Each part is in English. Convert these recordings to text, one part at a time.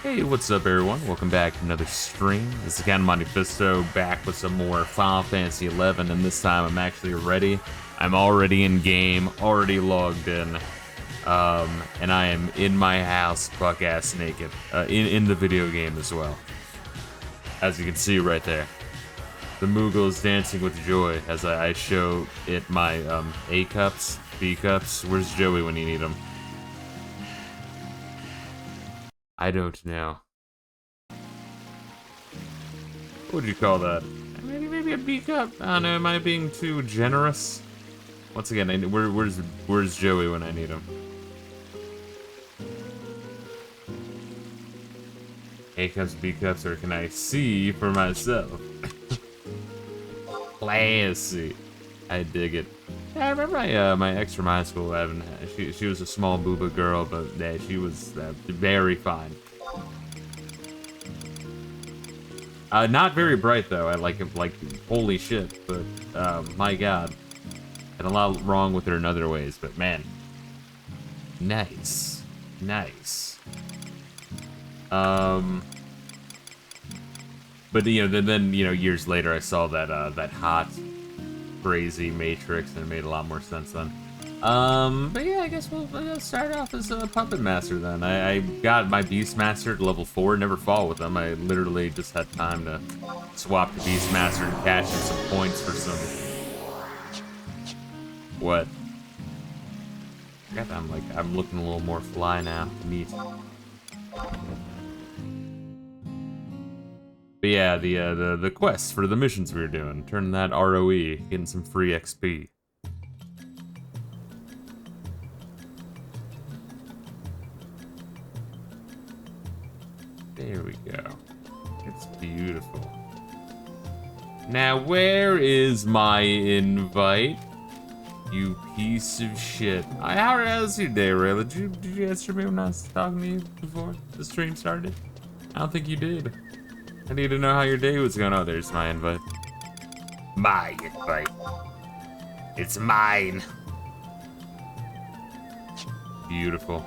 Hey, what's up everyone? Welcome back to another stream. This is again Monte Fisto, back with some more Final Fantasy XI, and this time I'm actually ready. I'm already in game, already logged in, and I am in my house, buck-ass naked, in the video game as well. As you can see right there. The Moogle is dancing with joy as I show it my A cups, B cups. Where's Joey when you need him? I don't know. What would you call that? Maybe a B cup? I don't know, am I being too generous? Once again, where's Joey when I need him? A cups, B cups, or can I see for myself? Classy. I dig it. Yeah, I remember my ex from high school having, she was a small booba girl, but yeah, she was very fine. Not very bright though. I like holy shit, but my god. Had a lot wrong with her in other ways, but man. Nice. Nice. But you know, then you know, years later I saw that that hot crazy Matrix, and it made a lot more sense then. But yeah, I guess we'll start off as a puppet master then. I got my beast master to level 4, never fought with them. I literally just had time to swap to beast master and cash in some points for some. What? God, I'm looking a little more fly now. Neat. But yeah, the quests for the missions we were doing, turning that ROE, getting some free XP. There we go. It's beautiful. Now, where is my invite? You piece of shit. How's your day, Reila? Did you answer me when I was talking to you before the stream started? I don't think you did. I need to know how your day was going. Oh, there's my invite. My invite. It's mine. Beautiful.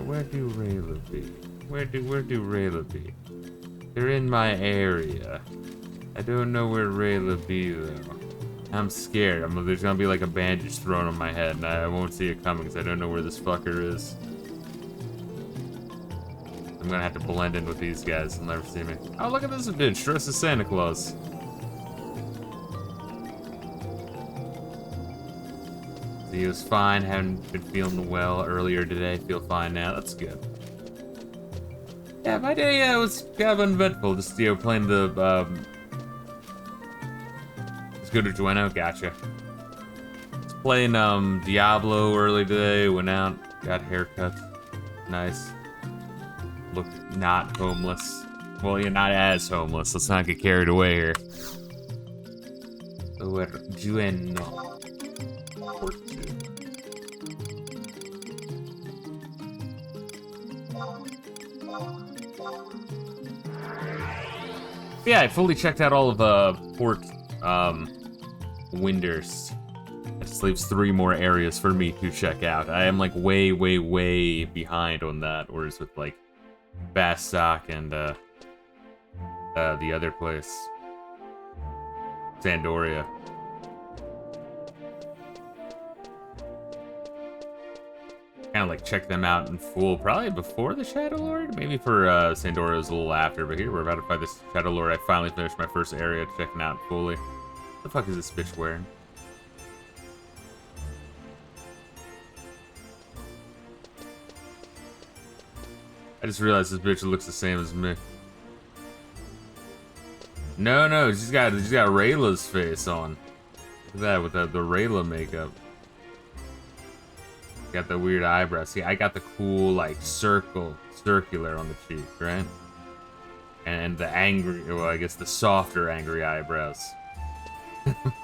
Where do Reila be? Where do Reila be? They're in my area. I don't know where Reila be though. I'm scared. There's gonna be like a bandage thrown on my head, and I won't see it coming because I don't know where this fucker is. I'm gonna have to blend in with these guys. They'll never see me. Oh, look at this bitch dressed as Santa Claus. He was fine. Hadn't been feeling well earlier today. Feel fine now. That's good. Yeah, my day was kind of uneventful. Just playing the let's go to Dueno. Gotcha. Just playing Diablo early today. Went out, got a haircut. Nice. Look, not homeless. Well, you're not as homeless. Let's not get carried away here. Dueno. Yeah, I fully checked out all of Port Winders. That just leaves 3 more areas for me to check out. I am like way behind on that, whereas with like Bastok and the other place, Sandoria. Kind of like check them out in full, probably before the Shadow Lord. Maybe for Sandoria was a little after, but here we're about to fight this Shadow Lord. I finally finished my first area, checking out fully. What the fuck is this bitch wearing? I just realized this bitch looks the same as me. No, she's got Rayla's face on. Look at that with the Reila makeup. Got the weird eyebrows. See, I got the cool like circular on the cheek, right? And the angry, well, I guess the softer angry eyebrows.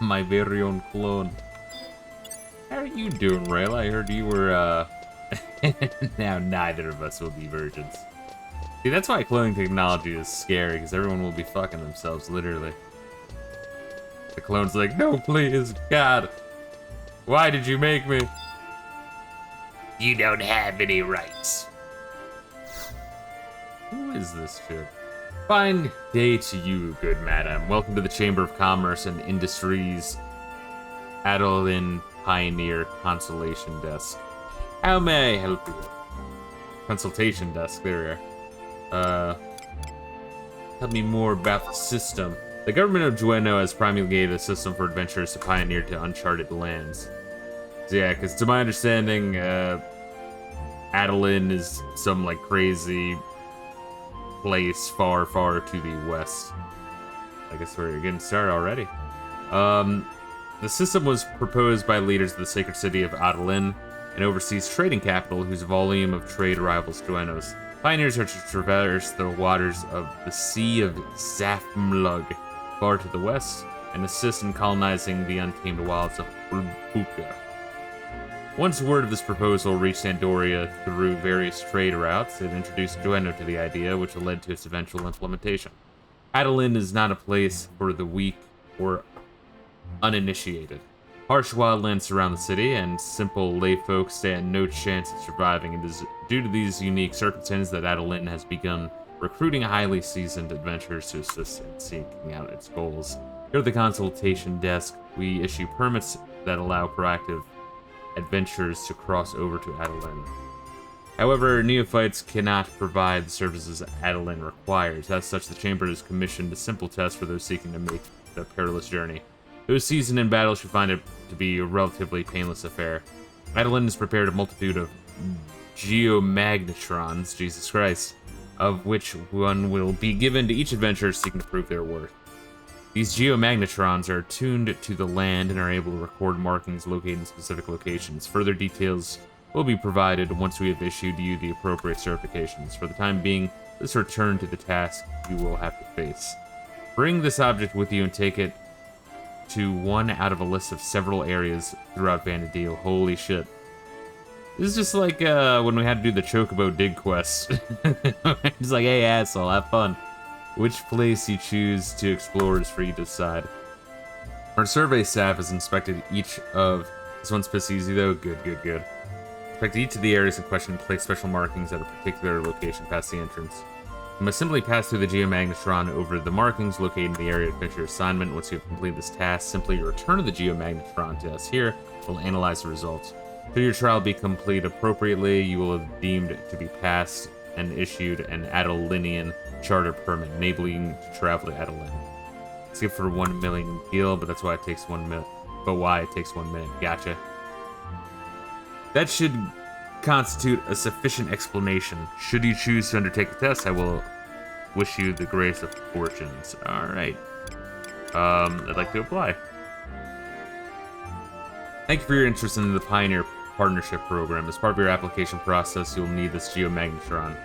My very own clone. How are you doing, Reila? I heard you were now neither of us will be virgins. See, that's why cloning technology is scary, because everyone will be fucking themselves, literally. The clone's like, no, please, God. Why did you make me? You don't have any rights. Who is this shit? Fine day to you, good madam. Welcome to the Chamber of Commerce and Industries Adolin Pioneer Consultation Desk. How may I help you? Consultation desk, there we are. Tell me more about the system. The government of Jueno has promulgated a system for adventurers to pioneer to uncharted lands. So yeah, because to my understanding, Adolin is some like crazy place far, far to the west. I guess we're getting started already. The system was proposed by leaders of the sacred city of Adolin, an overseas trading capital whose volume of trade rivals Jueno's. Pioneers are to traverse the waters of the Sea of Zafmlug far to the west and assist in colonizing the untamed wilds of Ulbuka. Once word of this proposal reached Andoria through various trade routes, it introduced Jueno to the idea, which led to its eventual implementation. Adolin is not a place for the weak or uninitiated. Harsh wildlands surround the city, and simple layfolk stand no chance of surviving. It is due to these unique circumstances that Adolin has begun recruiting highly seasoned adventurers to assist in seeking out its goals. Here at the consultation desk, we issue permits that allow proactive adventurers to cross over to Adolin. However, neophytes cannot provide the services Adolin requires. As such, the Chamber has commissioned a simple test for those seeking to make the perilous journey. Those seasoned in battle should find it to be a relatively painless affair. Adolin has prepared a multitude of geomagnetrons, Jesus Christ, of which one will be given to each adventurer seeking to prove their worth. These geomagnetrons are tuned to the land and are able to record markings located in specific locations. Further details will be provided once we have issued you the appropriate certifications. For the time being, let's return to the task you will have to face. Bring this object with you and take it to one out of a list of several areas throughout Vanadil. Holy shit. This is just like when we had to do the Chocobo Dig quest. It's like, hey asshole, have fun. Which place you choose to explore is for you to decide. Our survey staff has inspected each of... This one's piss easy though? Good. Inspect each of the areas in question and place special markings at a particular location past the entrance. You must simply pass through the geomagnetron over the markings located in the area to finish your assignment. Once you have completed this task, simply return the geomagnetron to us here. We'll analyze the results. Should your trial be complete appropriately, you will have deemed to be passed and issued an Adolinian charter permit, enabling you to travel to Adolin. Skip for 1 million gil, but that's why it takes 1 minute. But why it takes 1 minute? Gotcha. That should constitute a sufficient explanation. Should you choose to undertake the test, I will wish you the grace of fortunes. Alright. I'd like to apply. Thank you for your interest in the Pioneer Partnership Program. As part of your application process, you'll need this geomagnetron.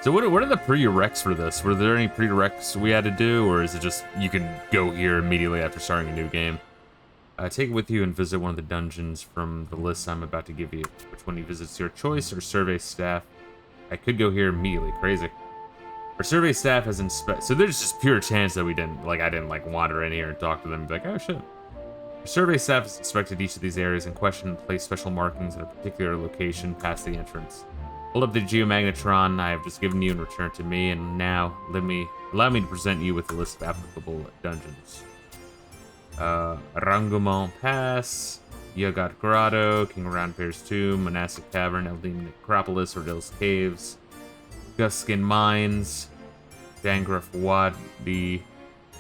So what are the prereqs for this? Were there any prereqs we had to do, or is it just you can go here immediately after starting a new game? Take it with you and visit one of the dungeons from the list I'm about to give you. Which one you visit's your choice, or survey staff? I could go here immediately. Crazy. Our survey staff has inspected... So there's just pure chance that we didn't... Like, I didn't, like, wander in here and talk to them and be like, oh, shit. Our survey staff has inspected each of these areas in question and placed special markings at a particular location past the entrance. Hold up the geomagnetron I have just given you and return to me, and now allow me to present you with a list of applicable dungeons. Rangomont Pass, Yagat Grotto, King Roundbear's Tomb, Monastic Cavern, Eldim Necropolis, Ordill's Caves, Guskin Mines, Dangruff Wadi,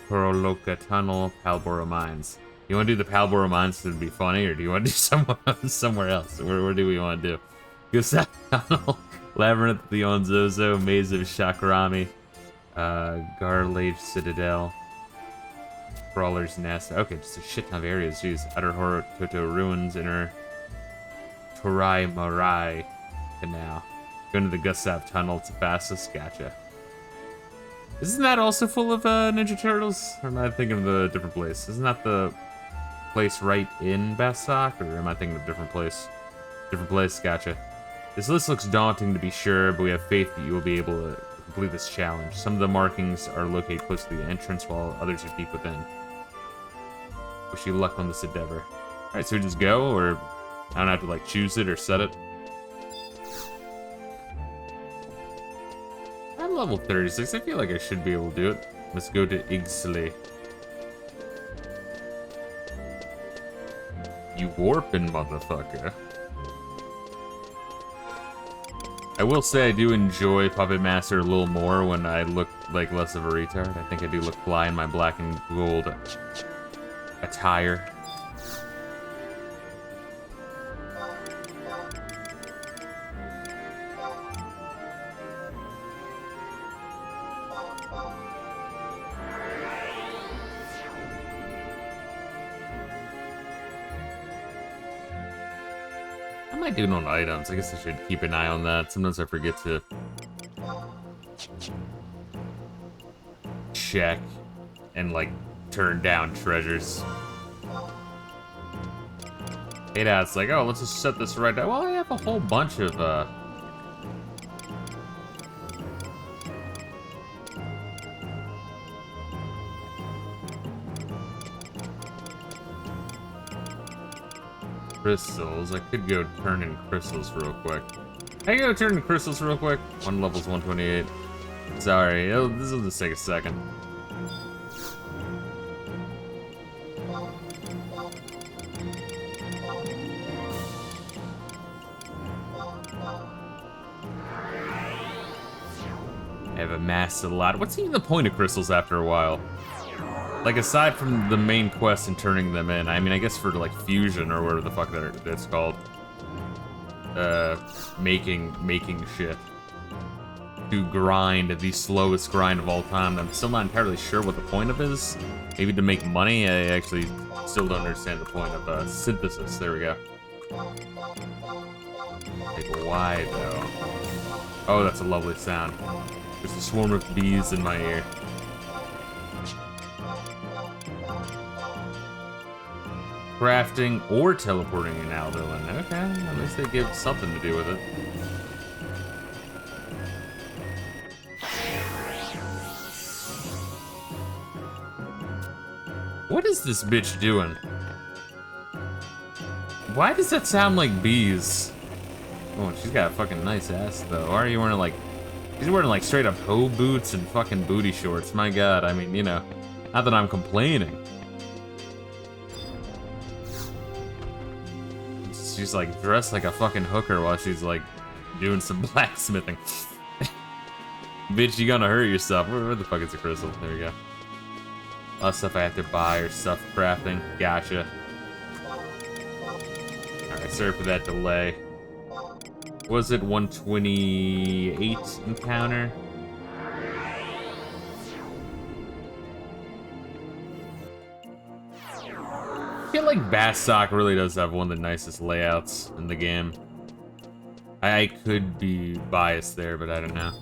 Koroloka Tunnel, Palboro Mines. You want to do the Palboro Mines to be funny, or do you want to do somewhere else? Where do we want to do? Gustav Tunnel, Labyrinth of the Onzozo, Maze of Shakrami, Garlage Citadel, Brawler's Nest. Okay, just a shit ton of areas. Jeez. Utter Horror, Toto Ruins, Inner Torai Marai Canal. Going to the Gustav Tunnel, it's the fastest. Gotcha. Isn't that also full of Ninja Turtles? Or am I thinking of a different place? Isn't that the place right in Bastok? Or am I thinking of a different place? Different place, gotcha. This list looks daunting to be sure, but we have faith that you will be able to complete this challenge. Some of the markings are located close to the entrance, while others are deep within. Wish you luck on this endeavor. Alright, so we just go, or I don't have to like choose it or set it. level 36. I feel like I should be able to do it. Let's go to Ixley. You warping motherfucker. I will say I do enjoy Puppet Master a little more when I look like less of a retard. I think I do look fly in my black and gold attire. What am I doing on items? I guess I should keep an eye on that. Sometimes I forget to check and, like, turn down treasures. Yeah, it's like, oh, let's just set this right down. Well, I have a whole bunch of, crystals. I could go turn in crystals real quick. I can go turn in crystals real quick. One level's 128. Sorry, this will just take a second. I have amassed a lot. What's even the point of crystals after a while? Like, aside from the main quest and turning them in, I mean, I guess for, like, fusion or whatever the fuck that's called. Making shit. To grind, the slowest grind of all time. I'm still not entirely sure what the point of it is. Maybe to make money? I actually still don't understand the point of, synthesis. There we go. Like, why, though? Oh, that's a lovely sound. There's a swarm of bees in my ear. Crafting or teleporting in Alderlin. Okay, at least they give something to do with it. What is this bitch doing? Why does that sound like bees? Oh, she's got a fucking nice ass though. Why are you wearing like... She's wearing like straight up hoe boots and fucking booty shorts. My god, I mean, you know, not that I'm complaining. She's like dressed like a fucking hooker while she's like doing some blacksmithing. Bitch, you gonna hurt yourself. Where the fuck is the crystal? There we go. A lot of stuff I have to buy or stuff crafting. Gotcha. Alright, sorry for that delay. Was it 128 encounter? I feel like Bastok really does have one of the nicest layouts in the game. I could be biased there, but I don't know.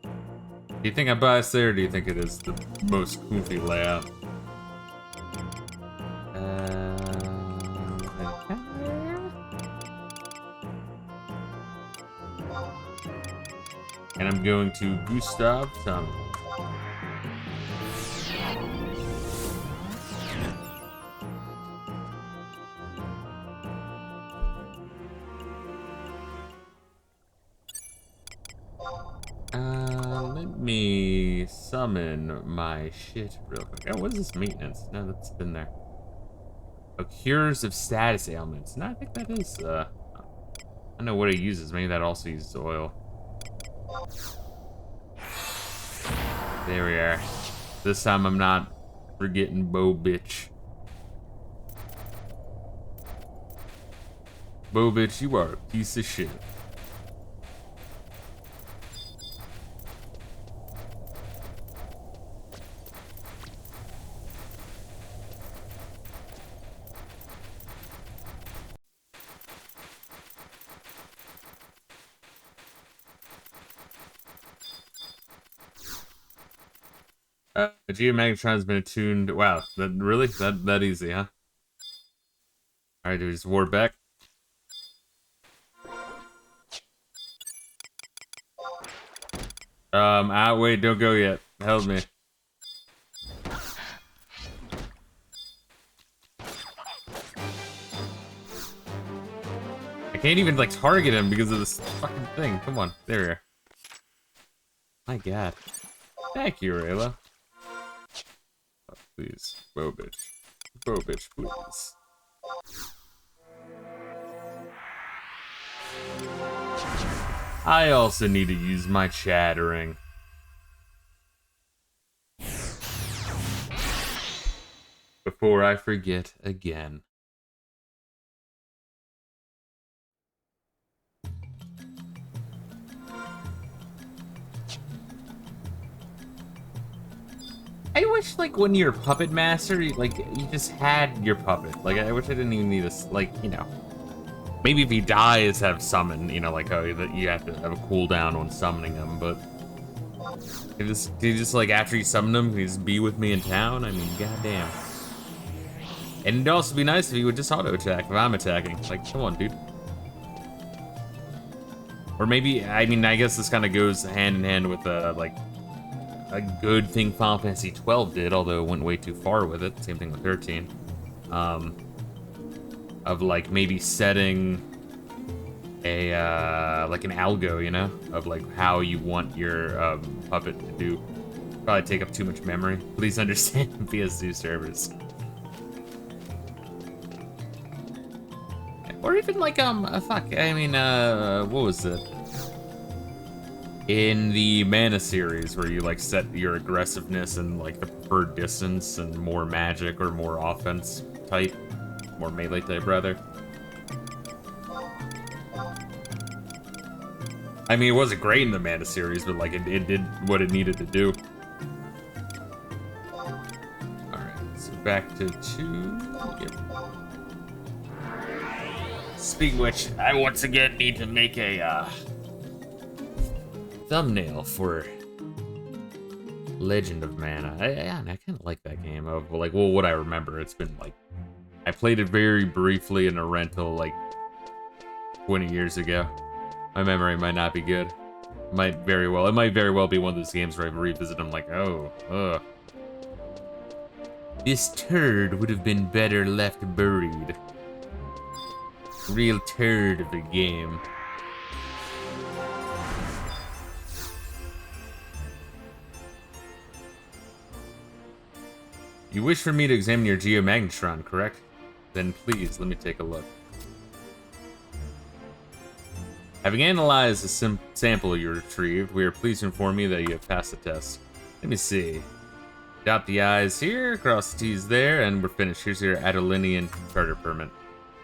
Do you think I'm biased there, or do you think it is the most goofy layout? And I'm going to Gustav Tunnel. Let me summon my shit real quick. Oh, what is this maintenance? No, that's been there. Oh, cures of status ailments. No, I think that is, I don't know what it uses. Maybe that also uses oil. There we are. This time I'm not forgetting Bo bitch. Bo bitch, you are a piece of shit. Geomagnetron's been attuned. Wow, really? That easy, huh? Alright, do we just warp back? Wait, don't go yet. Help me. I can't even, like, target him because of this fucking thing. Come on, there we are. My god. Thank you, Reila. Oh, please. Bow bitch. Bow bitch, please. I also need to use my chattering. Before I forget again. I wish, like, when you're a puppet master, you just had your puppet. Like, I wish I didn't even need this, like, you know. Maybe if he dies, have summon, you know, like, oh, that you have to have a cooldown on summoning him, but... Can you just, like, after you summon him, can you just be with me in town? I mean, goddamn. And it'd also be nice if he would just auto-attack if I'm attacking. Like, come on, dude. Or maybe, I mean, I guess this kind of goes hand in hand with, like, a good thing Final Fantasy 12 did, although it went way too far with it. Same thing with 13. Of, like, maybe setting a, like, an algo, you know? Of, like, how you want your, puppet to do. Probably take up too much memory. Please understand PS2 servers. Or even like, fuck, I mean, what was it? In the Mana series, where you, like, set your aggressiveness and, like, the preferred distance and more magic or more offense type. More melee type, rather. I mean, it wasn't great in the Mana series, but, like, it did what it needed to do. Alright, so back to 2. Yep. Speaking of which, I once again need to make a, thumbnail for Legend of Mana. I kind of like that game. Of, like, well, what I remember, it's been, like, I played it very briefly in a rental, like, 20 years ago. My memory might not be good. It might very well be one of those games where I revisit them like, oh, ugh. This turd would have been better left buried. Real turd of a game. You wish for me to examine your geomagnetron, correct? Then please, let me take a look. Having analyzed the sample you retrieved, we are pleased to inform you that you have passed the test. Let me see. Dot the I's here, cross the T's there, and we're finished. Here's your Adelinian charter permit.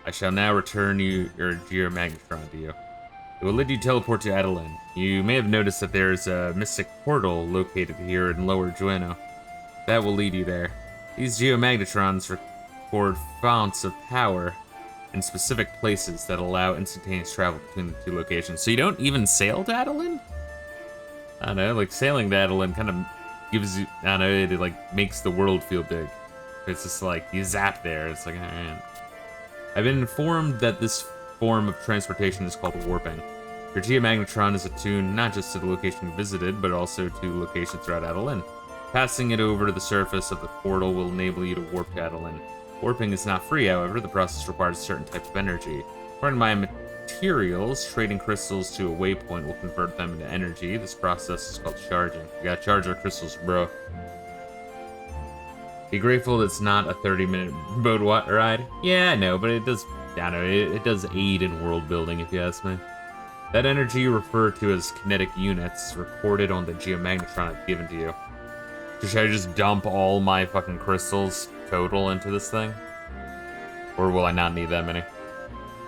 I shall now return your geomagnetron to you. It will let you teleport to Adelin. You may have noticed that there's a mystic portal located here in Lower Jueno. That will lead you there. These geomagnetrons record founts of power in specific places that allow instantaneous travel between the two locations. So you don't even sail to Adelin? I don't know, like, sailing to Adelin kind of gives you, I don't know, it, like, makes the world feel big. It's just like, you zap there, it's like, alright. I've been informed that this form of transportation is called warping. Your geomagnetron is attuned not just to the location you visited, but also to locations throughout Adelin. Passing it over to the surface of the portal will enable you to warp to Adelin. Warping is not free, however. The process requires a certain type of energy. According to my materials, trading crystals to a waypoint will convert them into energy. This process is called charging. We gotta charge our crystals, bro. Be grateful it's not a 30-minute boat ride. Yeah, I know, but it does, I don't know, it does aid in world building, if you ask me. That energy you refer to as kinetic units recorded on the geomagnetron I've given to you. Should I just dump all my fucking crystals total into this thing? Or will I not need that many?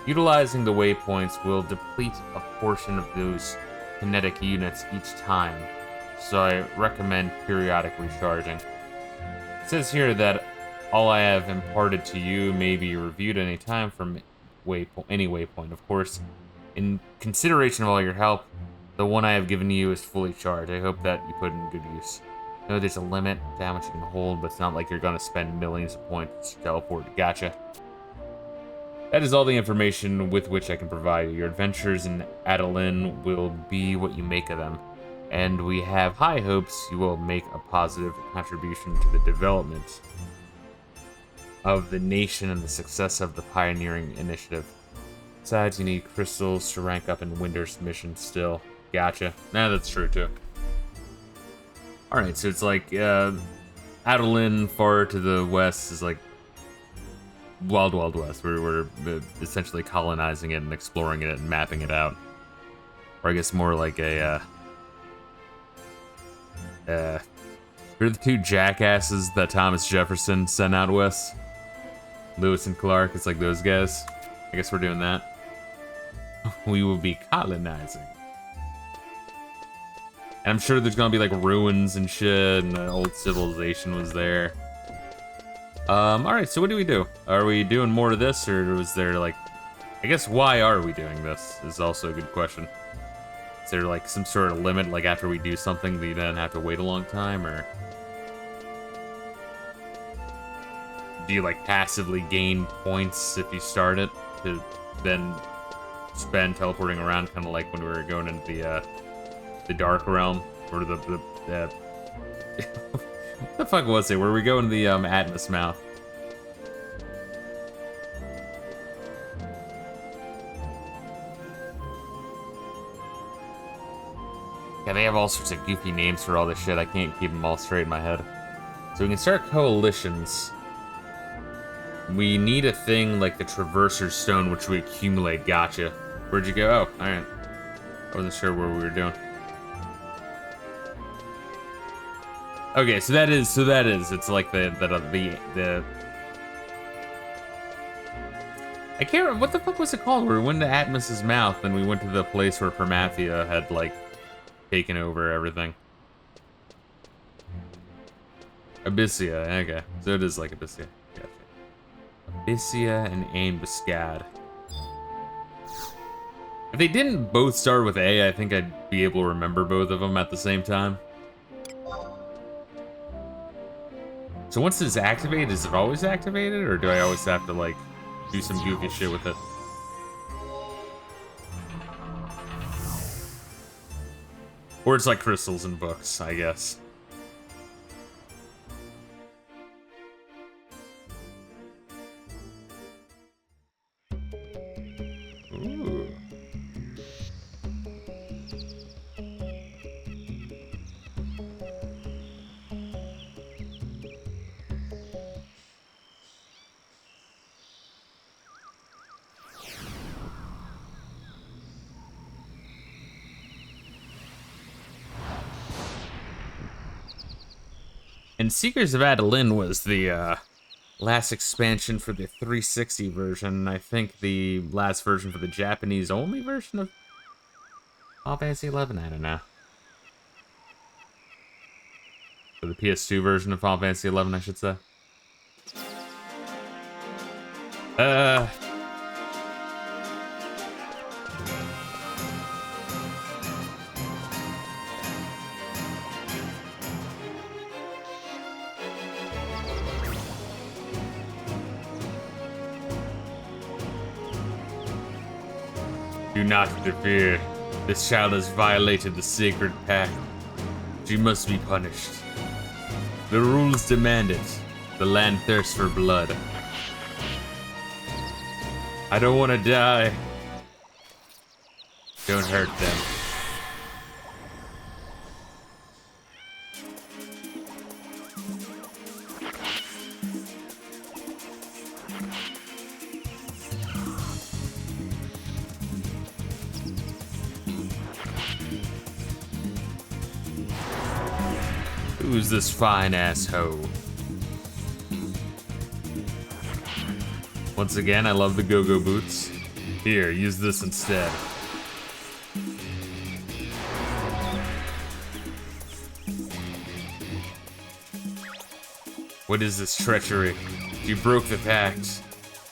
Utilizing the waypoints will deplete a portion of those kinetic units each time, so I recommend periodic recharging. It says here that all I have imparted to you may be reviewed any time from any waypoint. Of course, in consideration of all your help, the one I have given you is fully charged. I hope that you put it in good use. I know there's a limit to how much you can hold, but it's not like you're gonna spend millions of points to teleport. Gotcha. That is all the information with which I can provide you. Your adventures in Adelin will be what you make of them, and we have high hopes you will make a positive contribution to the development of the nation and the success of the pioneering initiative. Besides, you need crystals to rank up in Winter's mission still. Gotcha. Nah, that's true too. Alright, so it's like, Adeline far to the west is like Wild Wild West. We're essentially colonizing it and exploring it and mapping it out. Or I guess more like a, you're the two jackasses that Thomas Jefferson sent out west. Lewis and Clark, it's like those guys. I guess we're doing that. We will be colonizing. And I'm sure there's gonna be like ruins and shit, and the old civilization was there. Alright, so what do? Are we doing more of this, or was there like... I guess why are we doing this is also a good question. Is there like some sort of limit, like after we do something, we then have to wait a long time, or... Do you like passively gain points if you start it to then spend teleporting around, kind of like when we were going into the Dark Realm, or the what the fuck was it? Where we go into the Atmos mouth? Yeah, they have all sorts of goofy names for all this shit. I can't keep them all straight in my head. So we can start coalitions. We need a thing like the Traverser's Stone, which we accumulate. Gotcha. Where'd you go? Oh, alright. I wasn't sure where we were doing. Okay, so that is. It's like the I can't remember, what the fuck was it called? We went to Atmos's mouth, and we went to the place where Permathia had, like, taken over everything. Abyssia, okay. So it is like Abyssia. Gotcha. Abyssia and Ambuscade. If they didn't both start with A, I think I'd be able to remember both of them at the same time. So once it's activated, is it always activated, or do I always have to, like, do some goofy shit with it? Or it's like crystals and books, I guess. Ooh. And Seekers of Adeline was the last expansion for the 360 version. I think the last version for the Japanese-only version of Final Fantasy XI. I don't know. For the PS2 version of Final Fantasy XI, I should say. Do not interfere. This child has violated the sacred pact. She must be punished. The rules demand it. The land thirsts for blood. I don't want to die. Don't hurt them. Who's this fine asshole? Once again, I love the go-go boots. Here, use this instead. What is this treachery? You broke the pact.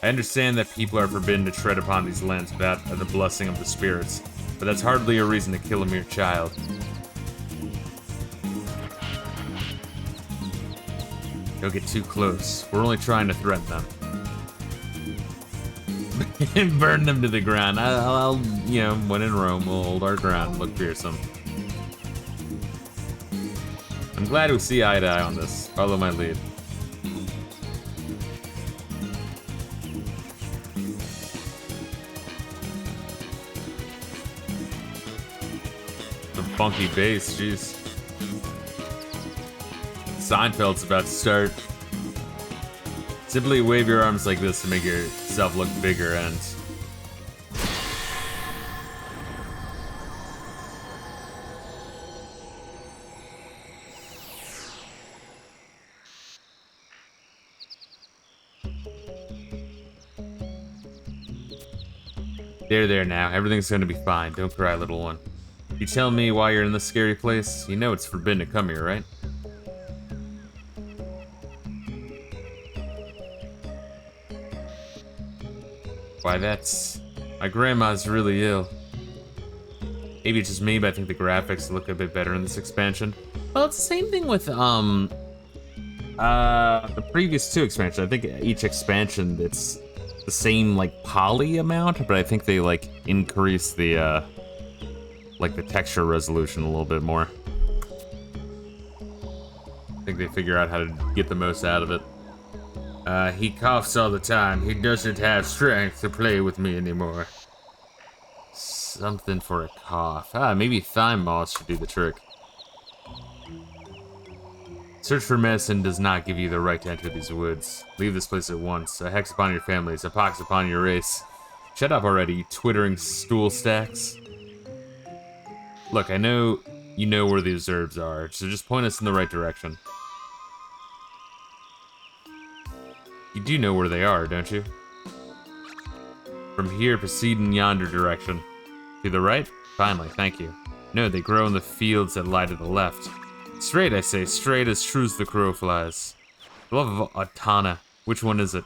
I understand that people are forbidden to tread upon these lands without the blessing of the spirits, but that's hardly a reason to kill a mere child. Don't get too close. We're only trying to threaten them. And burn them to the ground. I'll, you know, when in Rome, we'll hold our ground, look fearsome. I'm glad we see eye to eye on this. Follow my lead. The funky bass, jeez. Seinfeld's about to start. Simply wave your arms like this to make yourself look bigger and... There now. Everything's gonna be fine. Don't cry, little one. You tell me why you're in this scary place? You know it's forbidden to come here, right? Why, that's... My grandma's really ill. Maybe it's just me, but I think the graphics look a bit better in this expansion. Well, it's the same thing with, the previous 2 expansions. I think each expansion, it's the same, like, poly amount, but I think they, like, increase the, like, the texture resolution a little bit more. I think they figure out how to get the most out of it. He coughs all the time. He doesn't have strength to play with me anymore. Something for a cough. Maybe thyme moss should do the trick. Search for medicine does not give you the right to enter these woods. Leave this place at once. A hex upon your families, a pox upon your race. Shut up already, you twittering stool stacks. Look, I know you know where these herbs are, so just point us in the right direction. You do know where they are, don't you? From here, proceed in yonder direction. To the right? Finally, thank you. No, they grow in the fields that lie to the left. Straight, I say, straight as true as the crow flies. The love of Atana. Which one is it?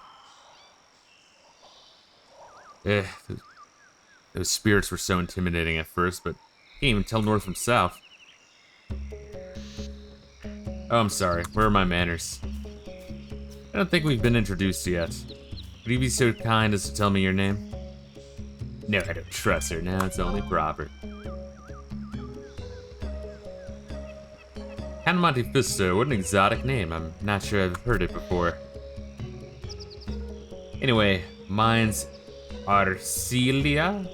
Those spirits were so intimidating at first, but can't even tell north from south. Oh, I'm sorry. Where are my manners? I don't think we've been introduced yet. Would you be so kind as to tell me your name? No, I don't trust her. Now it's only proper. Monte Fisto, what an exotic name. I'm not sure I've heard it before. Anyway, mine's Arcila?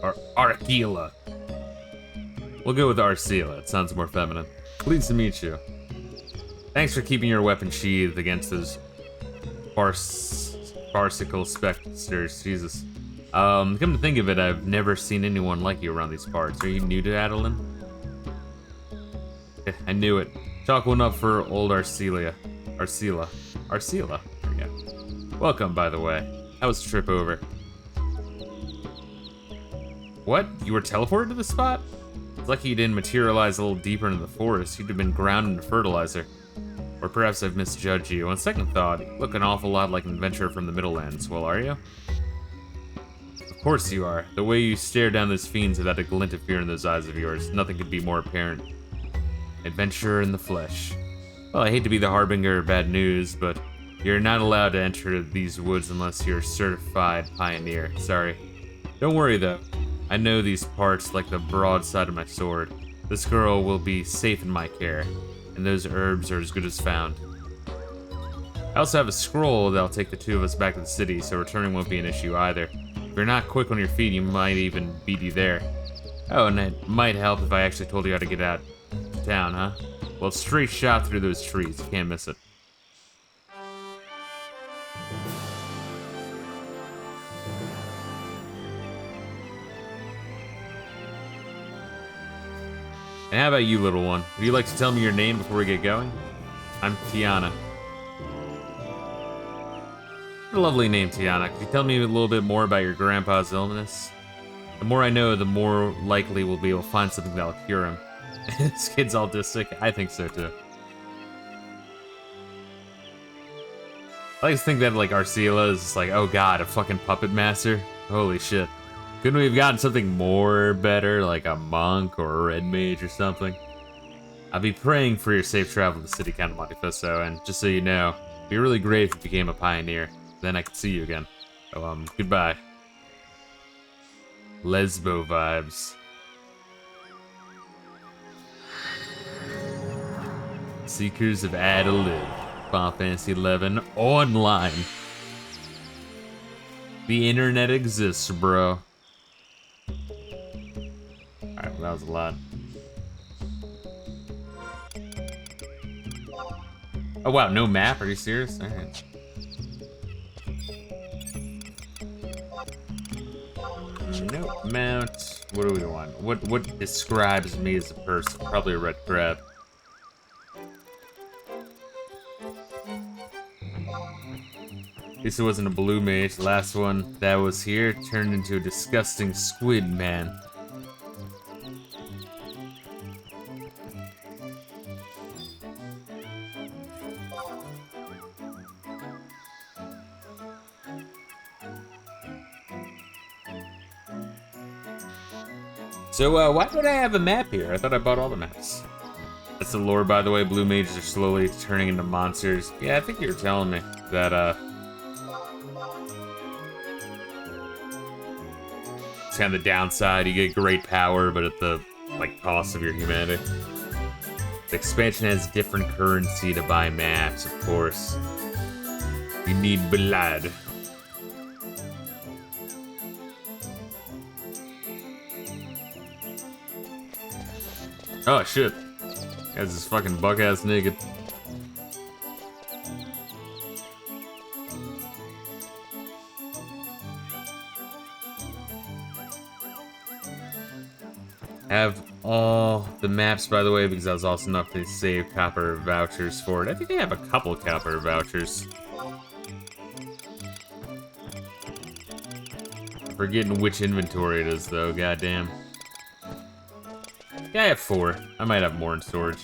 Or Arcila. We'll go with Arcila. It sounds more feminine. Pleased to meet you. Thanks for keeping your weapon sheathed against those farcical specters. Jesus. Come to think of it, I've never seen anyone like you around these parts. Are you new to Adeline? I knew it. Chalk one up for old Arcila. Arcila. There we go. Welcome, by the way. How was the trip over? What? You were teleported to the spot? It's lucky you didn't materialize a little deeper into the forest. You'd have been ground into fertilizer. Or perhaps I've misjudged you. On second thought, you look an awful lot like an adventurer from the Middlelands. Well, are you? Of course you are. The way you stare down those fiends without a glint of fear in those eyes of yours, nothing could be more apparent. Adventurer in the flesh. Well, I hate to be the harbinger of bad news, but you're not allowed to enter these woods unless you're a certified pioneer. Sorry. Don't worry, though. I know these parts like the broadside of my sword. This girl will be safe in my care, and those herbs are as good as found. I also have a scroll that'll take the 2 of us back to the city, so returning won't be an issue either. If you're not quick on your feet, you might even beat you there. Oh, and it might help if I actually told you how to get out of town, huh? Well, it's straight shot through those trees. You can't miss it. And how about you, little one? Would you like to tell me your name before we get going? I'm Tiana. What a lovely name, Tiana. Could you tell me a little bit more about your grandpa's illness? The more I know, the more likely we'll be able to find something that'll cure him. This kid's autistic? I think so, too. I like to think that, like, Arcila is just like, oh god, a fucking puppet master? Holy shit. Couldn't we have gotten something more better, like a monk or a red mage or something? I'll be praying for your safe travel to the city, Count of Monte Fisto, and just so you know, it'd be really great if you became a pioneer. Then I could see you again. So, goodbye. Lesbo vibes. Seekers of Adeline. Final Fantasy XI online. The internet exists, bro. Alright, well, that was a lot. Oh wow, no map? Are you serious? Alright. Nope, mount. What do we want? What describes me as a person? Probably a red crab. At least it wasn't a blue mage. The last one that was here turned into a disgusting squid man. So, why would I have a map here? I thought I bought all the maps. That's the lore, by the way. Blue mages are slowly turning into monsters. Yeah, I think you were telling me that, it's kind of the downside. You get great power, but at the, like, cost of your humanity. The expansion has different currency to buy maps, of course. You need blood. Oh shit. Guy's just fucking buck ass naked. Have all the maps, by the way, because I was also enough to save copper vouchers for it. I think I have a couple copper vouchers. I'm forgetting which inventory it is, though, goddamn. Yeah, I have 4. I might have more in storage.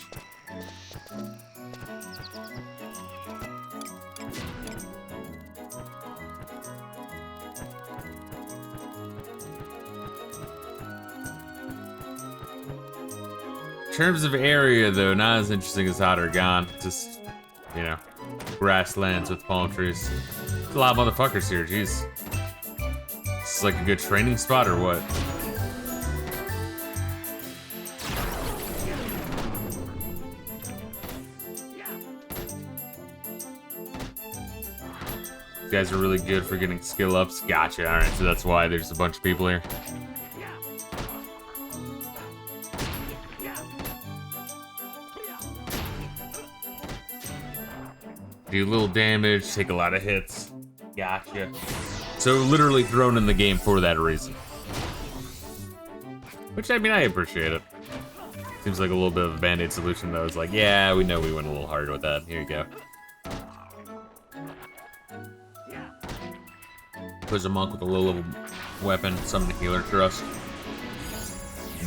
In terms of area, though, not as interesting as Hot or Gone. Just, you know, grasslands with palm trees. There's a lot of motherfuckers here, jeez. This is like a good training spot or what? You guys are really good for getting skill ups. Gotcha. Alright, so that's why there's a bunch of people here. Do little damage, take a lot of hits. Gotcha. So literally thrown in the game for that reason. Which, I mean, I appreciate it. Seems like a little bit of a band-aid solution, though. It's like, yeah, we know we went a little hard with that. Here you go. Push a monk with a low-level weapon, summon a healer trust.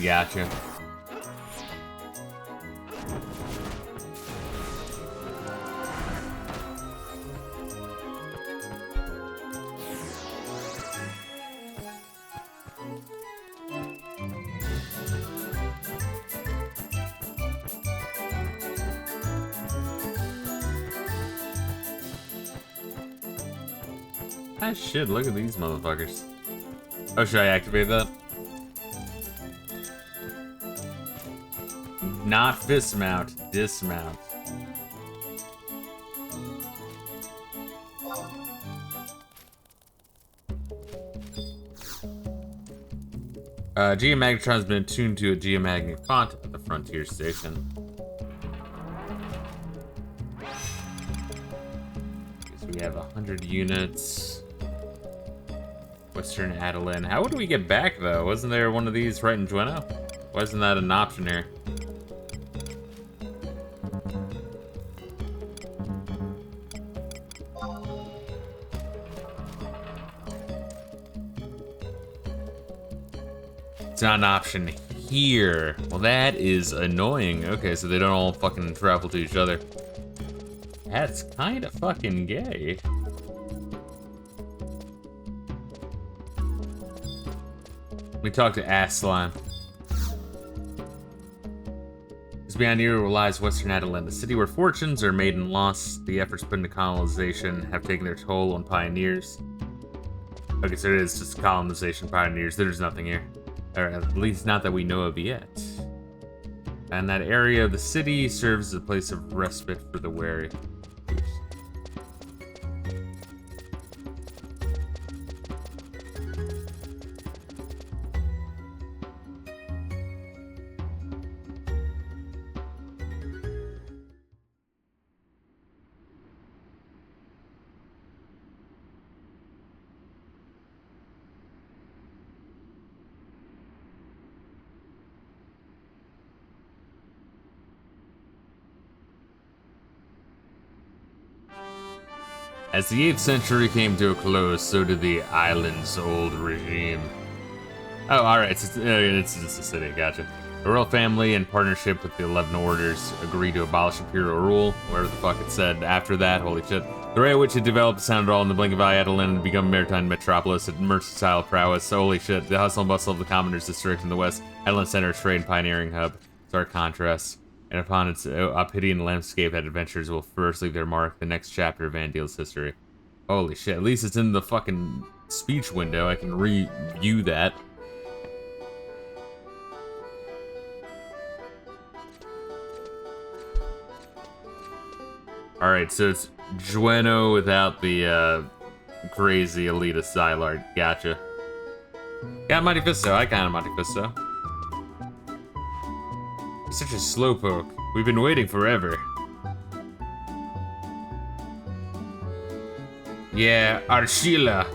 Gotcha. Ah shit, look at these motherfuckers. Oh, should I activate that? Not fist mount, dismount. Geomagnetron's been attuned to a geomagnet font at the Frontier Station. So we have 100 units. Western Adeline. How would we get back, though? Wasn't there one of these right in Jueno? Wasn't that an option here? It's not an option here. Well, that is annoying. Okay, so they don't all fucking travel to each other. That's kind of fucking gay. We talked to Ass Slime. Just beyond here lies Western Adeline, the city where fortunes are made and lost. The efforts put into colonization have taken their toll on pioneers. Okay, so it is just colonization pioneers. There's nothing here. Or at least not that we know of yet. And that area of the city serves as a place of respite for the wary. As the 8th century came to a close, so did the island's old regime. Oh, alright, it's just a city, gotcha. The royal family, in partnership with the 11 orders, agreed to abolish imperial rule, whatever the fuck it said after that, holy shit. The rate at which it developed sounded all in the blink of eye. Adeline had become a maritime metropolis at mercantile prowess, holy shit. The hustle and bustle of the commoner's district in the west, Adeline center, trade and pioneering hub, stark contrast. And upon its Ophidian landscape that adventures will first leave their mark, the next chapter of Vandeel's history. Holy shit, at least it's in the fucking speech window, I can review that. Alright, so it's Jueno without the crazy elitist Xylard. Gotcha. Got Monte Fisto. I kind of Monte Fisto. You're such a slowpoke. We've been waiting forever. Yeah, Arshila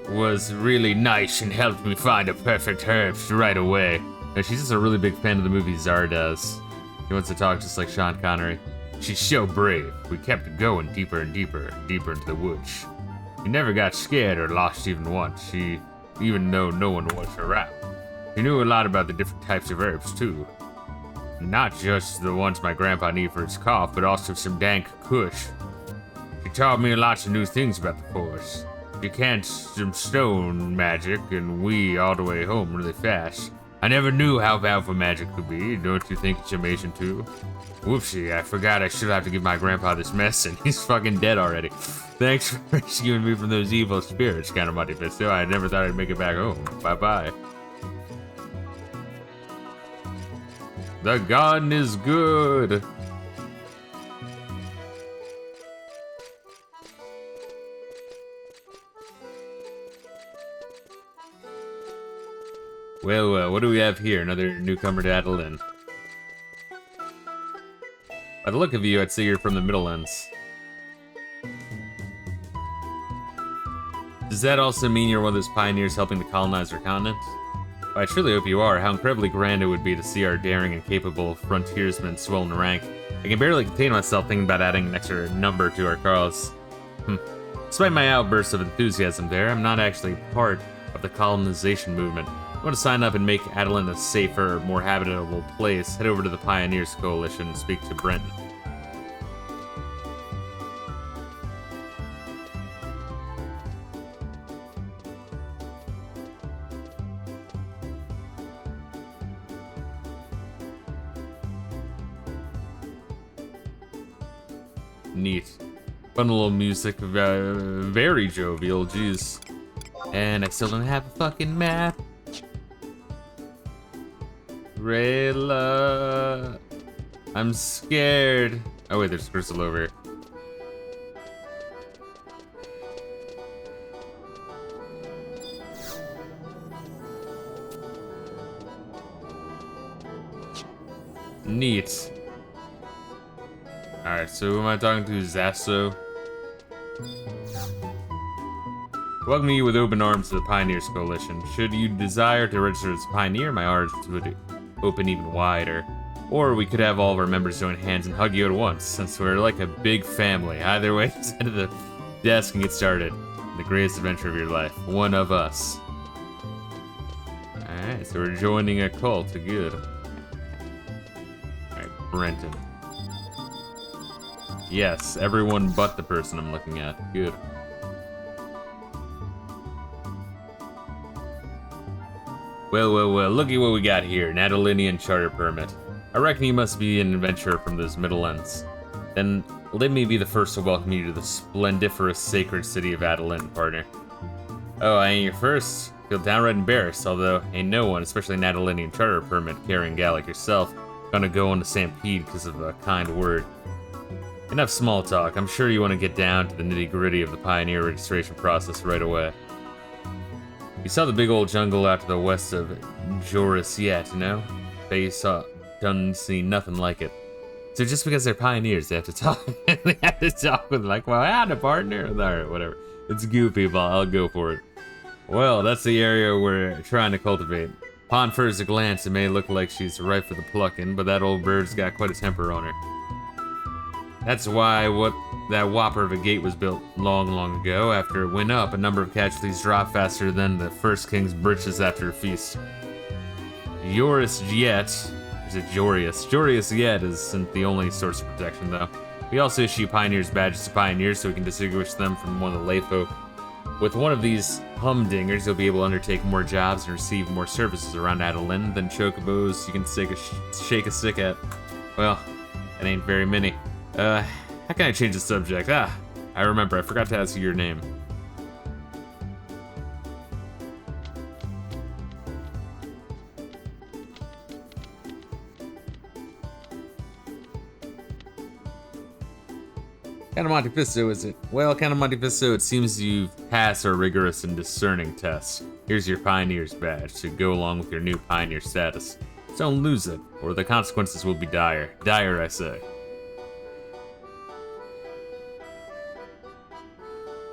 was really nice and helped me find a perfect herbs right away. Now, she's just a really big fan of the movie Zardoz. He wants to talk just like Sean Connery. She's so brave. We kept going deeper and deeper, deeper into the woods. She never got scared or lost even once, even though no one was around. She knew a lot about the different types of herbs, too. Not just the ones my grandpa needed for his cough, but also some dank kush. She taught me lots of new things about the forest. She can't some stone magic, and we all the way home really fast. I never knew how powerful magic could be. Don't you think it's amazing, too? Whoopsie, I forgot I should have to give my grandpa this medicine. He's fucking dead already. Thanks for rescuing me from those evil spirits, kind of Monte Fisto. I never thought I'd make it back home. Bye-bye. The garden is good. Well, what do we have here? Another newcomer to Adeline. By the look of you, I'd say you're from the Middlelands. Does that also mean you're one of those pioneers helping to colonize our continent? Well, I truly hope you are. How incredibly grand it would be to see our daring and capable frontiersmen swell in rank. I can barely contain myself thinking about adding an extra number to our cause. Despite my outbursts of enthusiasm there, I'm not actually part of the colonization movement. If you want to sign up and make Adeline a safer, more habitable place, head over to the Pioneers Coalition and speak to Brenton. Neat. Fun little music, very jovial, jeez. And I still don't have a fucking map. Reila, I'm scared. Oh wait, there's Crystal over here. Neat. Alright, so who am I talking to? Zasso. Welcome you with open arms to the Pioneers Coalition. Should you desire to register as a pioneer, my arms would open even wider. Or we could have all of our members join hands and hug you at once, since we're like a big family. Either way, just head to the desk and get started. The greatest adventure of your life. One of us. Alright, so we're joining a cult. Good. Alright, Brenton. Yes, everyone but the person I'm looking at. Good. Well, looky what we got here. An Adelinian charter permit. I reckon you must be an adventurer from those Middlelands. Then let me be the first to welcome you to the splendiferous sacred city of Adeline, partner. Oh, I ain't your first. Feel downright embarrassed, although ain't no one, especially an Adelinian charter permit carrying gal like yourself, gonna go on the stampede because of a kind word. Enough small talk. I'm sure you want to get down to the nitty-gritty of the pioneer registration process right away. You saw the big old jungle out to the west of Joris yet, you know? They done see nothing like it. So just because they're pioneers, they have to talk. They have to talk with like, well, I'm a partner. Alright, whatever. It's goofy, but I'll go for it. Well, that's the area we're trying to cultivate. Upon first glance, it may look like she's ripe for the plucking, but that old bird's got quite a temper on her. That's why what that whopper of a gate was built long, long ago. After it went up, a number of casualties dropped faster than the first king's britches after a feast. Joris Yet, is it Jorius? Jorius Yet isn't the only source of protection, though. We also issue pioneers badges to pioneers so we can distinguish them from one of the layfolk. With one of these humdingers, you'll be able to undertake more jobs and receive more services around Adeline than chocobos you can shake a stick at. Well, that ain't very many. How can I change the subject? I remember, I forgot to ask you your name. Count of Monte Fisto, is it? Well, Count of Monte Fisto, it seems you've passed our rigorous and discerning tests. Here's your Pioneer's badge to go along with your new Pioneer status. Don't lose it, or the consequences will be dire. Dire, I say.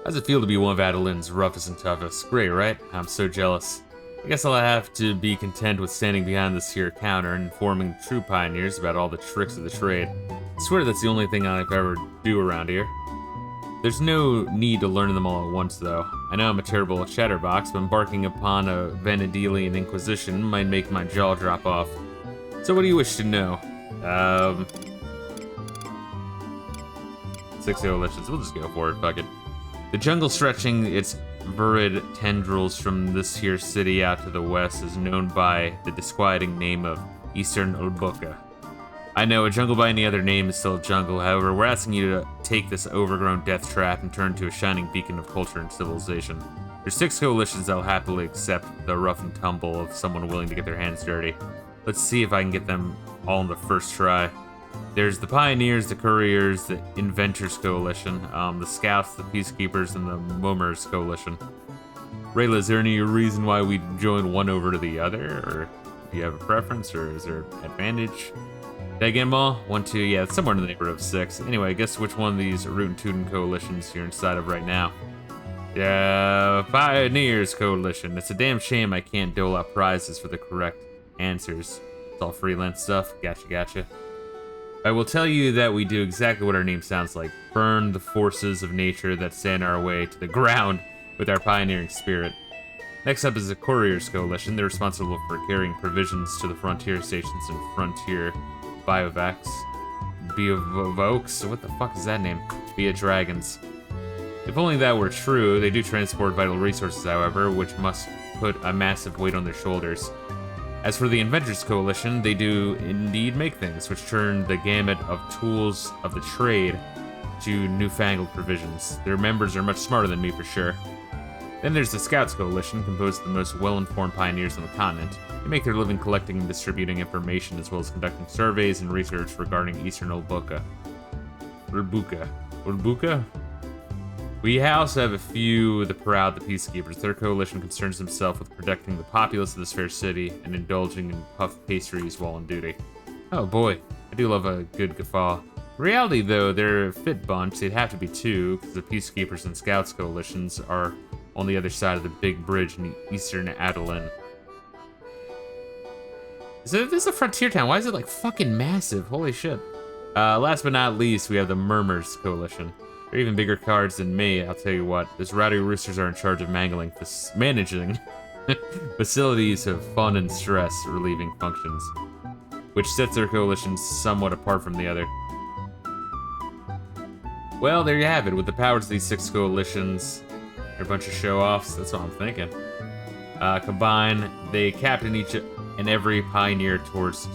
How's it feel to be one of Adeline's roughest and toughest? Great, right? I'm so jealous. I guess I'll have to be content with standing behind this here counter and informing true pioneers about all the tricks of the trade. I swear that's the only thing I've ever do around here. There's no need to learn them all at once, though. I know I'm a terrible chatterbox, but embarking upon a Venedilian Inquisition might make my jaw drop off. So what do you wish to know? 6 coalitions. We'll just go for it, fuck it. The jungle stretching its lurid tendrils from this here city out to the west is known by the disquieting name of Eastern Ulbuka. I know, a jungle by any other name is still a jungle, however, we're asking you to take this overgrown death trap and turn to a shining beacon of culture and civilization. There's 6 coalitions that'll happily accept the rough and tumble of someone willing to get their hands dirty. Let's see if I can get them all in the first try. There's the Pioneers, the Couriers, the Inventors Coalition, the Scouts, the Peacekeepers, and the Mummers Coalition. Reila, is there any reason why we join one over to the other? Or do you have a preference, or is there an advantage? Did I get them all? 1, 2, yeah, it's somewhere in the neighborhood of 6. Anyway, guess which one of these Root and Tootin' coalitions you're inside of right now? Yeah, Pioneers Coalition. It's a damn shame I can't dole out prizes for the correct answers. It's all freelance stuff. Gotcha. I will tell you that we do exactly what our name sounds like. Burn the forces of nature that stand our way to the ground with our pioneering spirit. Next up is the Couriers Coalition. They're responsible for carrying provisions to the frontier stations and frontier biovacs. Biovokes? What the fuck is that name? Via dragons. If only that were true, they do transport vital resources, however, which must put a massive weight on their shoulders. As for the Inventors Coalition, they do indeed make things, which turn the gamut of tools of the trade to newfangled provisions. Their members are much smarter than me for sure. Then there's the Scouts Coalition, composed of the most well-informed pioneers on the continent. They make their living collecting and distributing information, as well as conducting surveys and research regarding Eastern Ulbuka. Ulbuka? We also have a few, the proud, the Peacekeepers. Their coalition concerns themselves with protecting the populace of this fair city and indulging in puff pastries while on duty. Oh boy, I do love a good guffaw. In reality, though, they're a fit bunch. They'd have to be two, because the Peacekeepers and Scouts coalitions are on the other side of the big bridge in Eastern Adeline. This is a frontier town. Why is it like fucking massive? Holy shit. Last but not least, we have the Murmurs Coalition. They're even bigger cards than me, I'll tell you what. Those rowdy roosters are in charge of managing facilities of fun and stress relieving functions, which sets their coalition somewhat apart from the other. Well, there you have it. With the powers of these 6 coalitions, they're a bunch of show-offs. That's what I'm thinking. Combined, they captain each and every pioneer towards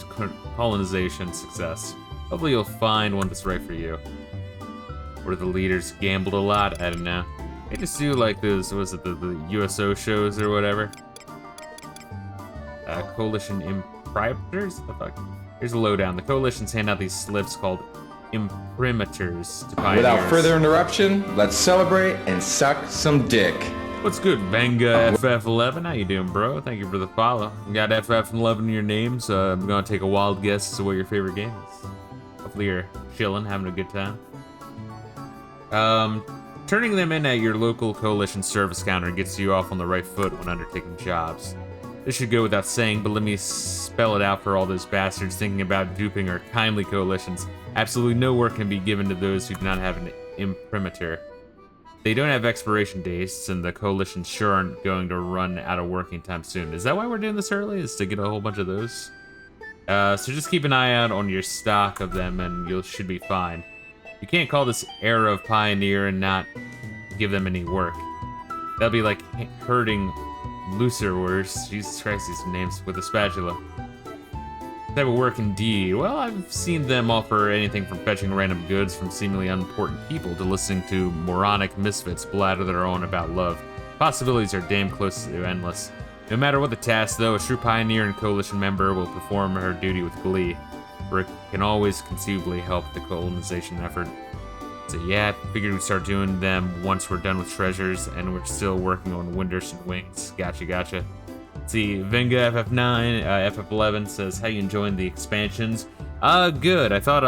colonization success. Hopefully you'll find one that's right for you. Or the leaders gambled a lot, I don't know. They just do like those, was it the USO shows or whatever? Coalition imprimators? The fuck? Here's a lowdown. The coalitions hand out these slips called imprimators to pioneers. Without further interruption, let's celebrate and suck some dick. What's good, Banga FF11? How you doing, bro? Thank you for the follow. You got FF11 in your name, so I'm gonna take a wild guess as to what your favorite game is. Hopefully you're chilling, having a good time. Turning them in at your local coalition service counter gets you off on the right foot when undertaking jobs. This should go without saying, but let me spell it out for all those bastards thinking about duping our kindly coalitions. Absolutely no work can be given to those who do not have an imprimatur. They don't have expiration dates, and the Coalition sure aren't going to run out of working time soon. Is that why we're doing this early? Is to get a whole bunch of those? So just keep an eye out on your stock of them, and you should be fine. You can't call this era of Pioneer and not give them any work. That'll be like herding Lucerwers, Jesus Christ, these names, with a spatula. Type of work indeed. Well, I've seen them offer anything from fetching random goods from seemingly unimportant people to listening to moronic misfits blather their own about love. Possibilities are damn close to endless. No matter what the task, though, a true Pioneer and Coalition member will perform her duty with glee, for it can always conceivably help the colonization effort. So yeah, I figured we'd start doing them once we're done with treasures, and we're still working on Winders and Wings. Gotcha. Let's see, Venga FF9, FF11 says, how you enjoying the expansions? Good. I thought,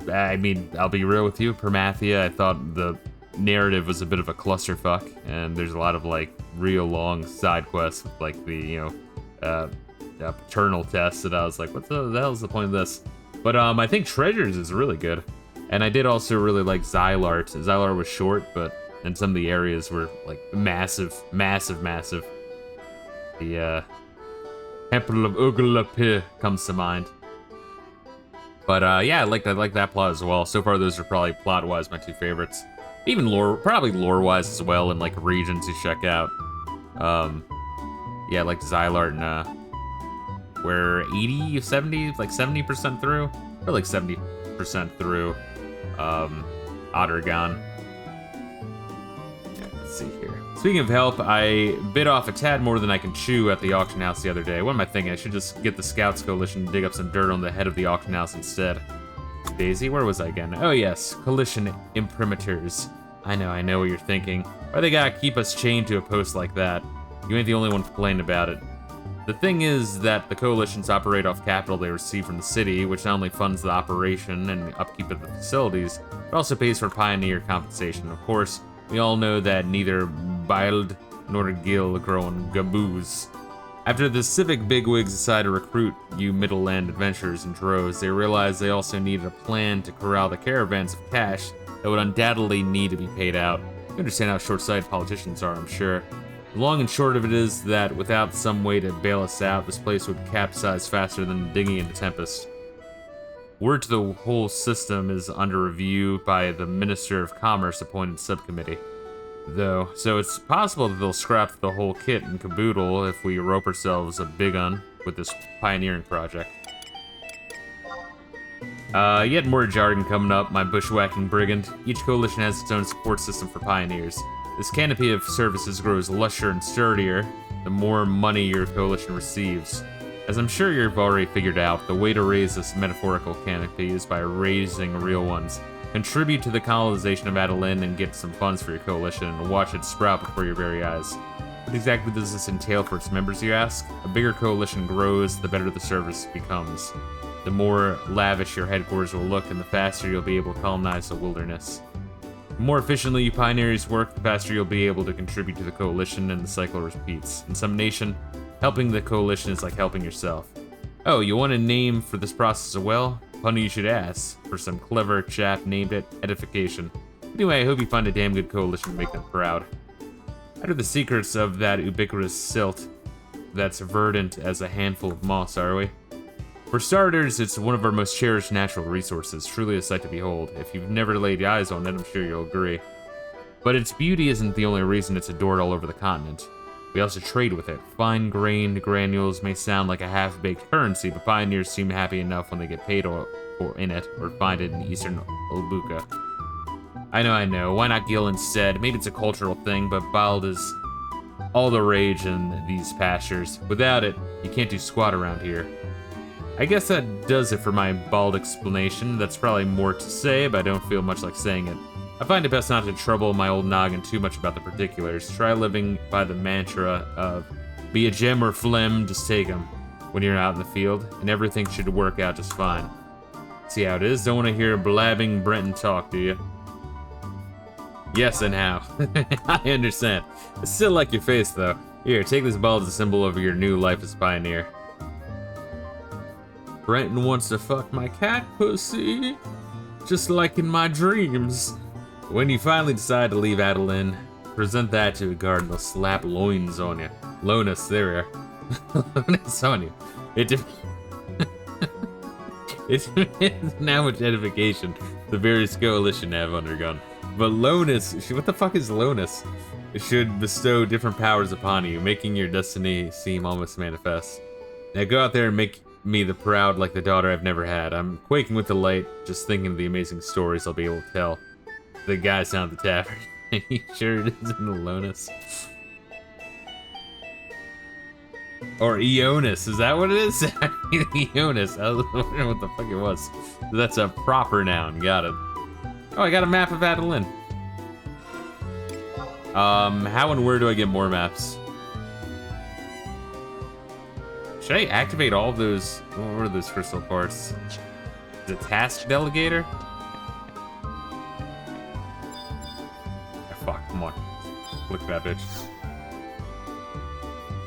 I mean, I'll be real with you, Permathia, I thought the narrative was a bit of a clusterfuck, and there's a lot of, like, real long side quests with, like, the, you know, paternal tests that I was like, what the hell is the point of this? But, I think Treasures is really good. And I did also really like Xylart. Xylart was short, but and some of the areas were like massive. The Temple of Uglapi comes to mind. But yeah, I like that plot as well. So far, those are probably plot-wise my two favorites. Even probably lore-wise as well, and like regions to check out. Yeah, I like Xylart and we're 80, 70, like 70% through, or like 70% through. Ottergon. Yeah, let's see here. Speaking of help, I bit off a tad more than I can chew at the auction house the other day. What am I thinking? I should just get the Scouts Coalition and dig up some dirt on the head of the auction house instead. Daisy, where was I again? Oh yes, Coalition imprimaturs. I know what you're thinking. Why they gotta keep us chained to a post like that? You ain't the only one complaining about it. The thing is that the coalitions operate off capital they receive from the city, which not only funds the operation and upkeep of the facilities, but also pays for Pioneer compensation. Of course, we all know that neither Bild nor Gil grow on Gaboos. After the civic bigwigs decide to recruit you middle-land adventurers in droves, they realize they also needed a plan to corral the caravans of cash that would undoubtedly need to be paid out. You understand how short-sighted politicians are, I'm sure. The long and short of it is that without some way to bail us out, this place would capsize faster than digging in a tempest. Word to the whole system is under review by the Minister of Commerce appointed subcommittee, though, so it's possible that they'll scrap the whole kit and caboodle if we rope ourselves a big un with this pioneering project. Yet more jargon coming up, my bushwhacking brigand. Each coalition has its own support system for pioneers. This canopy of services grows lusher and sturdier the more money your coalition receives. As I'm sure you've already figured out, the way to raise this metaphorical canopy is by raising real ones. Contribute to the colonization of Adeline and get some funds for your coalition and watch it sprout before your very eyes. What exactly does this entail for its members, you ask? A bigger coalition grows, the better the service becomes. The more lavish your headquarters will look, and the faster you'll be able to colonize the wilderness. The more efficiently you pioneers work, the faster you'll be able to contribute to the coalition, and the cycle repeats. In some nation, helping the coalition is like helping yourself. Oh, you want a name for this process as well? Funny you should ask, for some clever chap named it Edification. Anyway, I hope you find a damn good coalition to make them proud. What are the secrets of that ubiquitous silt that's verdant as a handful of moss, are we? For starters, it's one of our most cherished natural resources, truly a sight to behold. If you've never laid eyes on it, I'm sure you'll agree. But its beauty isn't the only reason it's adored all over the continent. We also trade with it. Fine-grained granules may sound like a half-baked currency, but pioneers seem happy enough when they get paid in it, or find it in eastern Olbuka. I know. Why not Gil instead? Maybe it's a cultural thing, but Bald is all the rage in these pastures. Without it, you can't do squat around here. I guess that does it for my bald explanation. That's probably more to say, but I don't feel much like saying it. I find it best not to trouble my old noggin too much about the particulars. Try living by the mantra of, be a gem or phlegm, just take 'em when you're out in the field, and everything should work out just fine. See how it is? Don't want to hear blabbing Brenton talk, do you? Yes, and how? I understand. I still like your face, though. Here, take this ball as a symbol of your new life as a pioneer. Brenton wants to fuck my cat pussy, just like in my dreams. When you finally decide to leave Adeline, present that to a guard and they'll slap loins on you. Lonus, there we are. Lonus on you. It depends on how much edification the various coalition have undergone. But Lonus, what the fuck is Lonus? It should bestow different powers upon you, making your destiny seem almost manifest. Now go out there and make me the proud like the daughter I've never had. I'm quaking with delight just thinking of the amazing stories I'll be able to tell. The guys down at the tavern. You sure it isn't Lonus? Or Eonis, is that what it is? Eonis, I was wondering what the fuck it was. That's a proper noun, got it. Oh, I got a map of Adeline. How and where do I get more maps? Should I activate all of those? What were those crystal parts? The task delegator? Oh, fuck, come on. Look at that bitch.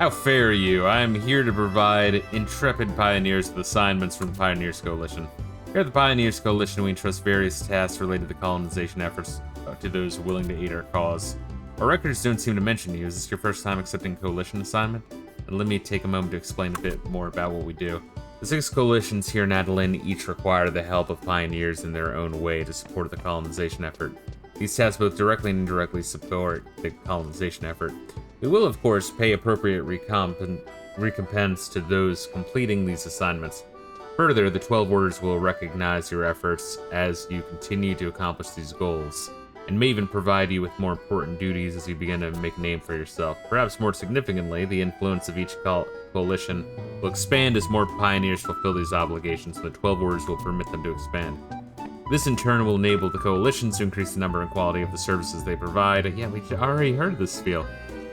How fair are you? I am here to provide intrepid pioneers with assignments from the Pioneers Coalition. Here at the Pioneers Coalition, we entrust various tasks related to colonization efforts to those willing to aid our cause. Our records don't seem to mention you. Is this your first time accepting Coalition assignment? And let me take a moment to explain a bit more about what we do. The 6 coalitions here in Adeline each require the help of pioneers in their own way to support the colonization effort. These tasks both directly and indirectly support the colonization effort. We will, of course, pay appropriate recompense to those completing these assignments. Further, the 12 Orders will recognize your efforts as you continue to accomplish these goals, and may even provide you with more important duties as you begin to make a name for yourself. Perhaps more significantly, the influence of each coalition will expand as more pioneers fulfill these obligations, and the 12 Orders will permit them to expand. This in turn will enable the coalitions to increase the number and quality of the services they provide. Yeah, we already heard this spiel.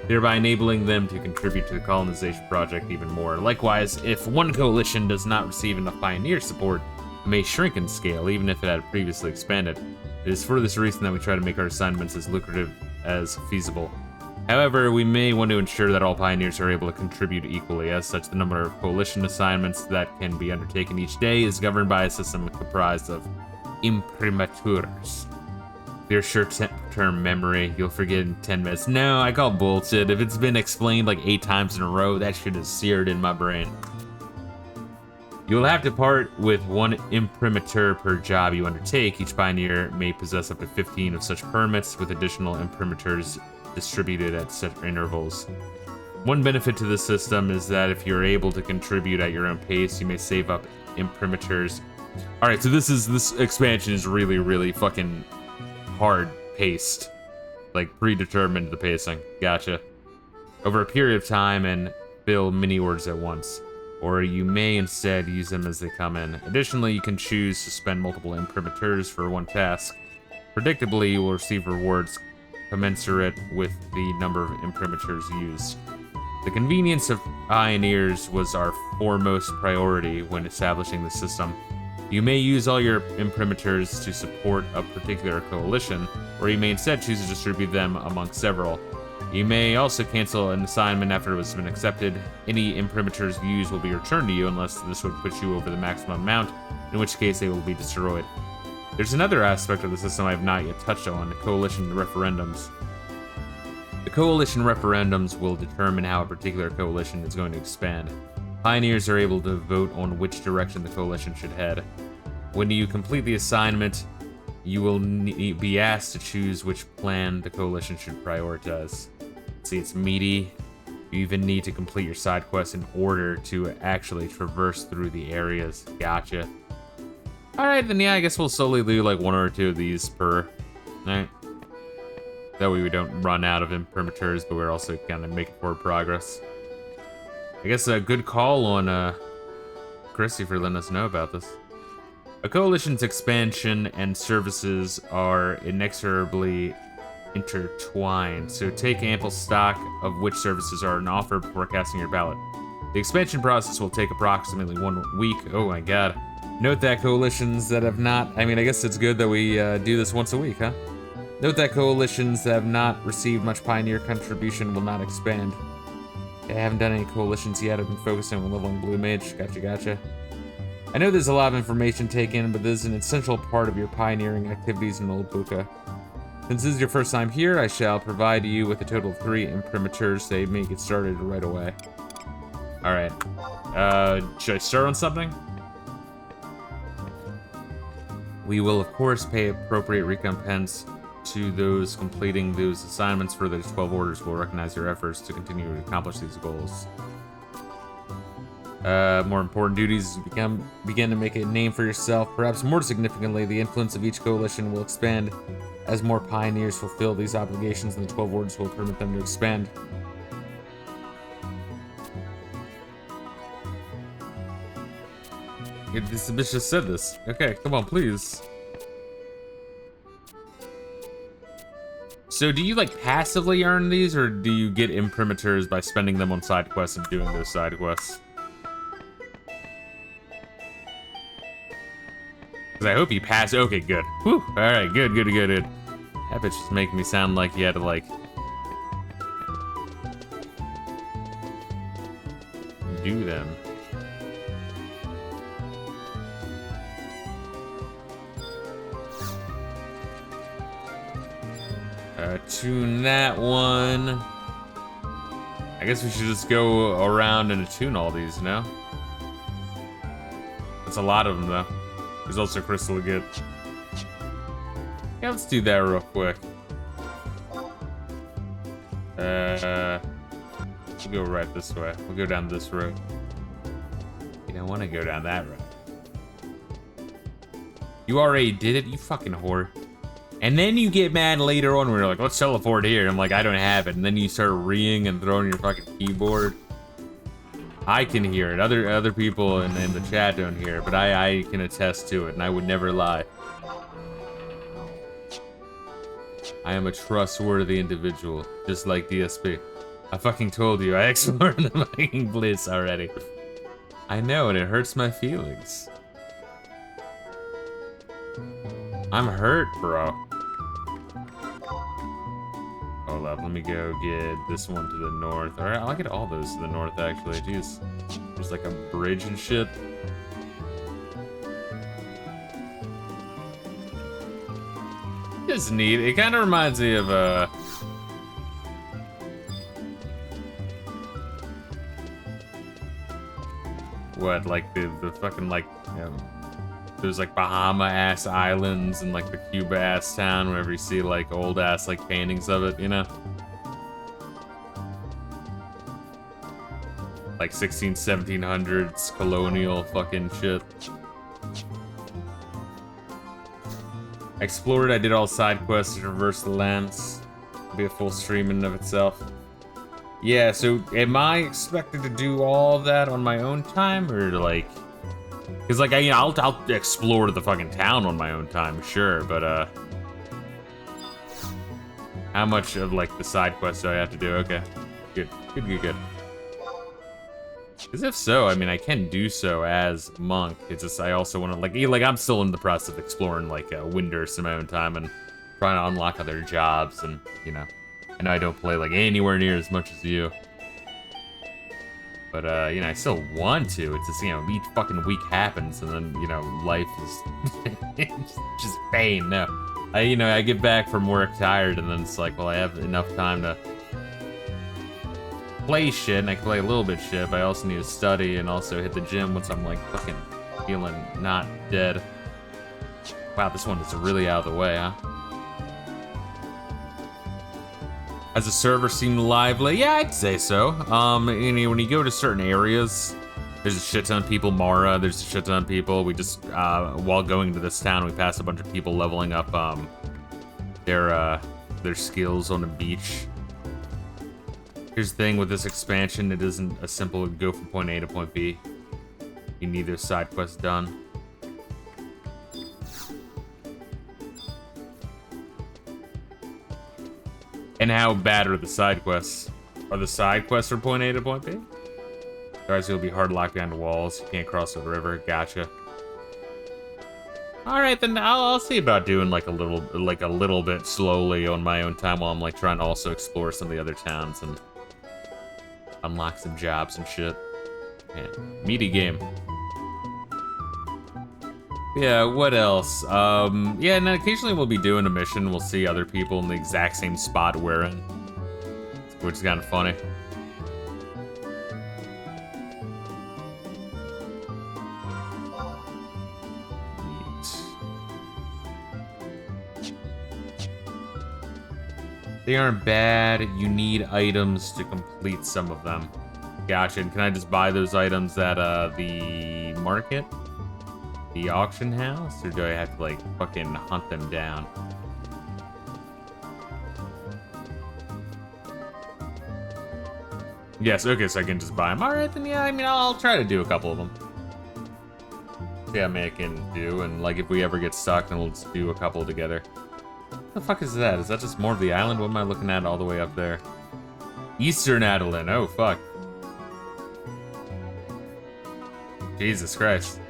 Thereby enabling them to contribute to the colonization project even more. Likewise, if one coalition does not receive enough pioneer support, it may shrink in scale, even if it had previously expanded. It is for this reason that we try to make our assignments as lucrative as feasible. However, we may want to ensure that all pioneers are able to contribute equally. As such, the number of coalition assignments that can be undertaken each day is governed by a system comprised of imprimaturs. Your short-term memory, you'll forget in 10 minutes. No, I call bullshit. If it's been explained like 8 times in a row, that shit is seared in my brain. You'll have to part with 1 imprimatur per job you undertake. Each pioneer may possess up to 15 of such permits, with additional imprimaturs distributed at set intervals. One benefit to this system is that if you're able to contribute at your own pace, you may save up imprimaturs. Alright, so this expansion is really, really fucking hard paced, like predetermined the pacing. Gotcha. Over a period of time and fill many orders at once, or you may instead use them as they come in. Additionally, you can choose to spend multiple imprimaturs for one task. Predictably, you will receive rewards commensurate with the number of imprimaturs used. The convenience of pioneers was our foremost priority when establishing the system. You may use all your imprimaturs to support a particular coalition, or you may instead choose to distribute them among several. You may also cancel an assignment after it has been accepted. Any imprimaturs used will be returned to you unless this would put you over the maximum amount, in which case they will be destroyed. There's another aspect of the system I have not yet touched on, coalition referendums. The coalition referendums will determine how a particular coalition is going to expand. Pioneers are able to vote on which direction the coalition should head. When you complete the assignment, you will be asked to choose which plan the coalition should prioritize. See, it's meaty. You even need to complete your side quests in order to actually traverse through the areas. Gotcha. Alright, then yeah, I guess we'll slowly do like 1 or 2 of these per night. That way we don't run out of imprimaturs, but we're also kind of making forward progress. I guess a good call on Chrissy for letting us know about this. A coalition's expansion and services are inexorably intertwined, so take ample stock of which services are on offer before casting your ballot. The expansion process will take approximately 1 week. Oh my god. Note that coalitions that have not... I mean, I guess it's good that we do this once a week, huh? Note that coalitions that have not received much pioneer contribution will not expand. I haven't done any coalitions yet. I've been focusing on leveling Blue Mage. Gotcha. I know there's a lot of information taken, but this is an essential part of your pioneering activities in Old Buka. Since this is your first time here, I shall provide you with a total of 3 imprimaturs. So you may get started right away. Alright. Should I start on something? We will, of course, pay appropriate recompense to those completing those assignments. For the 12 orders will recognize your efforts to continue to accomplish these goals. More important duties as you begin to make a name for yourself. Perhaps more significantly, the influence of each coalition will expand as more pioneers fulfill these obligations, and the 12 orders will permit them to expand. This bitch just said this. Okay, come on, please. So do you, like, passively earn these, or do you get imprimaturs by spending them on side quests and doing those side quests? Because I hope you pass. Okay, good. Whew. Alright, good. That bitch just making me sound like you had to, like... do them. Tune that one. I guess we should just go around and attune all these, no? That's a lot of them, though. There's also crystal again. Yeah, let's do that real quick. We'll go right this way. We'll go down this road. You don't want to go down that road. You already did it, you fucking whore. And then you get mad later on when you're like, let's teleport here. I'm like, I don't have it. And then you start reeing and throwing your fucking keyboard. I can hear it. Other people in the chat don't hear it, but I can attest to it, and I would never lie. I am a trustworthy individual, just like DSP. I fucking told you, I explored the fucking Blitz already. I know, and it hurts my feelings. I'm hurt, bro. Hold up, let me go get this one to the north. Alright, I'll get all those to the north, actually. Jeez. There's like a bridge and shit. It's neat. It kind of reminds me of, what, like the fucking, like, there's like Bahama-ass islands and like the Cuba-ass town whenever you see like old-ass like paintings of it, you know? Like 1700s colonial fucking shit. I explored, I did all side quests to traverse the lands. It'll be a full stream in and of itself. Yeah, so am I expected to do all that on my own time, or like... Because, like, I'll explore the fucking town on my own time, sure, but, how much of, like, the side quests do I have to do? Okay. Good. Because if so, I mean, I can do so as Monk. It's just, I also want to, like, I'm still in the process of exploring, like, Windurst in my own time and trying to unlock other jobs, and, you know. I know I don't play, like, anywhere near as much as you. But, you know, I still want to. It's just, you know, each fucking week happens, and then, you know, life is just pain. No. I get back from work tired, and then it's like, well, I have enough time to play shit, and I can play a little bit shit, but I also need to study and also hit the gym once I'm, like, fucking feeling not dead. Wow, this one is really out of the way, huh? Has the server seemed lively? Yeah, I'd say so. When you go to certain areas, there's a shit ton of people. Mara, there's a shit ton of people. We just, while going to this town, we passed a bunch of people leveling up, their skills on the beach. Here's the thing with this expansion, it isn't a simple go from point A to point B. You need those side quests done. And how bad are the side quests? Are the side quests from point A to point B? Otherwise, you'll be hard locked behind walls. You can't cross the river. Gotcha. All right, then I'll see about doing like a little bit slowly on my own time while I'm like trying to also explore some of the other towns and unlock some jobs and shit. Man, meaty game. Yeah, what else? Yeah, and occasionally we'll be doing a mission. We'll see other people in the exact same spot we're in, which is kind of funny. They aren't bad. You need items to complete some of them. Gotcha. And can I just buy those items at the market? The auction house? Or do I have to, like, fucking hunt them down? Yes, okay, so I can just buy them. Alright, then yeah, I mean, I'll try to do a couple of them. See how many I can do, and, like, if we ever get stuck, then we'll just do a couple together. What the fuck is that? Is that just more of the island? What am I looking at all the way up there? Eastern Adeline. Oh, fuck. Jesus Christ.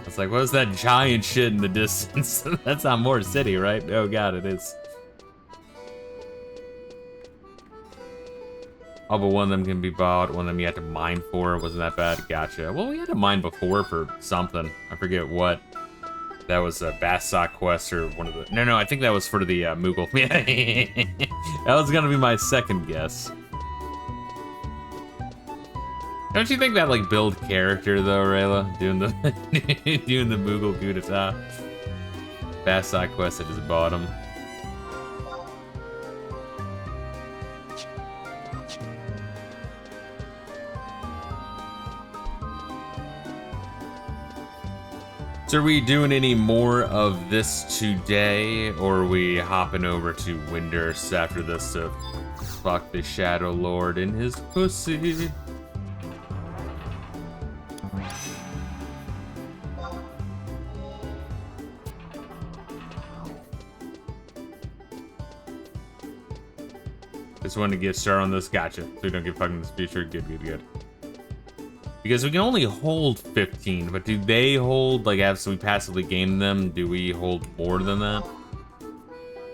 It's like, what is that giant shit in the distance? That's not Moore City, right? Oh, God, it is. Oh, but one of them can be bought. One of them you had to mine for. Wasn't that bad? Gotcha. Well, we had to mine before for something. I forget what. That was a Bastok quest or one of the... No, I think that was for the Moogle. That was gonna be my second guess. Don't you think that, like, build character, though, Reila? Doing the doing the Moogle coup d'etat. Bastok quest at his bottom. So are we doing any more of this today, or are we hopping over to Windurst after this to fuck the Shadow Lord in his pussy? Just wanted to get started on this. Gotcha. So we don't get fucked in this future. Good. Because we can only hold 15, but do they hold, like, after we passively game them, do we hold more than that?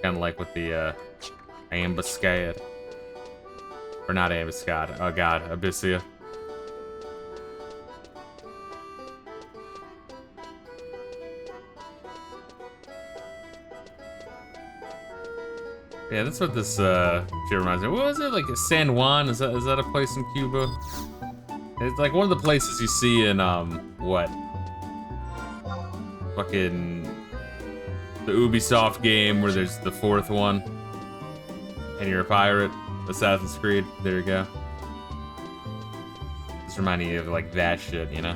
Kind of like with the, Ambuscade. Or not Ambuscade. Oh, God. Abyssia. Yeah, that's what this, shit reminds me of. What was it? Like, San Juan? Is that a place in Cuba? It's like one of the places you see in, what? Fucking... the Ubisoft game where there's the fourth one. And you're a pirate. Assassin's Creed. There you go. Just reminding you of, like, that shit, you know?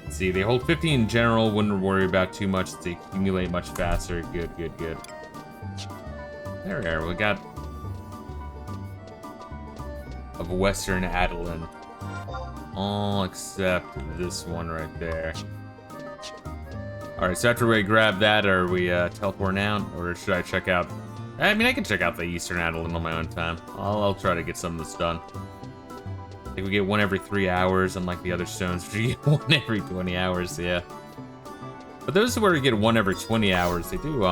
Let's see, they hold 15 in general. Wouldn't worry about too much. They accumulate much faster. Good. There we are. We got... of Western Adeline. All except this one right there. Alright, so after we grab that, are we teleporting out? Or should I check out... I mean, I can check out the Eastern Adeline on my own time. I'll try to get some of this done. I think we get one every 3 hours, unlike the other stones, which you get one every 20 hours, yeah. But those where we get one every 20 hours, they do,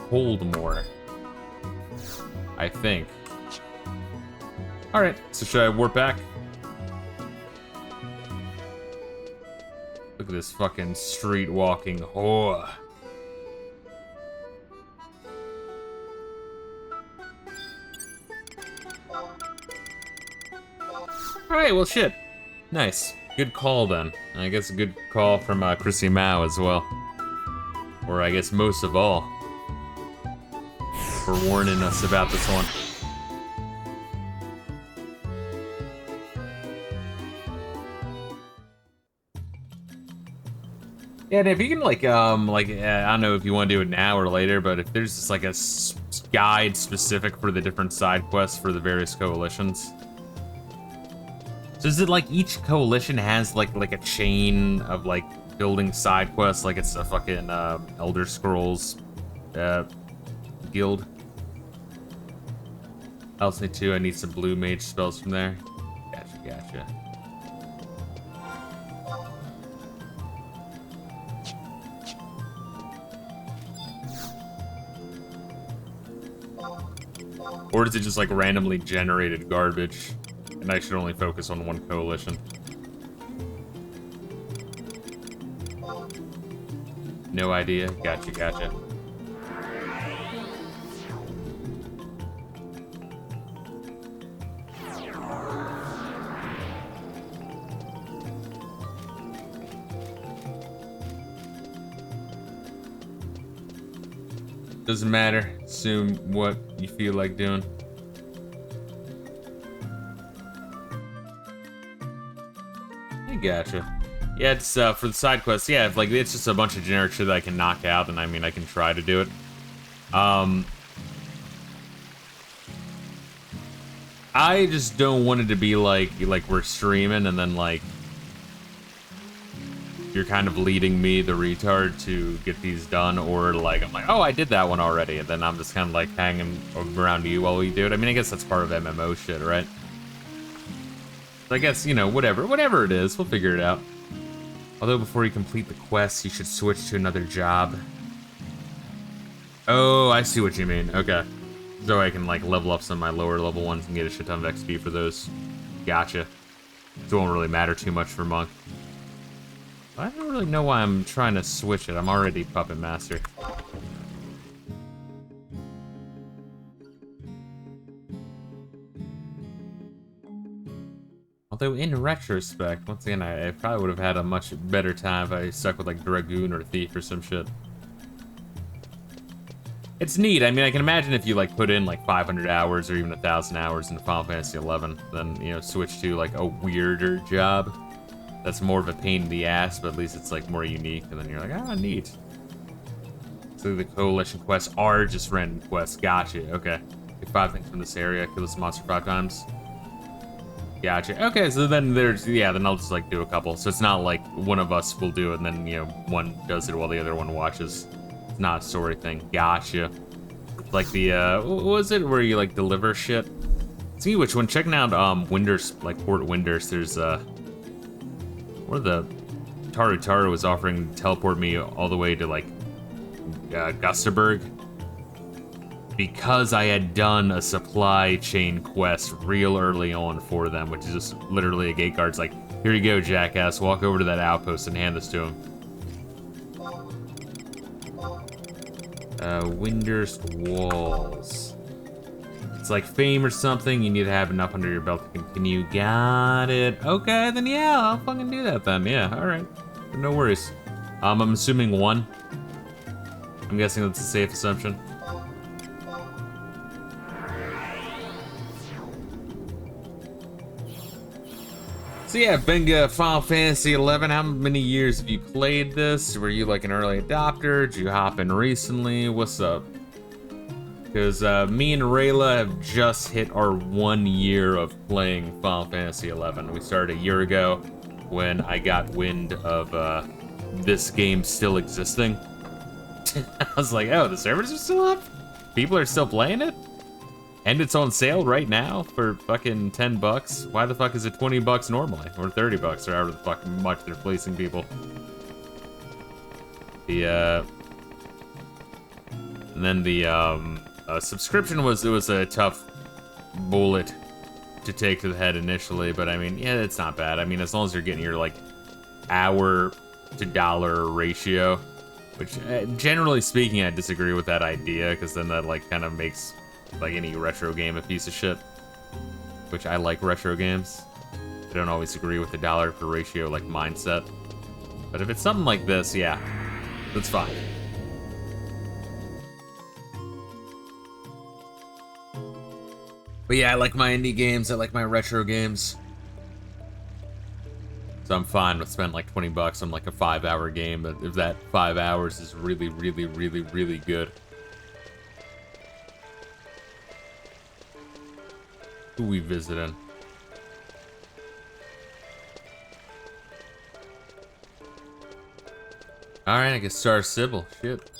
hold more. I think. Alright, so should I warp back? Look at this fucking street walking whore. Alright, well shit. Nice. Good call then. I guess a good call from Chrissy Mao as well. Or I guess most of all. For warning us about this one. Yeah, and if you can, like, I don't know if you want to do it now or later, but if there's just, like, a guide specific for the different side quests for the various coalitions. So is it, like, each coalition has, like a chain of, like, building side quests, like it's a fucking, Elder Scrolls, guild? I also need I need some blue mage spells from there. Gotcha. Or is it just like randomly generated garbage? And I should only focus on one coalition. No idea. Gotcha, gotcha. Doesn't matter. Assume what you feel like doing. I gotcha. Yeah, it's for the side quests. Yeah, if, like it's just a bunch of generic shit that I can knock out, and I mean I can try to do it. I just don't want it to be like we're streaming and then like you're kind of leading me, the retard, to get these done, or like I'm like, oh, I did that one already, and then I'm just kind of like hanging around you while we do it. I mean, I guess that's part of MMO shit, right? But I guess, you know, whatever it is, we'll figure it out. Although before you complete the quest, you should switch to another job. Oh, I see what you mean. Okay. So I can like level up some of my lower level ones and get a shit ton of XP for those. Gotcha. So it won't really matter too much for Monk. I don't really know why I'm trying to switch it. I'm already Puppet Master. Although in retrospect, once again, I probably would have had a much better time if I stuck with like Dragoon or Thief or some shit. It's neat. I mean, I can imagine if you like put in like 500 hours or even 1,000 hours into Final Fantasy 11, then, you know, switch to like a weirder job. That's more of a pain in the ass, but at least it's like more unique, and then you're like, ah, neat. So the coalition quests are just random quests. Gotcha. Okay. Get 5 things from this area. Kill this monster 5 times. Gotcha. Okay, so then there's, yeah, then I'll just like do a couple. So it's not like one of us will do it and then, you know, one does it while the other one watches. It's not a story thing. Gotcha. Like the, what was it where you like deliver shit? See which one? Checking out, Winders, like Port Winders, there's, where the Taru was offering to teleport me all the way to like Gustaberg because I had done a supply chain quest real early on for them, which is just literally a gate guard's like, here you go, jackass, walk over to that outpost and hand this to him. Windurst Walls. It's like fame or something. You need to have enough under your belt to continue. Got it. Okay, then yeah, I'll fucking do that then. Yeah, all right. No worries. I'm assuming 1. I'm guessing that's a safe assumption. So yeah, Benga, Final Fantasy 11. How many years have you played this? Were you like an early adopter? Did you hop in recently? What's up? Because me and Reila have just hit our 1 year of playing Final Fantasy 11. We started a year ago when I got wind of this game still existing. I was like, oh, the servers are still up? People are still playing it? And it's on sale right now for fucking $10. Why the fuck is it $20 normally? Or $30 or however the fuck much they're fleecing people. The, and then the, subscription was a tough bullet to take to the head initially, but I mean, yeah, it's not bad. I mean, as long as you're getting your like hour to dollar ratio, which generally speaking, I disagree with that idea because then that like kind of makes like any retro game a piece of shit. Which I like retro games. I don't always agree with the dollar per ratio like mindset, but if it's something like this, yeah, that's fine. But yeah, I like my indie games, I like my retro games. So I'm fine with spending like $20 on like a 5-hour game, but if that 5 hours is really, really, really, really good. Who we visiting? Alright, I guess Star Sybil. Shit.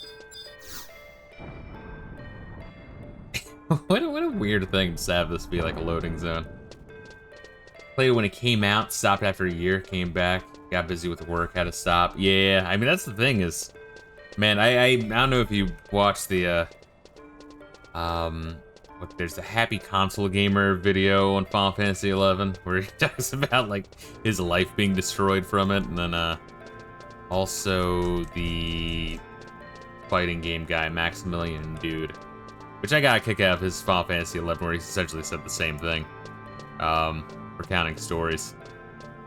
What a weird thing to have this be like a loading zone. Played it when it came out, stopped after a year, came back, got busy with work, had to stop. Yeah, I mean that's the thing is, man, I don't know if you watched the there's a Happy Console Gamer video on Final Fantasy 11 where he talks about like his life being destroyed from it, and then also the fighting game guy, Maximilian Dude, which I got a kick out of his Final Fantasy XI, where he essentially said the same thing, recounting stories.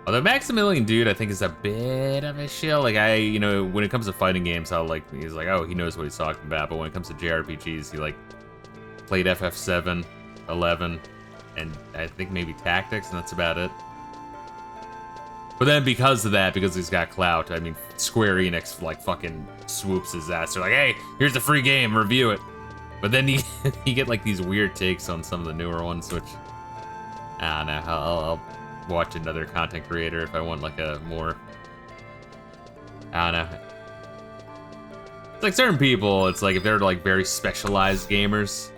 Although Maximilian Dude, I think, is a bit of a shill. Like, you know, when it comes to fighting games, he's like, oh, he knows what he's talking about. But when it comes to JRPGs, he, like, played FF7, 11, and I think maybe Tactics, and that's about it. But then because of that, because he's got clout, I mean, Square Enix, like, fucking swoops his ass. They're like, hey, here's the free game, review it. But then you get, like, these weird takes on some of the newer ones, which, I don't know, I'll watch another content creator if I want, like, a more, I don't know. It's like certain people, it's like if they're, like, very specialized gamers,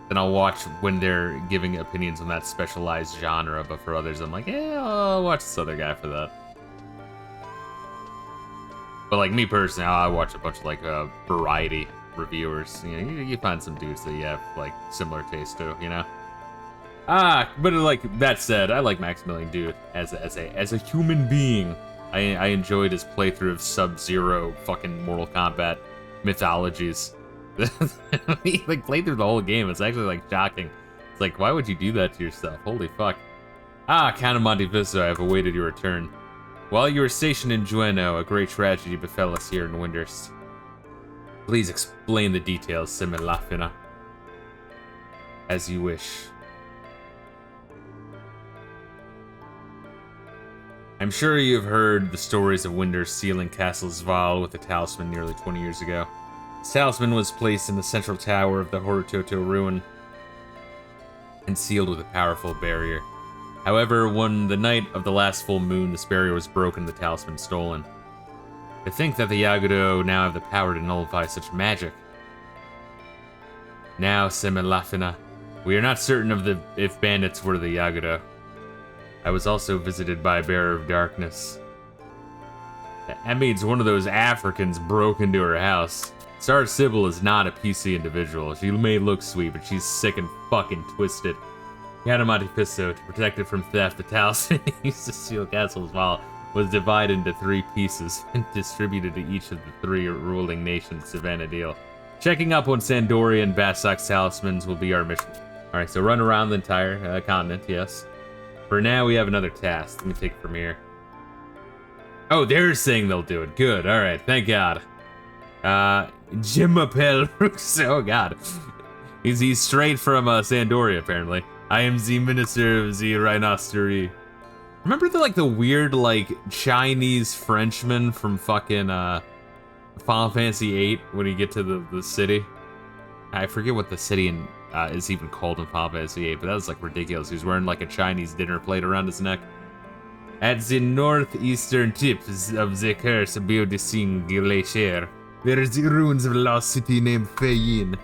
then I'll watch when they're giving opinions on that specialized genre, but for others, I'm like, yeah, I'll watch this other guy for that. But, like, me personally, I watch a bunch of, like, variety reviewers. You know, you find some dudes that you have, like, similar taste to, you know? But, like, that said, I like Maximilian Dude as a human being. I enjoyed his playthrough of Sub-Zero fucking Mortal Kombat mythologies. He, like, played through the whole game. It's actually, like, shocking. It's like, why would you do that to yourself? Holy fuck. Count of Monte Fisto, I have awaited your return. While you were stationed in Jueno, a great tragedy befell us here in Windhurst. Please explain the details, Similafina. As you wish. I'm sure you've heard the stories of Windhurst sealing Castle Zval with a talisman nearly 20 years ago. This talisman was placed in the central tower of the Horutoto ruin and sealed with a powerful barrier. However, on the night of the last full moon, this barrier was broken and the talisman stolen. To think that the Yagudo now have the power to nullify such magic. Now, Semilafina, we are not certain of if bandits were the Yagudo. I was also visited by a bearer of darkness. That means one of those Africans broke into her house. Star Sybil is not a PC individual. She may look sweet, but she's sick and fucking twisted. Monte Fisto, to protect it from theft, the talisman used to seal castles while was divided into 3 pieces and distributed to each of the 3 ruling nations, Savannah Deal. Checking up on Sandoria and Bastok's talismans will be our mission. Alright, so run around the entire continent, yes. For now, we have another task. Let me take it from here. Oh, they're saying they'll do it. Good, alright, thank God. Jimapel Russo, oh god. He's straight from Sandoria, apparently. I am the minister of the Rhinostery. Remember the weird, like, Chinese Frenchman from fucking, Final Fantasy VIII when you get to the city? I forget what the city is even called in Final Fantasy VIII, but that was, like, ridiculous. He was wearing, like, a Chinese dinner plate around his neck. At the northeastern tip of the curse of Biodicine Glacier, there is the ruins of a lost city named Feyin.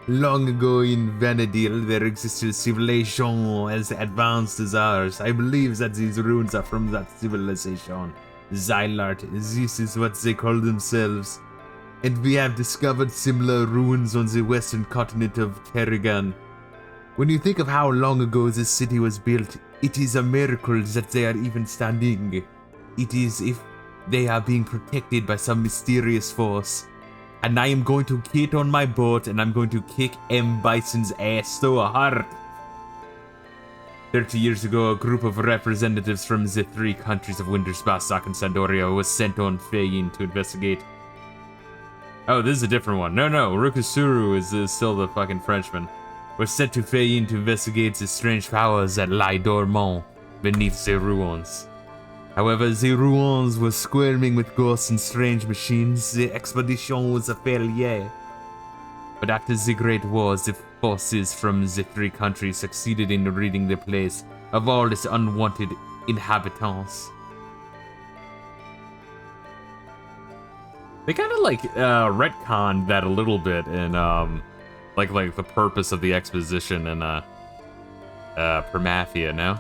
Long ago in Vanadil, there existed a civilization as advanced as ours. I believe that these ruins are from that civilization. Xylart, this is what they call themselves. And we have discovered similar ruins on the western continent of Kerrigan. When you think of how long ago this city was built, it is a miracle that they are even standing. It is if they are being protected by some mysterious force. And I am going to get on my boat and I'm going to kick M. Bison's ass so hard. 30 years ago, a group of representatives from the 3 countries of Windhurst, Bastok, and Sandoria was sent on Feyin to investigate. Oh, this is a different one. No, Rukusuru is still the fucking Frenchman. Was sent to Feyin to investigate the strange powers that lie dormant beneath the ruins. However, the ruins were squirming with ghosts and strange machines. The expedition was a failure. But after the Great Wars, the forces from the 3 countries succeeded in ridding the place of all its unwanted inhabitants. They kind of retconned that a little bit in like the purpose of the exposition in Primathia, no?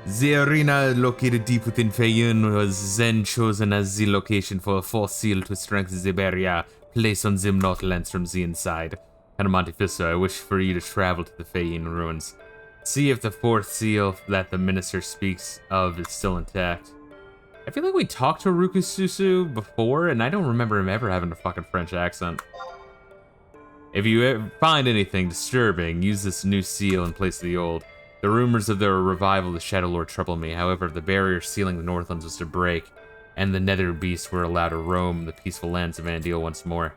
The arena located deep within Feyin was then chosen as the location for a 4th seal to strengthen the barrier placed on the Northlands from the inside. And Monte Fisto, I wish for you to travel to the Feyin ruins. See if the 4th seal that the minister speaks of is still intact. I feel like we talked to Rukususu before, and I don't remember him ever having a fucking French accent. If you find anything disturbing, use this new seal in place of the old. The rumors of the revival of the Shadow Lord trouble me. However, the barrier sealing the Northlands was to break, and the nether beasts were allowed to roam the peaceful lands of Vana'diel once more.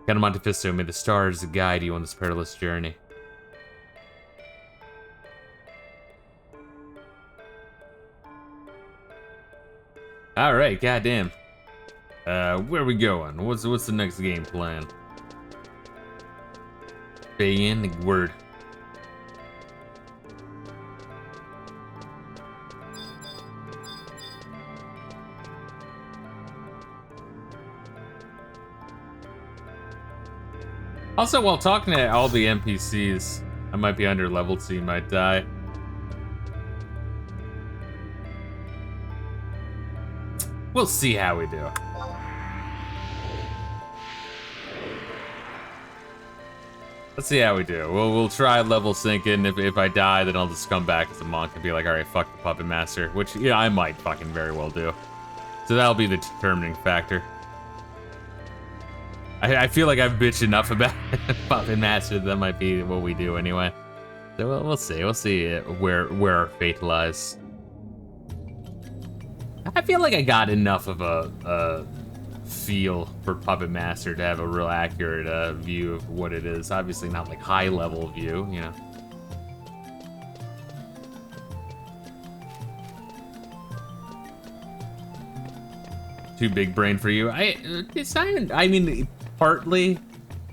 Count Monte Fisto, may the stars guide you on this perilous journey. Alright, goddamn. Where are we going? What's the next game plan? Begin word. Also, while talking to all the NPCs, I might be under leveled, so you might die. We'll see how we do. Let's see how we do. We'll try level syncing. If I die, then I'll just come back as a monk and be like, all right, fuck the puppet master, which yeah, I might fucking very well do. So that'll be the determining factor. I feel like I've bitched enough about puppet master. That might be what we do anyway. So we'll see. We'll see where our fate lies. I feel like I got enough of a feel for Puppet Master to have a real accurate view of what it is. Obviously not like high level view, you know. Too big brain for you. It's not even, I mean, partly,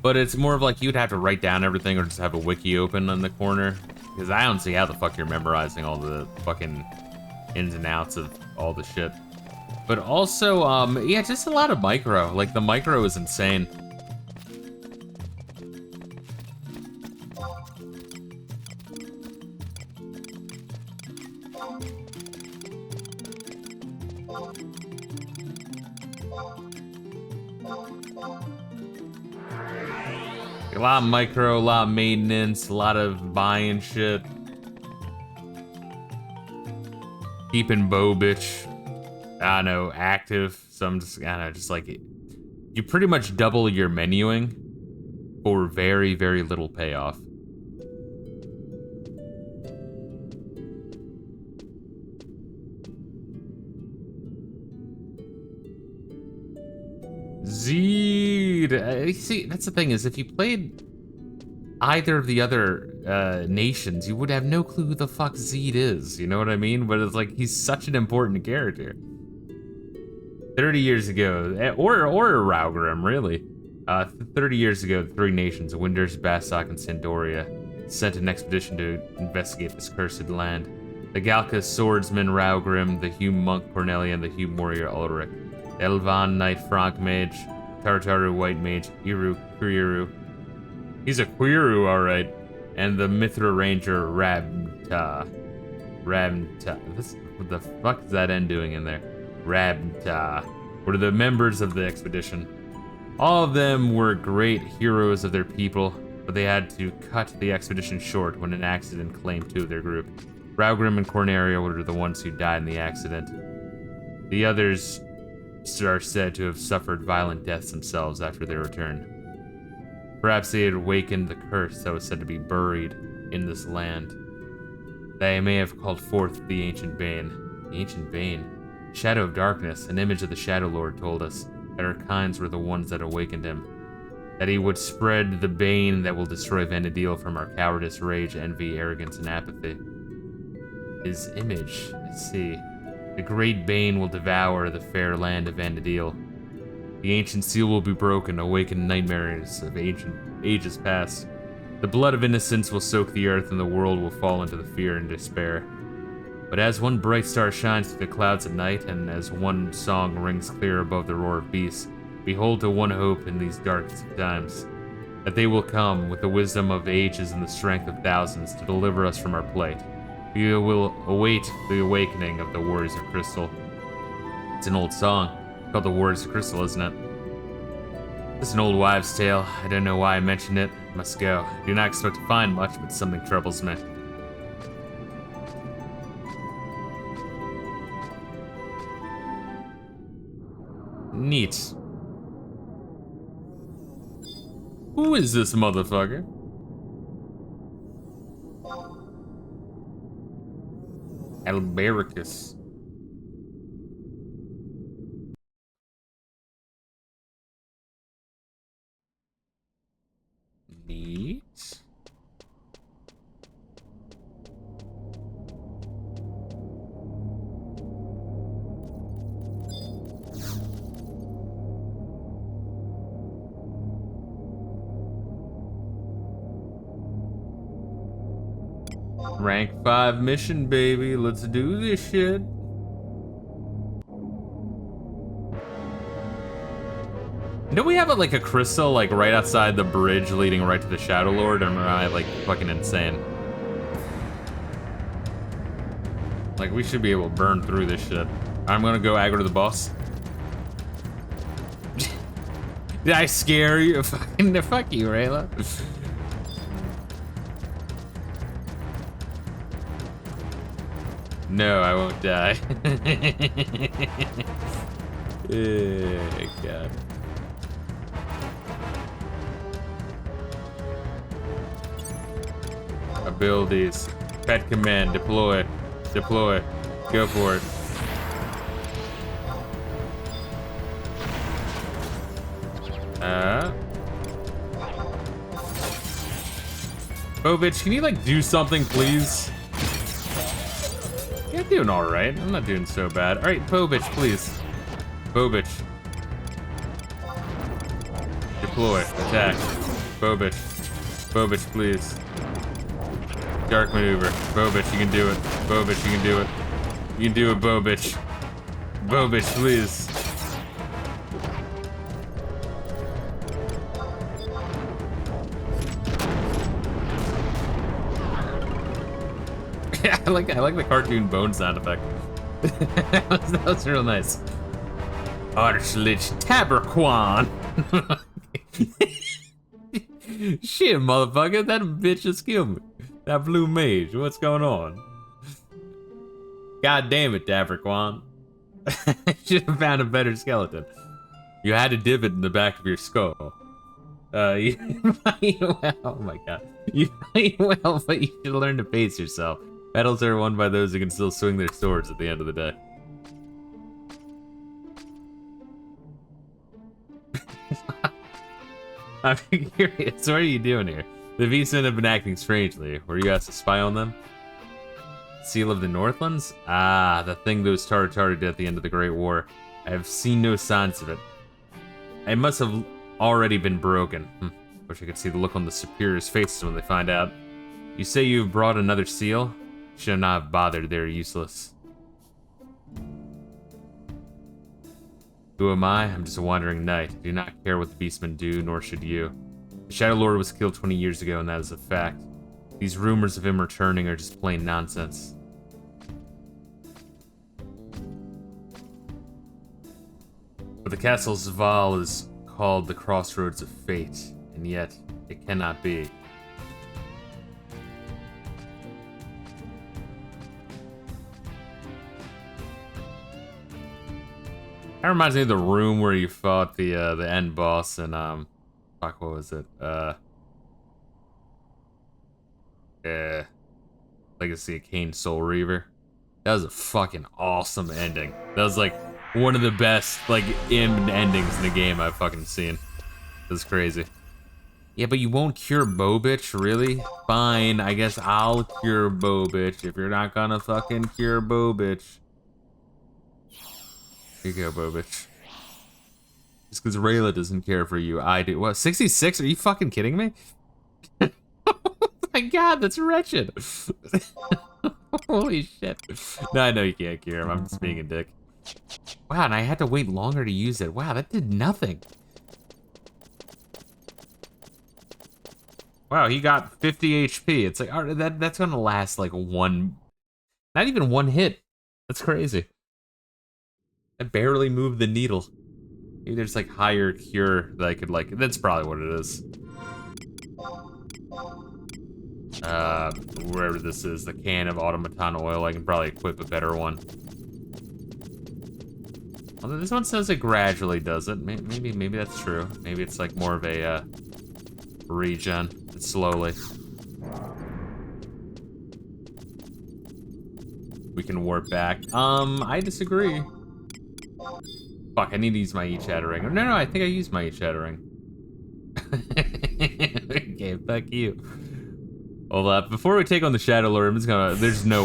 but it's more of like you'd have to write down everything or just have a wiki open in the corner. Because I don't see how the fuck you're memorizing all the fucking ins and outs of all the shit. But also, yeah, just a lot of micro. Like, the micro is insane. A lot of micro, a lot of maintenance, a lot of buying shit. Keeping Bo bitch, I don't know, active. So I'm just, I don't know, just like, you pretty much double your menuing for very, very little payoff. Zeed. See, that's the thing is, if you played either of the other nations, you would have no clue who the fuck Zeed is. You know what I mean? But it's like he's such an important character. 30 years ago, or Raugrim, really. 30 years ago, the three nations, Winders, Bastok, and Sandoria, sent an expedition to investigate this cursed land. The Galka swordsman Raugrim, the Hume monk Cornelia, and the Hume warrior Ulrich. The Elvan knight Frank mage, Tartaru white mage, Iru Kuriru. He's a Quiru, alright. And the Mithra ranger Rabta. What the fuck is that N doing in there? Rabta were the members of the expedition. All of them were great heroes of their people, but they had to cut the expedition short when an accident claimed two of their group. Raugrim and Cornelia were the ones who died in the accident. The others are said to have suffered violent deaths themselves after their return. Perhaps they had awakened the curse that was said to be buried in this land. They may have called forth the Ancient Bane. The Ancient Bane? Shadow of Darkness, an image of the Shadow Lord, told us that our kinds were the ones that awakened him. That he would spread the bane that will destroy Vana'diel from our cowardice, rage, envy, arrogance, and apathy. His image, let's see. The great bane will devour the fair land of Vana'diel. The ancient seal will be broken, awaken nightmares of ages past. The blood of innocence will soak the earth, and the world will fall into the fear and despair. But as one bright star shines through the clouds at night, and as one song rings clear above the roar of beasts, behold to one hope in these darkest of times, that they will come with the wisdom of ages and the strength of thousands to deliver us from our plight. We will await the awakening of the Warriors of Crystal. It's an old song, called the Warriors of Crystal, isn't it? It's an old wives' tale. I don't know why I mentioned it. I must go. I do not expect to find much, but something troubles me. Neat. Who is this motherfucker? Albericus. Neat. Rank 5 mission, baby. Let's do this shit. Do we have like a crystal like right outside the bridge leading right to the Shadow Lord, or am I like fucking insane? Like we should be able to burn through this shit. I'm gonna go aggro to the boss. Did I scare you? Fucking fuck you, Reila. No, I won't die. Oh, God. Abilities. Pet command. Deploy. Deploy. Go for it. Oh, bitch, can you like do something, please? Yeah, I'm doing all right. I'm not doing so bad. All right, Bobich, please. Bobich. Deploy. Attack. Bobich. Bobich, please. Dark maneuver. Bobich, you can do it. Bobich, you can do it. You can do it, Bobich. Bobich, please. I like the cartoon bone sound effect. that was real nice. Archlich Taberquan. Shit, motherfucker, that bitch just killed me. That blue mage, what's going on? God damn it, Taberquan. Should have found a better skeleton. You had a divot in the back of your skull. You fight well. Oh my god. You fight well, but you should learn to pace yourself. Battles are won by those who can still swing their swords at the end of the day. I'm curious, what are you doing here? The Visen have been acting strangely. Were you asked to spy on them? Seal of the Northlands? Ah, the thing those Tartari did at the end of the Great War. I have seen no signs of it. It must have already been broken. Wish I could see the look on the Superior's faces when they find out. You say you've brought another seal? Should not have bothered, they're useless. Who am I? I'm just a wandering knight. I do not care what the beastmen do, nor should you. The Shadow Lord was killed 20 years ago, and that is a fact. These rumors of him returning are just plain nonsense. But the castle Zaval is called the Crossroads of Fate, and yet it cannot be. That reminds me of the room where you fought the end boss and fuck, what was it? Legacy of Kain Soul Reaver. That was a fucking awesome ending. That was like one of the best like endings in the game I've fucking seen. That's crazy. Yeah, but you won't cure Bobich, really? Fine, I guess I'll cure Bobich if you're not gonna fucking cure Bobich. Here you go, Bobich. Just because Reila doesn't care for you, I do. What, 66? Are you fucking kidding me? Oh my god, that's wretched. Holy shit. No, I know you can't cure him. I'm just being a dick. Wow, and I had to wait longer to use it. Wow, that did nothing. Wow, he got 50 HP. It's like, all right, that's gonna last like one, not even one hit. That's crazy. I barely moved the needle. Maybe there's like higher cure that I could like, that's probably what it is. Wherever this is, the can of automaton oil, I can probably equip a better one. Although this one says it gradually does it. Maybe that's true. Maybe it's like more of a regen. It's slowly. We can warp back. I disagree. Fuck, I need to use my E-chattering. No, I think I used my E-chattering. Okay, fuck you. Hold up. Before we take on the Shadow Lord, I'm just gonna. There's no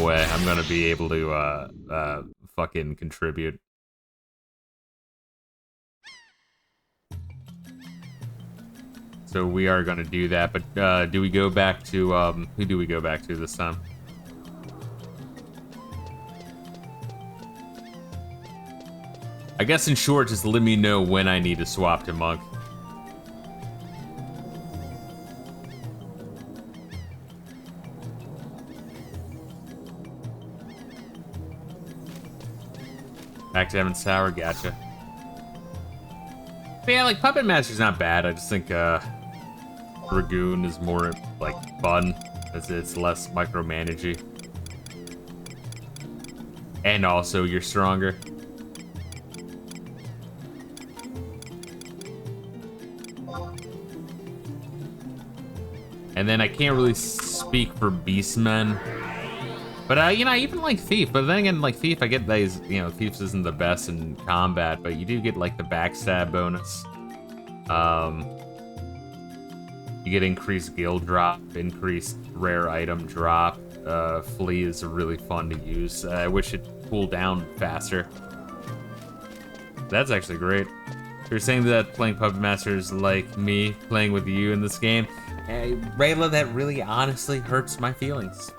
way I'm gonna be able to fucking contribute. So we are gonna do that, but do we go back to who do we go back to this time? I guess in short, just let me know when I need to swap to Monk. Back to having sour, gotcha. But yeah, like Puppet Master's not bad. I just think Dragoon is more like fun, as it's less micromanagey. And also you're stronger. And then I can't really speak for Beastmen. But, you know, I even like Thief. But then again, like Thief, I get these, you know, Thief isn't the best in combat, but you do get, like, the backstab bonus. You get increased guild drop, increased rare item drop. Flee is really fun to use. I wish it cooled down faster. That's actually great. You're saying that playing Puppet Master is like me playing with you in this game. Hey, Reila, that really honestly hurts my feelings.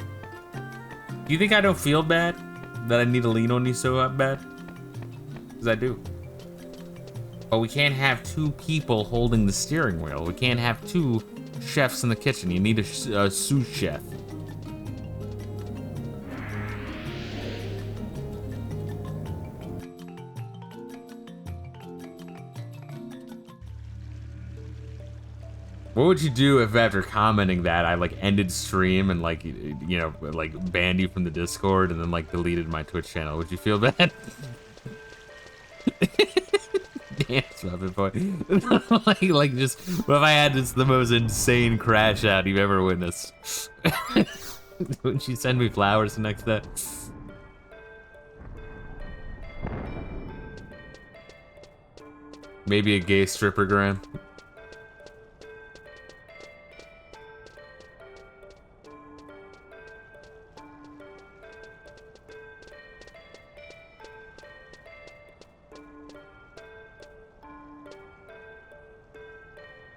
Do you think I don't feel bad? That I need to lean on you so bad? Because I do. But we can't have two people holding the steering wheel. We can't have two chefs in the kitchen. You need a sous chef. What would you do if after commenting that I like ended stream and like, you know, like banned you from the Discord and then like deleted my Twitch channel? Would you feel bad? Damn, Muppet Boy. like just, what if I had just the most insane crash out you've ever witnessed? Wouldn't you send me flowers the next day? Maybe a gay strippergram?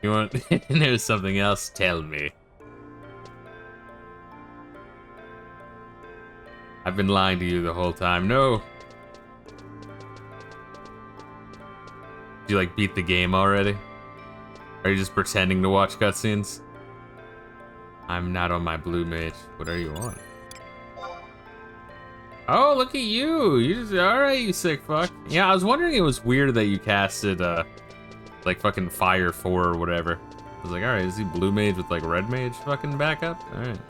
You want to know something else? Tell me. I've been lying to you the whole time. No. Did you like beat the game already? Are you just pretending to watch cutscenes? I'm not on my blue mage. What are you on? Oh, look at you. You just, alright, you sick fuck. Yeah, I was wondering, it was weird that you casted like fucking Fire 4 or whatever. I was like, alright, is he blue mage with like red mage fucking backup? Alright.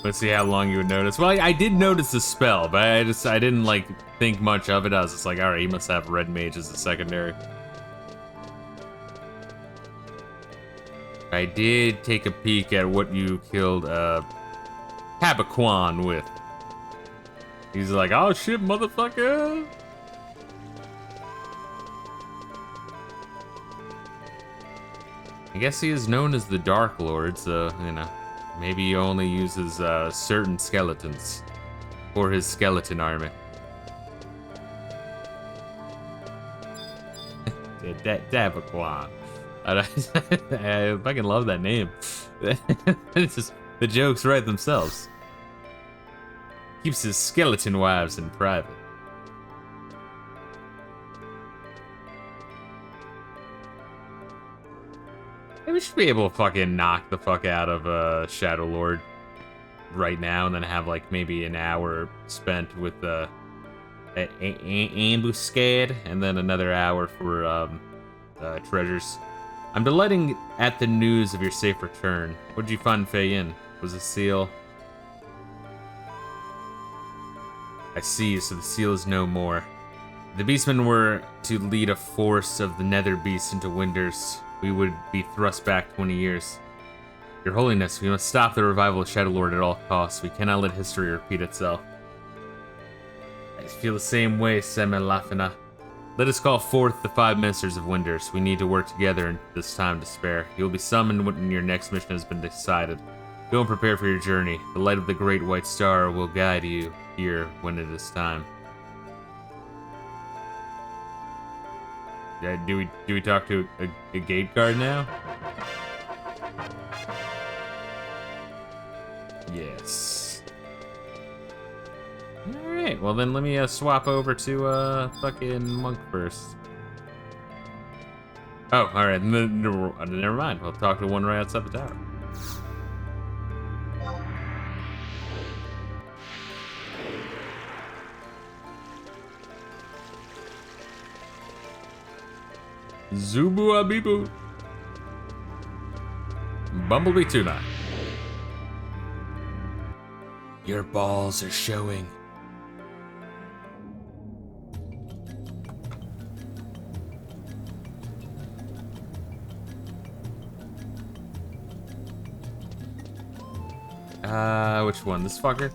Let's see how long you would notice. Well, I did notice the spell, but I didn't like think much of it. I was just like, alright, he must have red mage as a secondary. I did take a peek at what you killed Habaquan with. He's like, oh shit, motherfucker. I guess he is known as the Dark Lord, so, you know, maybe he only uses certain skeletons for his skeleton army. Habaquan. I fucking love that name. It's just, the jokes write themselves. Keeps his skeleton wives in private. Hey, we should be able to fucking knock the fuck out of Shadow Lord right now, and then have like maybe an hour spent with ambuscade, and then another hour for treasures. I'm delighting at the news of your safe return. What did you find Faye in? Was a seal? I see, so the seal is no more. If the beastmen were to lead a force of the nether beasts into Winders, we would be thrust back 20 years. Your Holiness, we must stop the revival of Shadow Lord at all costs. We cannot let history repeat itself. I feel the same way, Seme Lafina. Let us call forth the 5 ministers of Winders. We need to work together in this time to spare. You will be summoned when your next mission has been decided. Go and prepare for your journey. The light of the great white star will guide you here when it is time. Yeah, do we talk to a gate guard now? Yes. Alright, well then let me swap over to fucking monk first. Oh, alright, never mind. We'll talk to one right outside the tower. Zubu Abibu. Bumblebee Tuna. Your balls are showing. Which one? This fucker?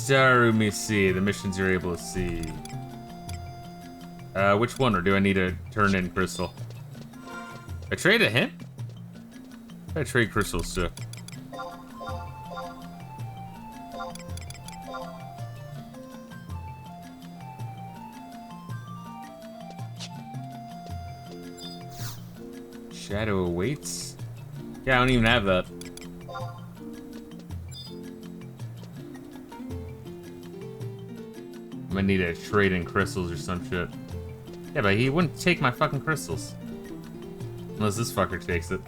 Let me see. The missions you're able to see. Which one? Or do I need to turn in crystal? I trade a hint? I trade crystals too. Shadow awaits? Yeah, I don't even have that. I'm gonna need to trade in crystals or some shit. Yeah, but he wouldn't take my fucking crystals. Unless this fucker takes it.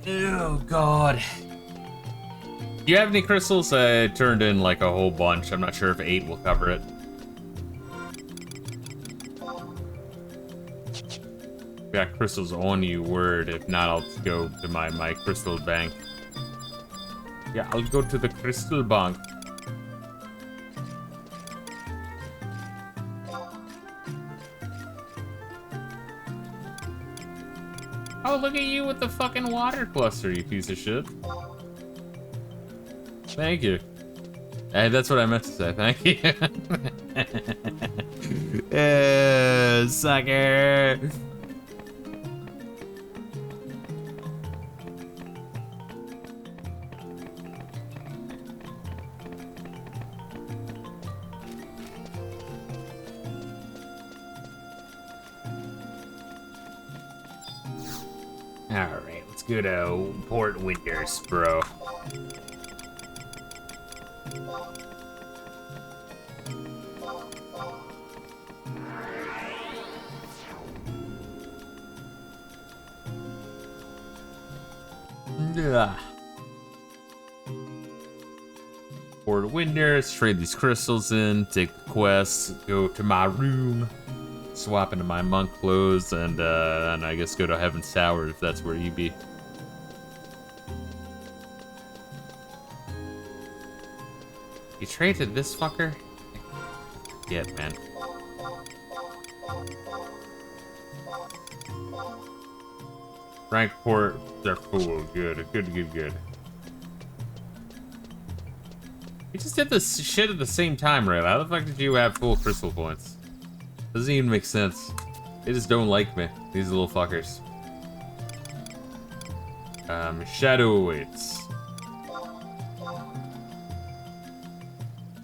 Oh, God. Do you have any crystals? I turned in like a whole bunch. I'm not sure if 8 will cover it. Got crystals on you, word. If not, I'll go to my crystal bank. Yeah, I'll go to the crystal bank. Oh, look at you with the fucking water cluster, you piece of shit. Thank you. Hey, that's what I meant to say. Thank you. Sucker. Alright, let's go to Port Winders, bro. Yeah. Port Winders, trade these crystals in, take the quests, go to my room. Swap into my monk clothes and I guess go to Heaven's Tower if that's where you be. You traded this fucker? Get, man. Rank port, they're full. Good. You just did this shit at the same time, Reila. How the fuck did you have full crystal points? Doesn't even make sense. They just don't like me, these little fuckers. Shadow awaits.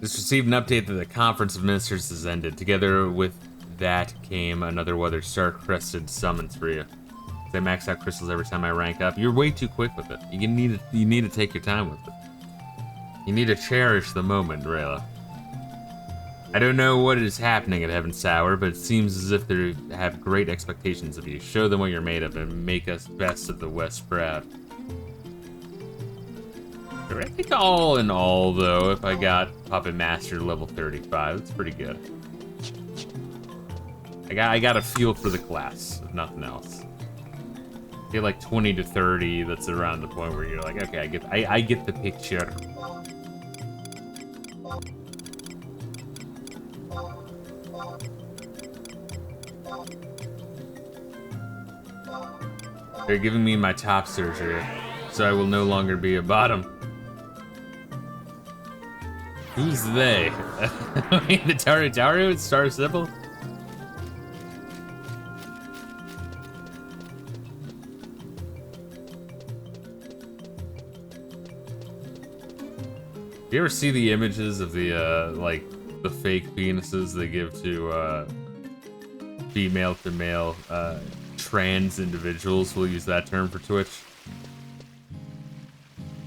Just received an update that the Conference of Ministers has ended. Together with that came another weather star-crested summons for you. They max out crystals every time I rank up. You're way too quick with it. You need to take your time with it. You need to cherish the moment, Reila. I don't know what is happening at Heaven's Tower, but it seems as if they have great expectations of you. Show them what you're made of and make us best of the West proud. I think all in all, though, if I got Puppet Master level 35, that's pretty good. I got a feel for the class, if nothing else. I feel like 20 to 30, that's around the point where you're like, okay, I get the picture. They're giving me my top surgery, so I will no longer be a bottom. Who's they? The Taru with Star Sybil? You ever see the images of the, like, the fake penises they give to, female to male, trans individuals? We'll use that term for Twitch.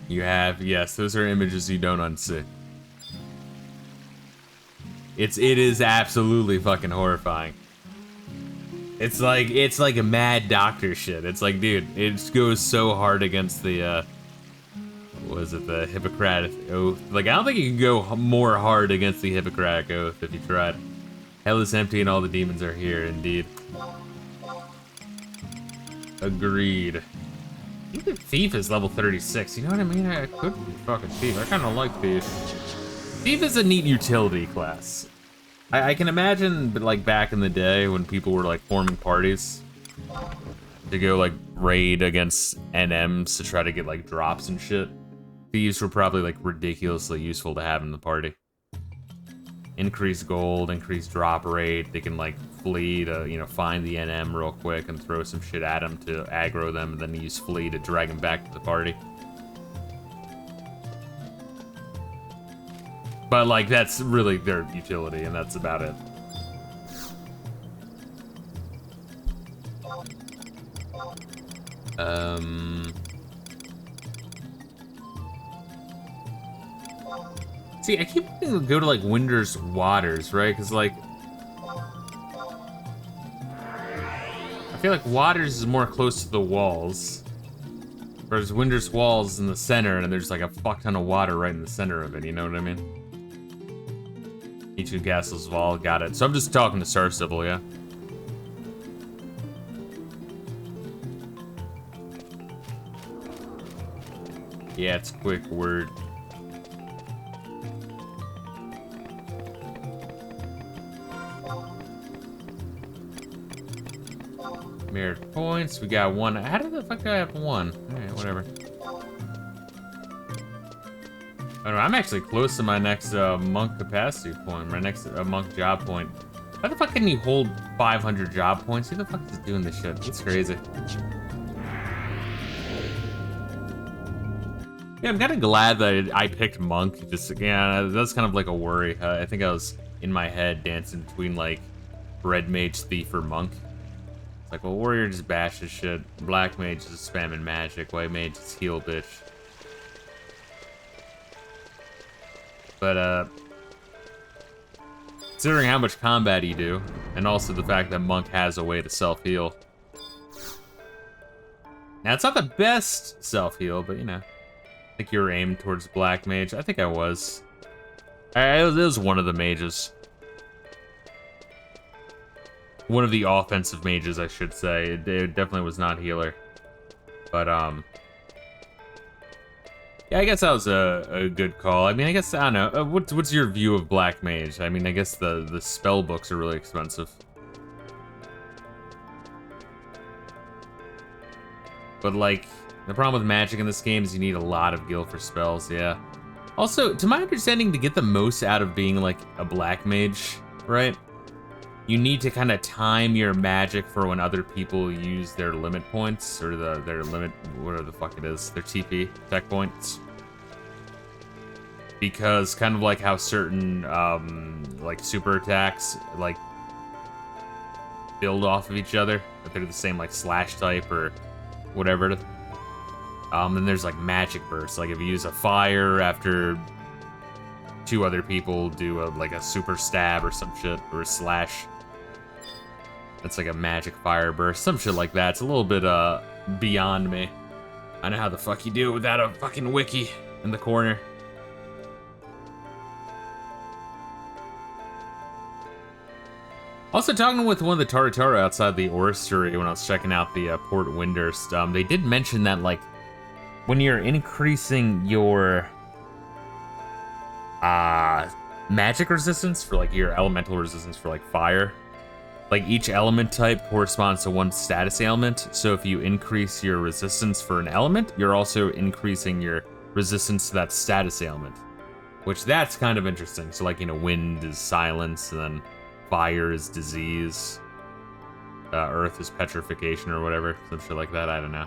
You have, yes, those are images you don't unsee. It is absolutely fucking horrifying. It's like a mad doctor shit. It's like, dude, it goes so hard against the, what is it, the Hippocratic Oath? Like, I don't think you can go more hard against the Hippocratic Oath if you tried. Hell is empty and all the demons are here, indeed. Agreed. I think the Thief is level 36, you know what I mean? I could be fucking Thief. I kinda like Thief. Thief is a neat utility class. I can imagine, but like back in the day when people were like forming parties to go like raid against NMs to try to get like drops and shit. Thieves were probably like ridiculously useful to have in the party. Increased gold, increased drop rate. They can like flee to, you know, find the NM real quick and throw some shit at them to aggro them, and then use flee to drag them back to the party. But like that's really their utility, and that's about it. See, I keep wanting to go to like Winder's Waters, right? Because like, I feel like Waters is more close to the walls, whereas Winder's Walls is in the center, and there's like a fuck ton of water right in the center of it. You know what I mean? Ichu Castle's Wall, got it. So I'm just talking to Star Sybil, yeah. Yeah, it's a quick word. Merit points, we got one. How the fuck do I have one? Alright, whatever. I don't know, I'm actually close to my next monk capacity point, my next monk job point. How the fuck can you hold 500 job points? Who the fuck is doing this shit? It's crazy. Yeah, I'm kind of glad that I picked monk. Just, yeah, that's kind of like a worry. I think I was in my head dancing between like red mage, thief, or monk. It's like, well, warrior just bashes shit. Black mage is spamming magic. White mage is heal bitch. But, considering how much combat you do, and also the fact that monk has a way to self-heal. Now, it's not the best self-heal, but, you know. I think you were aimed towards black mage. I think I was. It was one of the mages. One of the offensive mages, I should say. It definitely was not healer. But, yeah, I guess that was a good call. I mean, I guess, I don't know. What's your view of black mage? I mean, I guess the spell books are really expensive. But, like, the problem with magic in this game is you need a lot of gil for spells, yeah. Also, to my understanding, to get the most out of being, like, a black mage, right? You need to kind of time your magic for when other people use their limit points, or their limit, whatever the fuck it is, their TP, tech points. Because kind of like how certain, like, super attacks, like, build off of each other, if they're the same, like, slash type or whatever. Then there's, like, magic bursts, like if you use a fire after two other people do, like, a super stab or some shit, or a slash. That's like a magic fire burst, some shit like that. It's a little bit, beyond me. I know how the fuck you do it without a fucking wiki in the corner. Also, talking with one of the Taratara outside the Oristery when I was checking out the Port Windurst, they did mention that, like, when you're increasing your magic resistance for, like, your elemental resistance for, like, fire, like, each element type corresponds to one status ailment. So if you increase your resistance for an element, you're also increasing your resistance to that status ailment, which that's kind of interesting. So, like, you know, wind is silence, and then fire is disease, earth is petrification or whatever, some shit like that. I don't know.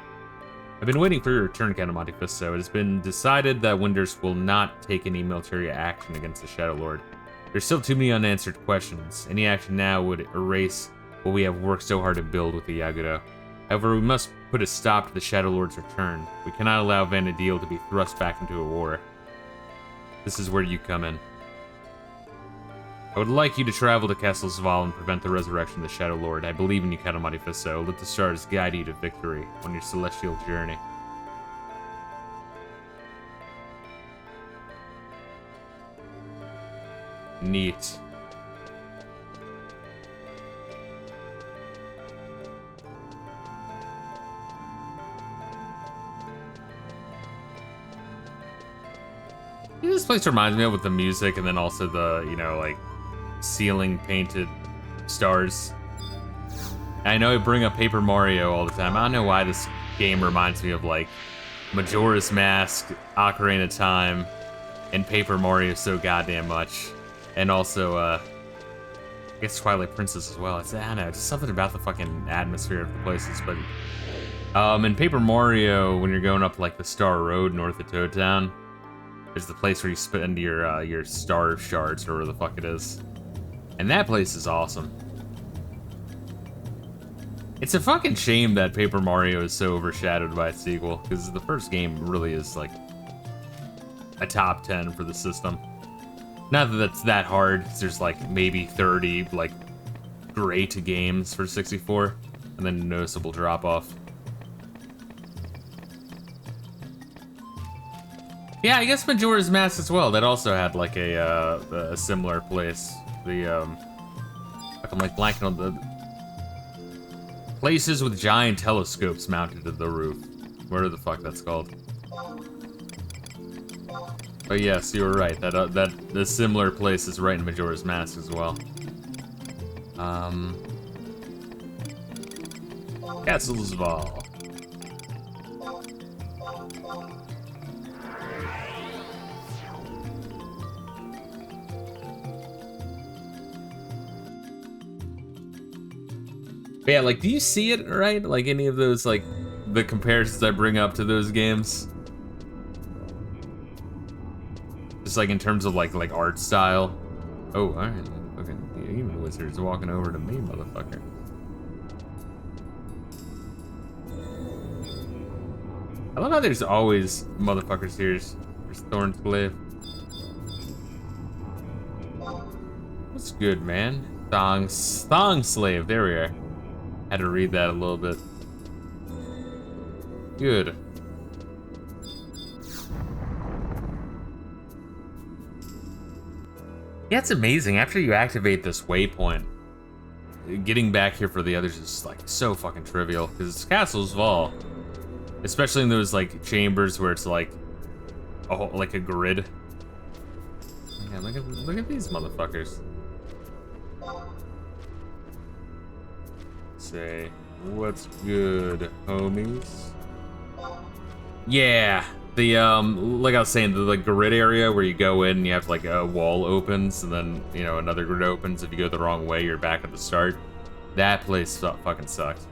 I've been waiting for your return, Count of Monte Fisto. It has been decided that Windurst will not take any military action against the Shadow Lord. There's still too many unanswered questions. Any action now would erase what we have worked so hard to build with the Yagudo. However, we must put a stop to the Shadow Lord's return. We cannot allow Vanadil to be thrust back into a war. This is where you come in. I would like you to travel to Castle Zval and prevent the resurrection of the Shadow Lord. I believe in you, Count of Monte Fisto. Let the stars guide you to victory on your celestial journey. Neat. Yeah, this place reminds me of with the music, and then also the, you know, like, ceiling painted stars. I know I bring up Paper Mario all the time. I don't know why this game reminds me of, like, Majora's Mask, Ocarina of Time, and Paper Mario so goddamn much. And also, I guess Twilight Princess as well. It's, I don't know, just something about the fucking atmosphere of the places. But, in Paper Mario, when you're going up, like, the Star Road north of Toad Town, there's the place where you spend your star shards, or whatever the fuck it is. And that place is awesome. It's a fucking shame that Paper Mario is so overshadowed by its sequel, because the first game really is, like, a top 10 for the system. Not that that's that hard, 'cause there's, like, maybe 30, like, great games for 64, and then a noticeable drop-off. Yeah, I guess Majora's Mask as well. That also had, like, a similar place. I'm like blanking on the places with giant telescopes mounted to the roof. Whatever the fuck that's called. But yes, you were right. That the similar place is right in Majora's Mask as well. Castle Zval. But yeah, like, do you see it, right? Like, any of those, like, the comparisons I bring up to those games? Just, like, in terms of, like art style. Oh, alright. Fucking demon wizard's walking over to me, motherfucker. I love how there's always motherfuckers here. There's Thornscliffe. What's good, man? Thong Slave, there we are. Had to read that a little bit. Good. Yeah, it's amazing. After you activate this waypoint, getting back here for the others is, like, so fucking trivial, because it's Castle Zval. Especially in those, like, chambers where it's, like, like a grid. Yeah, look at these motherfuckers. Say, what's good, homies? Yeah, the like I was saying, the grid area where you go in and you have, like, a wall opens and then, you know, another grid opens. If you go the wrong way, you're back at the start. That place fucking sucks.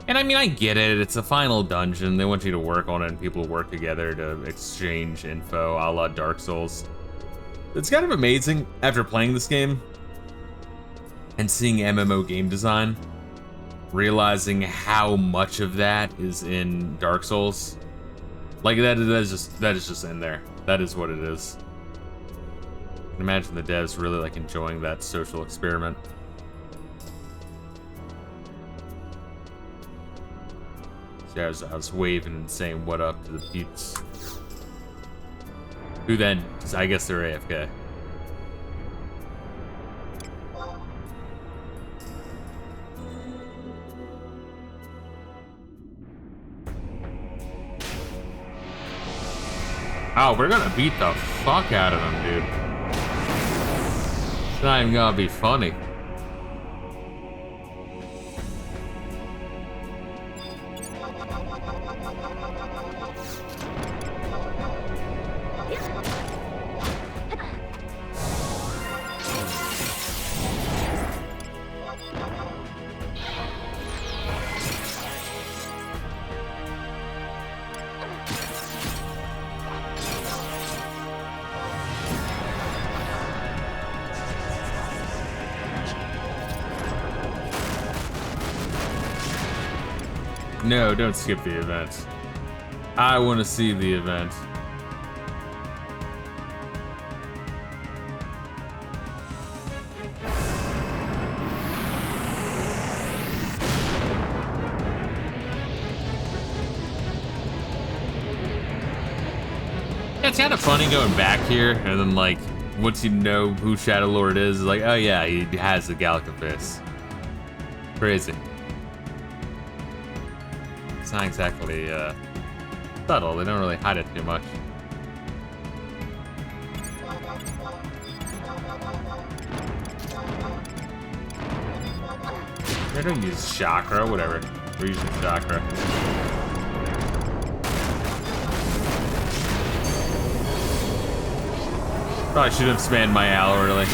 And I mean, I get it. It's a final dungeon. They want you to work on it, and people work together to exchange info, a la Dark Souls. It's kind of amazing after playing this game and seeing MMO game design, realizing how much of that is in Dark Souls. Like, that is just in there. That is what it is. I can imagine the devs really, like, enjoying that social experiment. Yeah, I was waving and saying what up to the peeps. Who then, I guess they're AFK. Oh, we're gonna beat the fuck out of him, dude. It's not even gonna be funny. No, don't skip the event. I want to see the event. Yeah, it's kind of funny going back here, and then, like, once you know who Shadow Lord is, like, oh yeah, he has the Gallica face. Crazy. It's not exactly subtle. They don't really hide it too much. They don't use chakra, whatever. We're using chakra. Probably should have spammed my aloe early.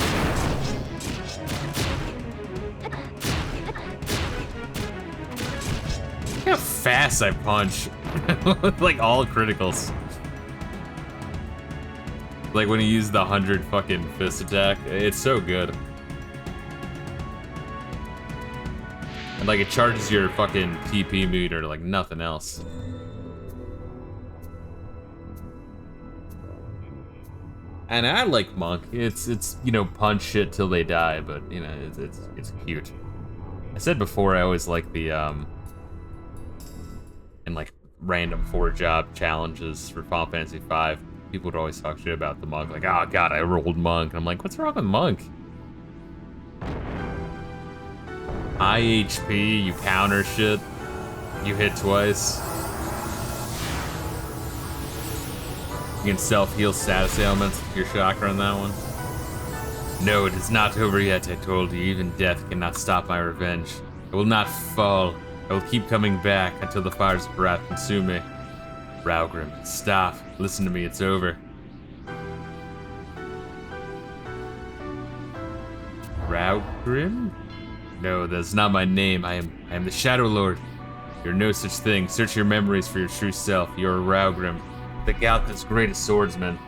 Look how fast I punch. Like all criticals. Like when he used the 100 fucking fist attack. It's so good. And like it charges your fucking TP meter like nothing else. And I like Monk. It's you know, punch shit till they die, but you know, it's cute. I said before I always like the and like random 4-job challenges for Final Fantasy V. People would always talk shit about the Monk, like, oh god, I rolled Monk. And I'm like, what's wrong with Monk? High HP, you counter shit, you hit twice. You can self-heal status ailments with your chakra on that one. No, it is not over yet, I told you. Even death cannot stop my revenge. I will not fall. I will keep coming back until the fire's breath consume me. Raugrim, stop. Listen to me, it's over. Raugrim? No, that's not my name. I am the Shadow Lord. You're no such thing. Search your memories for your true self. You're Raugrim, the Galca's greatest swordsman.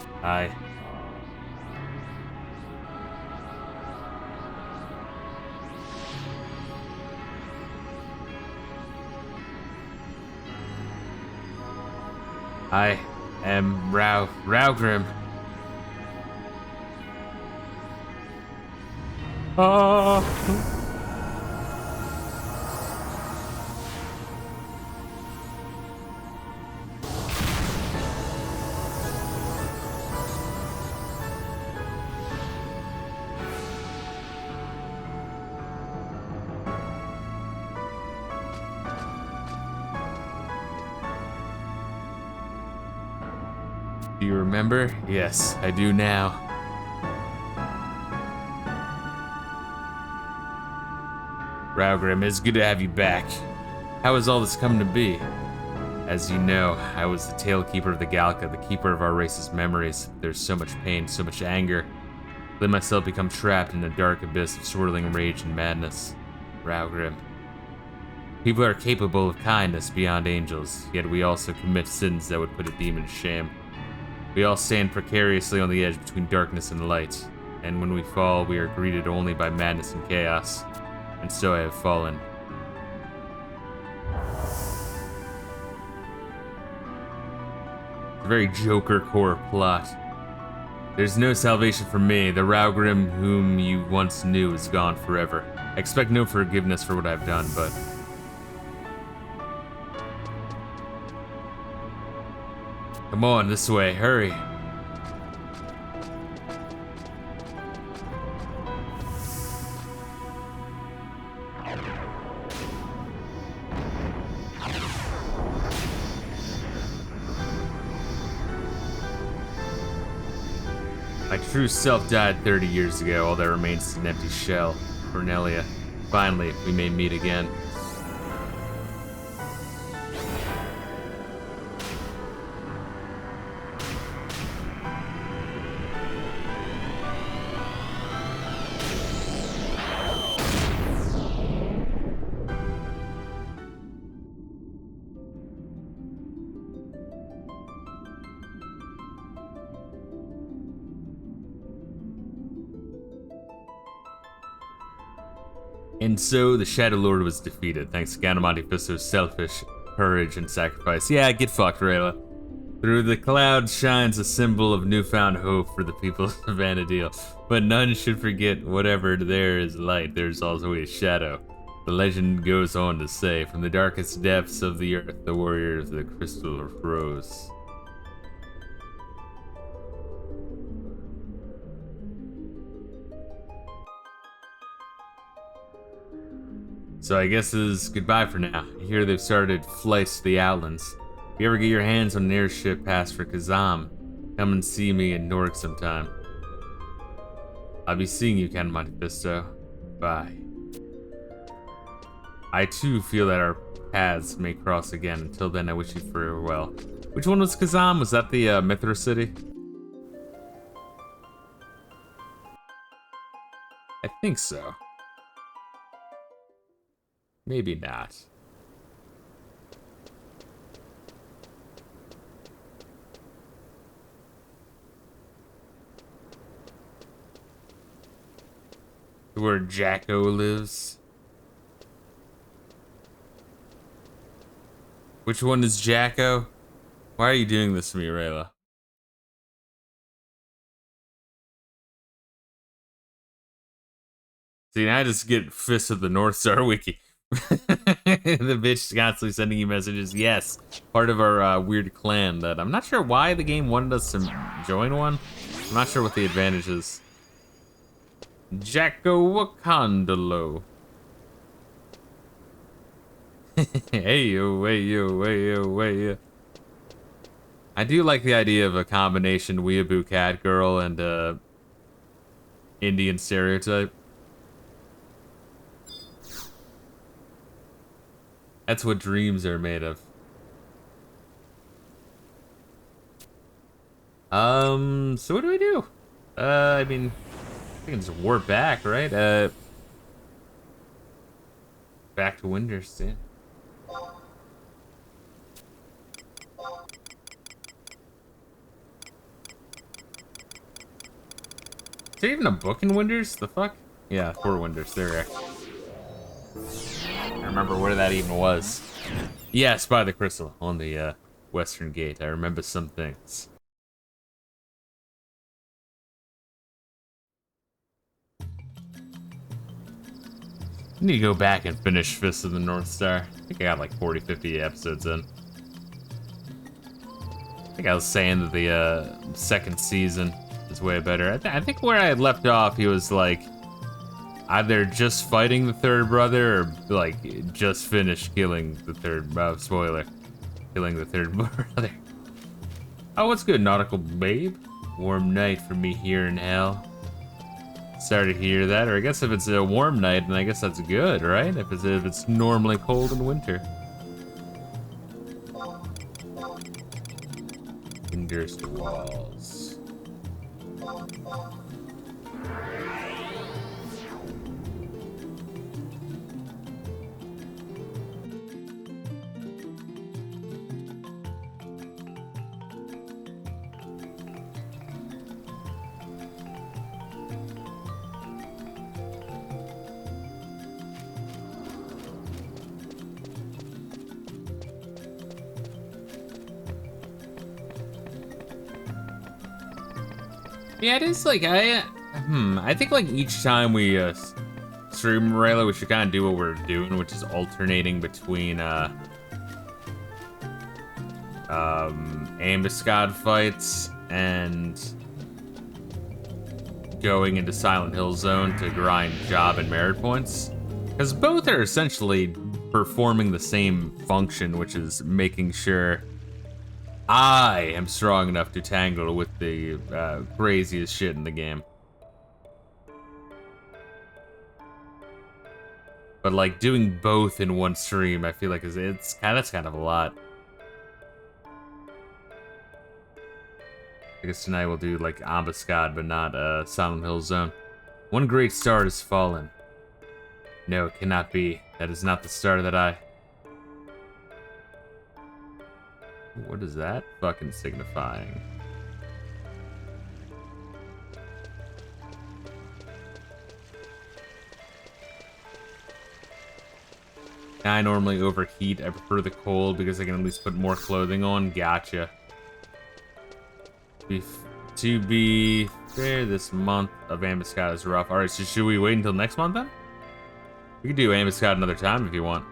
I am Raugrim. Oh. Do you remember? Yes, I do now. Raugrim, it's good to have you back. How has all this come to be? As you know, I was the Tailkeeper of the Galca, the keeper of our race's memories. There's so much pain, so much anger. Let myself become trapped in a dark abyss of swirling rage and madness. Raugrim. People are capable of kindness beyond angels, yet we also commit sins that would put a demon to shame. We all stand precariously on the edge between darkness and light, and when we fall, we are greeted only by madness and chaos. And so I have fallen. It's a very Joker core plot. There's no salvation for me. The Raugrim whom you once knew is gone forever. I expect no forgiveness for what I've done, but come on, this way, hurry. My true self died 30 years ago. All that remains is an empty shell. Cornelia. Finally, we may meet again. And so the Shadow Lord was defeated, thanks to Monte Fisto's selfish courage and sacrifice. Yeah, get fucked, Reila. Through the clouds shines a symbol of newfound hope for the people of Vanadil. But none should forget, whatever there is light, there's also a shadow. The legend goes on to say, from the darkest depths of the earth, the warriors of the crystal rose. So I guess this is goodbye for now. I hear they've started flights to the Outlands. If you ever get your hands on an airship past for Kazam, come and see me in Nork sometime. I'll be seeing you, Count Monte Fisto. Bye. I too feel that our paths may cross again. Until then, I wish you farewell. Which one was Kazam? Was that the Mithra city? I think so. Maybe not. Where Jacko lives. Which one is Jacko? Why are you doing this to me, Reila? See, now I just get Fist of the North Star wiki. The bitch constantly sending you messages. Yes, part of our weird clan that I'm not sure why the game wanted us to join one. I'm not sure what the advantage is. Jacko Wakandalo. Hey yo, hey yo, hey yo, hey yo. I do like the idea of a combination weeaboo cat girl and Indian stereotype. That's what dreams are made of. So what do we do? I mean, I can just warp back, right? Back to Winders, yeah. Is there even a book in Winders? The fuck? Yeah, 4 Winders, there. I remember where that even was. Yes, by the crystal on the western gate. I remember some things. I need to go back and finish Fist of the North Star. I think I got like 40, 50 episodes in. I think I was saying that the second season is way better. I think where I had left off, he was like either just fighting the third brother or like just finished killing the third spoiler. Killing the third brother. Oh, what's good, nautical babe? Warm night for me here in hell. Sorry to hear that, or I guess if it's a warm night, then I guess that's good, right? If it's normally cold in winter. Fingers to walls. Yeah, it is like, I think like each time we stream Reila, we should kind of do what we're doing, which is alternating between ambuscade fights and going into Silent Hill Zone to grind job and merit points. Because both are essentially performing the same function, which is making sure I am strong enough to tangle with the craziest shit in the game. But like doing both in one stream, I feel like that's kind of a lot. I guess tonight we'll do like Ambuscade, but not Silent Hill Zone. One great star has fallen. No, it cannot be. That is not the star that I... What is that fucking signifying? I normally overheat. I prefer the cold because I can at least put more clothing on. Gotcha. To be fair, this month of Ambuscade is rough. Alright, so should we wait until next month then? We could do Ambuscade another time if you want.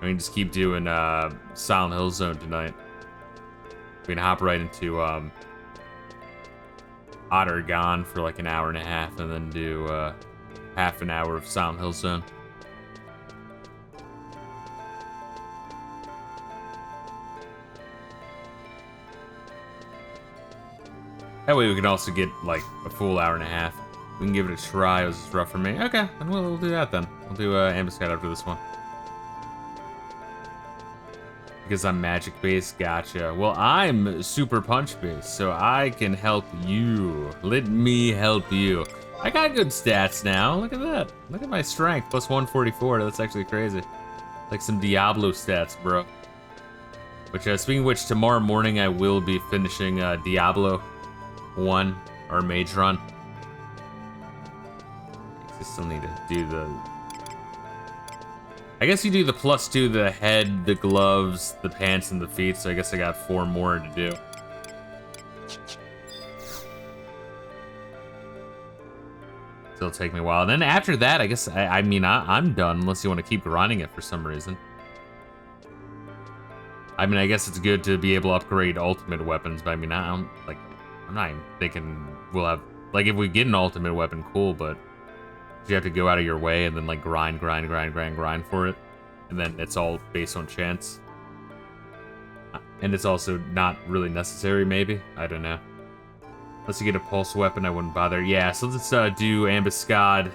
I mean, just keep doing Silent Hill Zone tonight. We can hop right into Ottergon for like an hour and a half, and then do half an hour of Silent Hill Zone. That way we can also get like a full hour and a half. We can give it a try. It was just rough for me. Okay, then we'll do that then. We'll do Ambuscade after this one. Because I'm magic based, gotcha. Well, I'm super punch based, so I can help you. Let me help you. I got good stats now. Look at that. Look at my strength, plus 144. That's actually crazy. Like some Diablo stats, bro. Which, speaking of which, tomorrow morning I will be finishing Diablo 1, or Mage Run. I still need to do the... I guess you do the +2, the head, the gloves, the pants, and the feet, so I guess I got 4 more to do. It'll take me a while. And then after that, I guess, I'm done, unless you want to keep grinding it for some reason. I mean, I guess it's good to be able to upgrade ultimate weapons, but I mean, I'm not even thinking we'll have... Like, if we get an ultimate weapon, cool, but... You have to go out of your way and then like grind for it. And then it's all based on chance. And it's also not really necessary, maybe. I don't know. Unless you get a pulse weapon, I wouldn't bother. Yeah, so let's do Ambuscade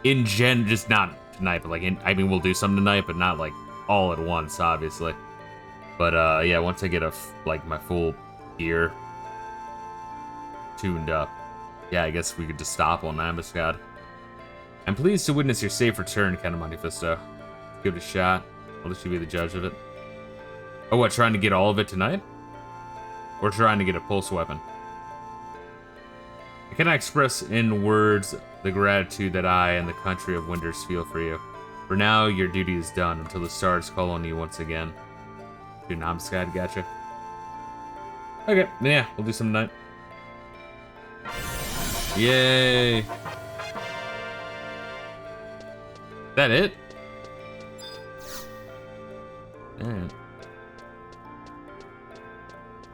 in just not tonight, but like, I mean, we'll do some tonight, but not like all at once, obviously. But yeah, once I get like my full gear tuned up, yeah, I guess we could just stop on Ambuscade. I'm pleased to witness your safe return, kind of Monte Fisto. Give it a shot. I'll let you be the judge of it. Oh, what, trying to get all of it tonight? Or trying to get a pulse weapon? I cannot express in words the gratitude that I and the country of Winters feel for you. For now, your duty is done until the stars call on you once again. Dude, Ambuscade, gotcha. Okay, yeah, we'll do some tonight. Yay! That it? Man.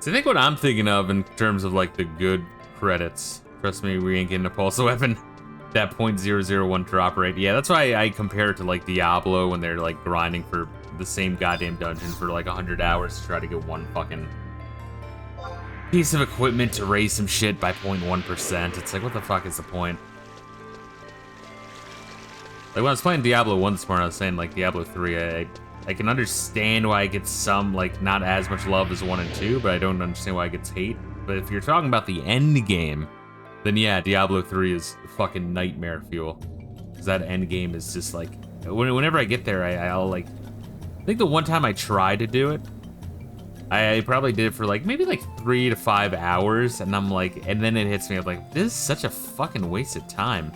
So I think what I'm thinking of in terms of like the good credits, trust me, we ain't getting a pulse weapon. That .001 drop rate. Yeah, that's why I compare it to like Diablo when they're like grinding for the same goddamn dungeon for like 100 hours to try to get one fucking piece of equipment to raise some shit by 0.1%. It's like, what the fuck is the point? Like, when I was playing Diablo 1 this morning, I was saying, like, Diablo 3, I can understand why it gets some, like, not as much love as 1 and 2, but I don't understand why it gets hate. But if you're talking about the end game, then yeah, Diablo 3 is fucking nightmare fuel. Because that end game is just, like, whenever I get there, I'll, like... I think the one time I tried to do it, I probably did it for, like, maybe, like, 3 to 5 hours, and I'm like... And then it hits me, I'm like, this is such a fucking waste of time.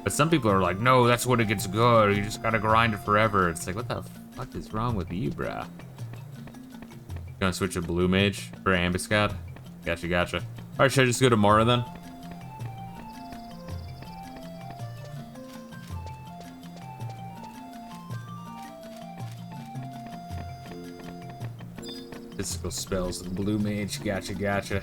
But some people are like, no, that's when it gets good. You just gotta grind it forever. It's like, what the fuck is wrong with you, bruh? Gonna switch a blue mage for Ambuscade? Gotcha, gotcha. Alright, should I just go tomorrow then? Physical spells with blue mage. Gotcha, gotcha.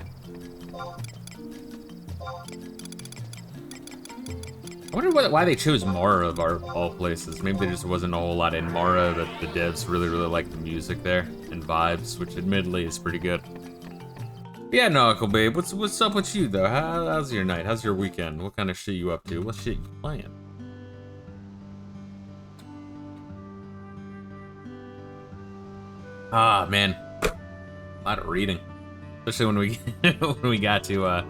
I wonder why they chose Mara of all places. Maybe there just wasn't a whole lot in Mara, but the devs really like the music there and vibes, which admittedly is pretty good. Yeah, no, Uncle Babe, what's up with you though? How's your night? How's your weekend? What kind of shit you up to? What shit you playing? Ah, man, a lot of reading, especially when we when we got to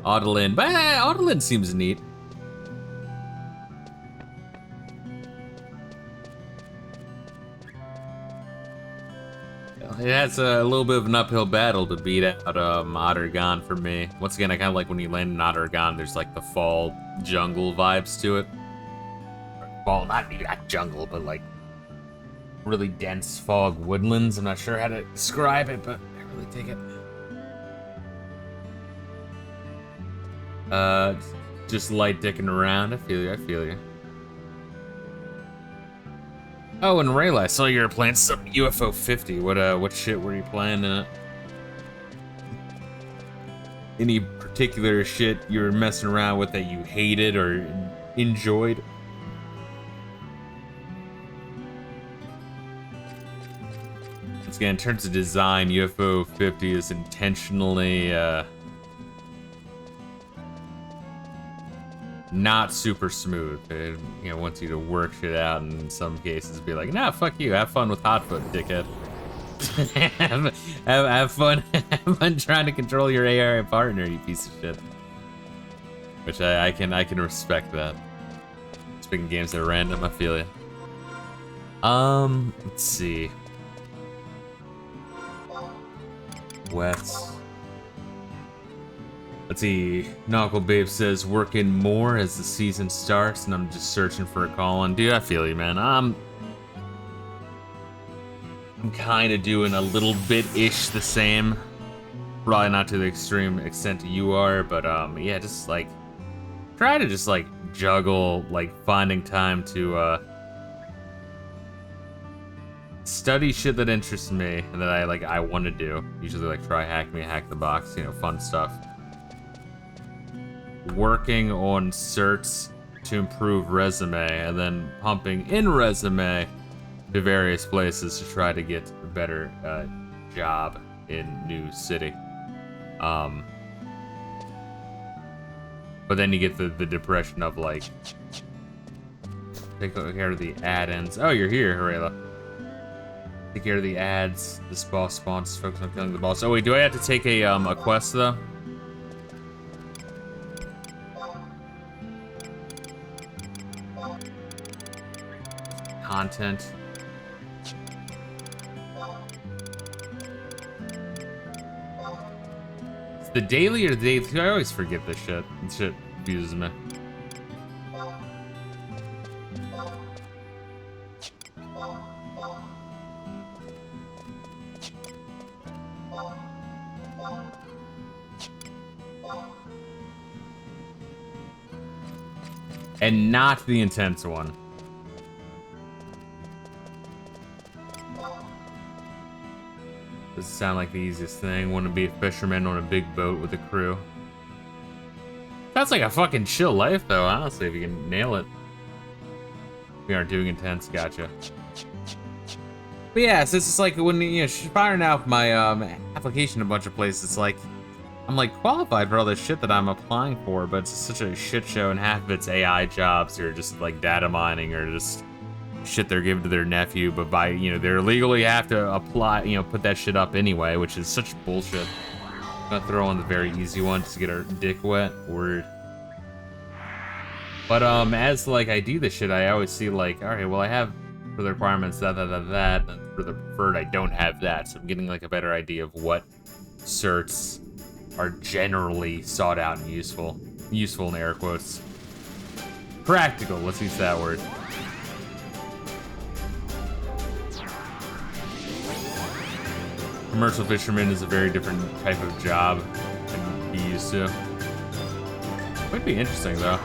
Audlin. But Audlin seems neat. It has a little bit of an uphill battle to beat out Ottergon for me. Once again, I kind of like when you land in Ottergon, there's like the fall jungle vibes to it. Fall, not jungle, but like really dense fog woodlands. I'm not sure how to describe it, but I really dig it. Just light dicking around. I feel you. Oh, and Reila, I saw you were playing some UFO 50. What shit were you playing in it? Any particular shit you were messing around with that you hated or enjoyed? Once again, in terms of design, UFO 50 is intentionally not super smooth. It, wants you to work shit out, and in some cases be like, nah, fuck you, have fun with Hotfoot, dickhead. have fun trying to control your AI partner, you piece of shit. Which I can respect that. Speaking games that are random, I feel you. Let's see. Wets. Let's see, Knuckle Babe says, working more as the season starts, and I'm just searching for a call-in. Dude, I feel you, man. I'm kind of doing a little bit-ish the same. Probably not to the extreme extent you are, but yeah, just like, try to just like juggle, like finding time to study shit that interests me and that I want to do. Usually like try hack the box, fun stuff. Working on certs to improve resume, and then pumping in resume to various places to try to get a better job in new city. But then you get the depression of like, take care of the add-ins. Oh, you're here, Reila. Take care of the ads. This boss spawns. Focus on killing the boss. Oh wait, do I have to take a quest though? Content. It's the daily or the daily? I always forget this shit. This shit confuses me. And not the intense one. Does it sound like the easiest thing? Want to be a fisherman on a big boat with a crew? That's like a fucking chill life, though, honestly, if you can nail it. We aren't doing intense, gotcha. But yeah, so it's just like when, firing out my application a bunch of places, it's like, I'm like qualified for all this shit that I'm applying for, but it's such a shit show, and half of it's AI jobs or just like data mining or just shit they're giving to their nephew, but by, they legally have to apply, put that shit up anyway, which is such bullshit. I'm gonna throw on the very easy one just to get our dick wet. Word. But as like I do this shit, I always see like, all right, well I have for the requirements that, and for the preferred I don't have that, so I'm getting like a better idea of what certs are generally sought out and useful in air quotes. Practical, let's use that word. Commercial fisherman is a very different type of job than he used to. Might be interesting though.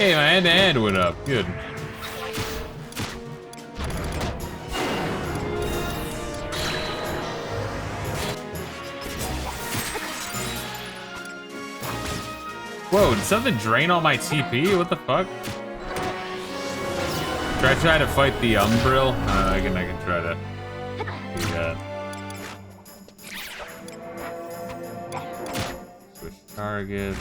Hey, my hand-to-hand went up. Good. Whoa, did something drain all my TP? What the fuck? Should I try to fight the Umbril? I can try to do that. Switch target.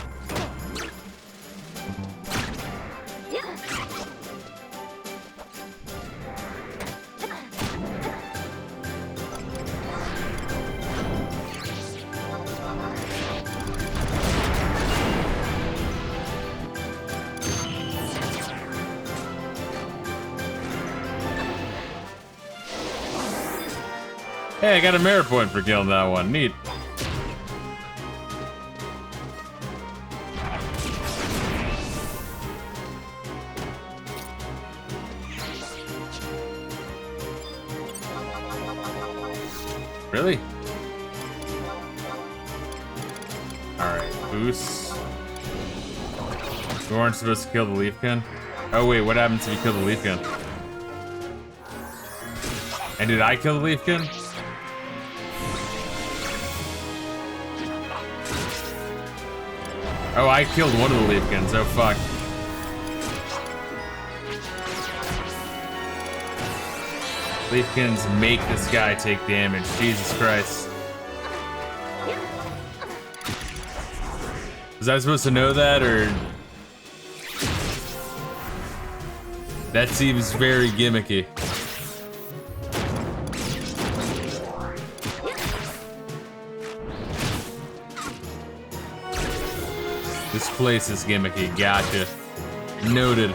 Hey, I got a merit point for killing that one. Neat. Really? Alright, boost. We weren't supposed to kill the Leafkin? Oh wait, what happens if you kill the Leafkin? And did I kill the Leafkin? Oh, I killed one of the Leafkins. Oh, fuck. Leafkins make this guy take damage. Jesus Christ. Was I supposed to know that, or... That seems very gimmicky. This place is gimmicky. Gotcha. Noted.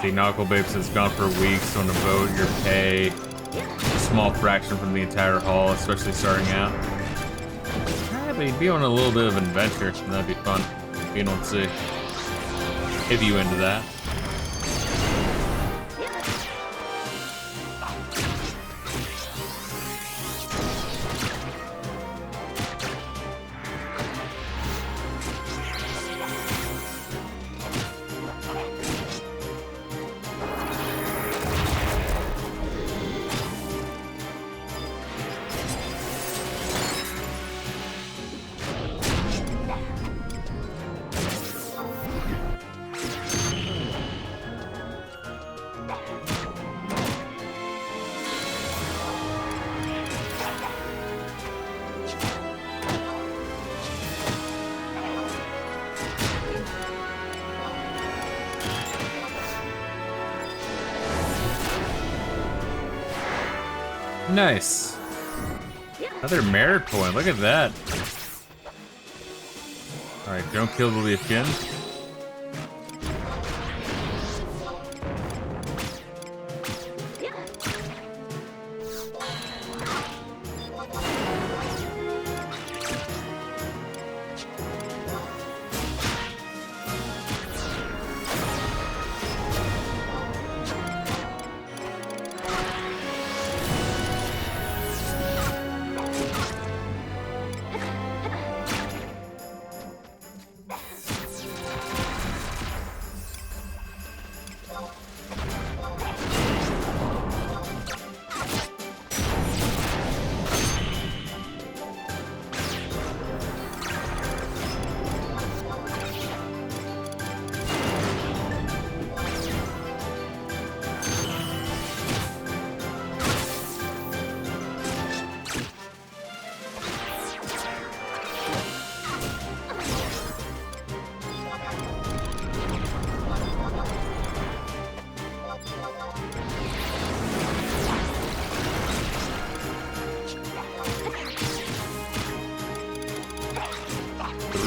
See, Knuckle Babes has gone for weeks on a boat. Your pay a small fraction from the entire haul, especially starting out. But be on a little bit of an adventure, and that'd be fun. You don't see. If you into that. Nice. Another merit point. Look at that. Alright, don't kill the Leafkin.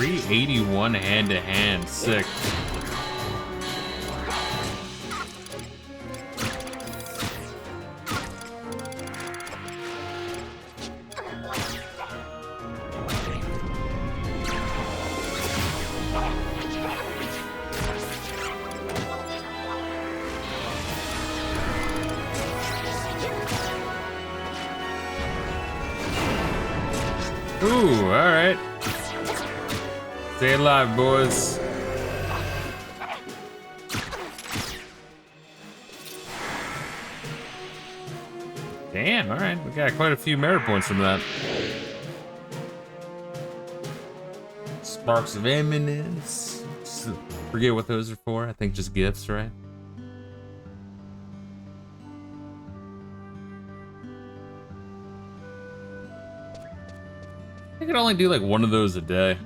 .381 hand-to-hand. Sick. Ooh, alright. Stay alive, boys. Damn, alright. We got quite a few merit points from that. Sparks of Eminence. Forget what those are for. I think just gifts, right? I could only do like one of those a day.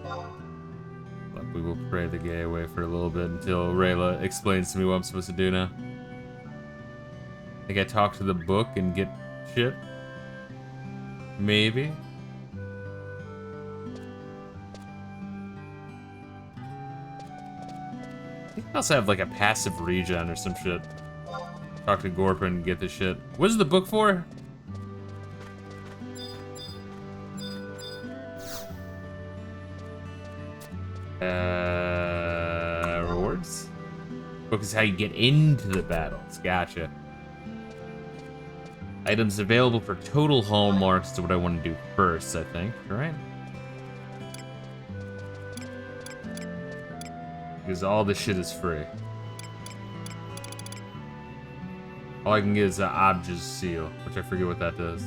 But we will pray the gay away for a little bit until Reila explains to me what I'm supposed to do now. I think I talk to the book and get shit. Maybe. I think I also have like a passive regen or some shit. Talk to Gorpin and get the shit. What is the book for? Rewards? Book is how you get into the battles. Gotcha. Items available for total hallmarks is what I want to do first, I think. Right? Because all this shit is free. All I can get is an Obj's seal, which I forget what that does.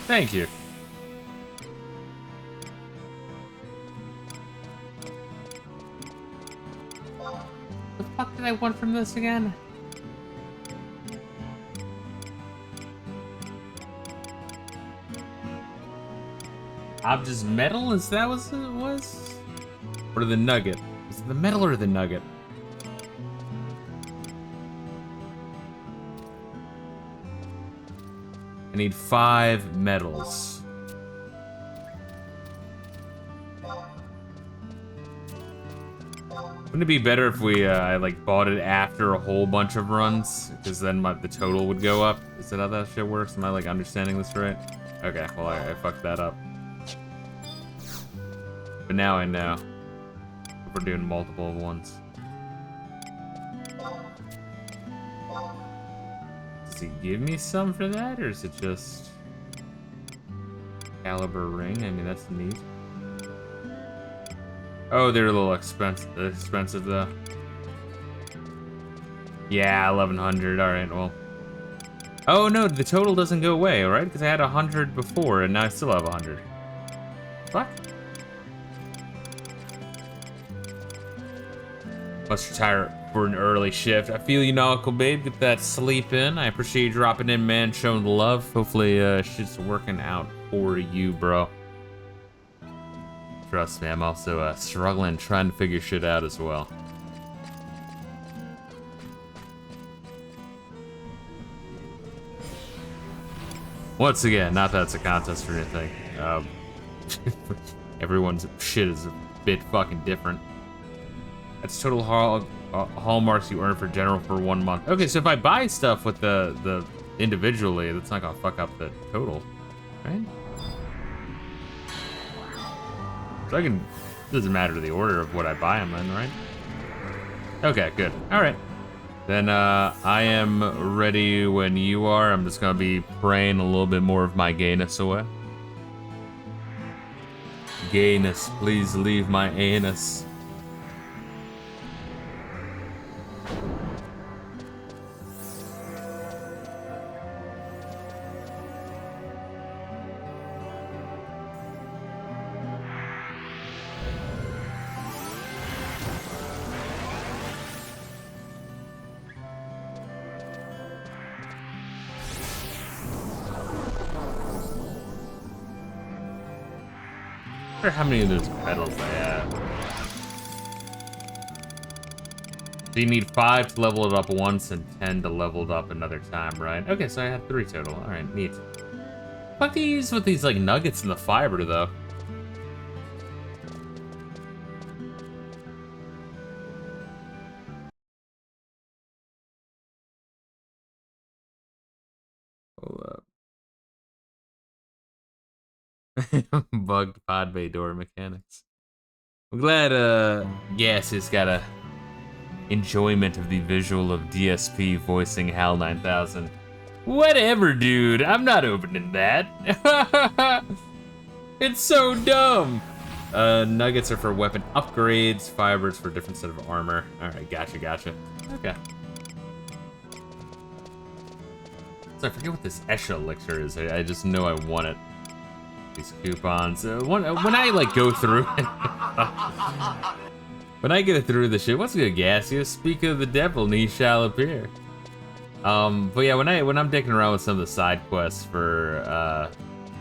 Thank you. What the fuck did I want from this again? Obj's metal? Is that what it was? Or the nugget? Is it the metal or the nugget? I need 5 metals. Wouldn't it be better if we I like bought it after a whole bunch of runs? Because then the total would go up. Is that how that shit works? Am I like understanding this right? Okay, well I fucked that up. But now I know. If we're doing multiple ones. Does he give me some for that, or is it just caliber ring? I mean, that's neat. Oh, they're a little expensive though. Yeah, 1100. All right, well. Oh no, the total doesn't go away, all right? Because I had 100 before, and now I still have 100. Fuck. Must retire for an early shift. I feel you, Nautical Babe. Get that sleep in. I appreciate you dropping in, man. Showing the love. Hopefully, shit's working out for you, bro. Trust me, I'm also struggling, trying to figure shit out as well. Once again, not that it's a contest or anything. Everyone's shit is a bit fucking different. That's total hallmarks you earn for general for 1 month. Okay, so if I buy stuff with the individually, that's not gonna fuck up the total, right? So I can, doesn't matter the order of what I buy them in, right? Okay, good. All right. Then I am ready when you are. I'm just gonna be praying a little bit more of my gayness away. Gayness, please leave my anus. I wonder how many of those medals I have. So you need 5 to level it up once and 10 to level it up another time, right? Okay, so I had 3 total. All right, neat. What do you use with these like nuggets in the fiber though? Bugged pod bay door mechanics. I'm glad Gaseous got a enjoyment of the visual of DSP voicing HAL 9000. Whatever, dude. I'm not opening that. It's so dumb. Nuggets are for weapon upgrades. Fibers for different set of armor. All right, gotcha. Okay. So I forget what this Esha elixir is. I just know I want it. These coupons. When I like go through it, when I get through the shit, what's good, Gaseous? Speak of the devil, and he shall appear. But yeah, when I'm dicking around with some of the side quests for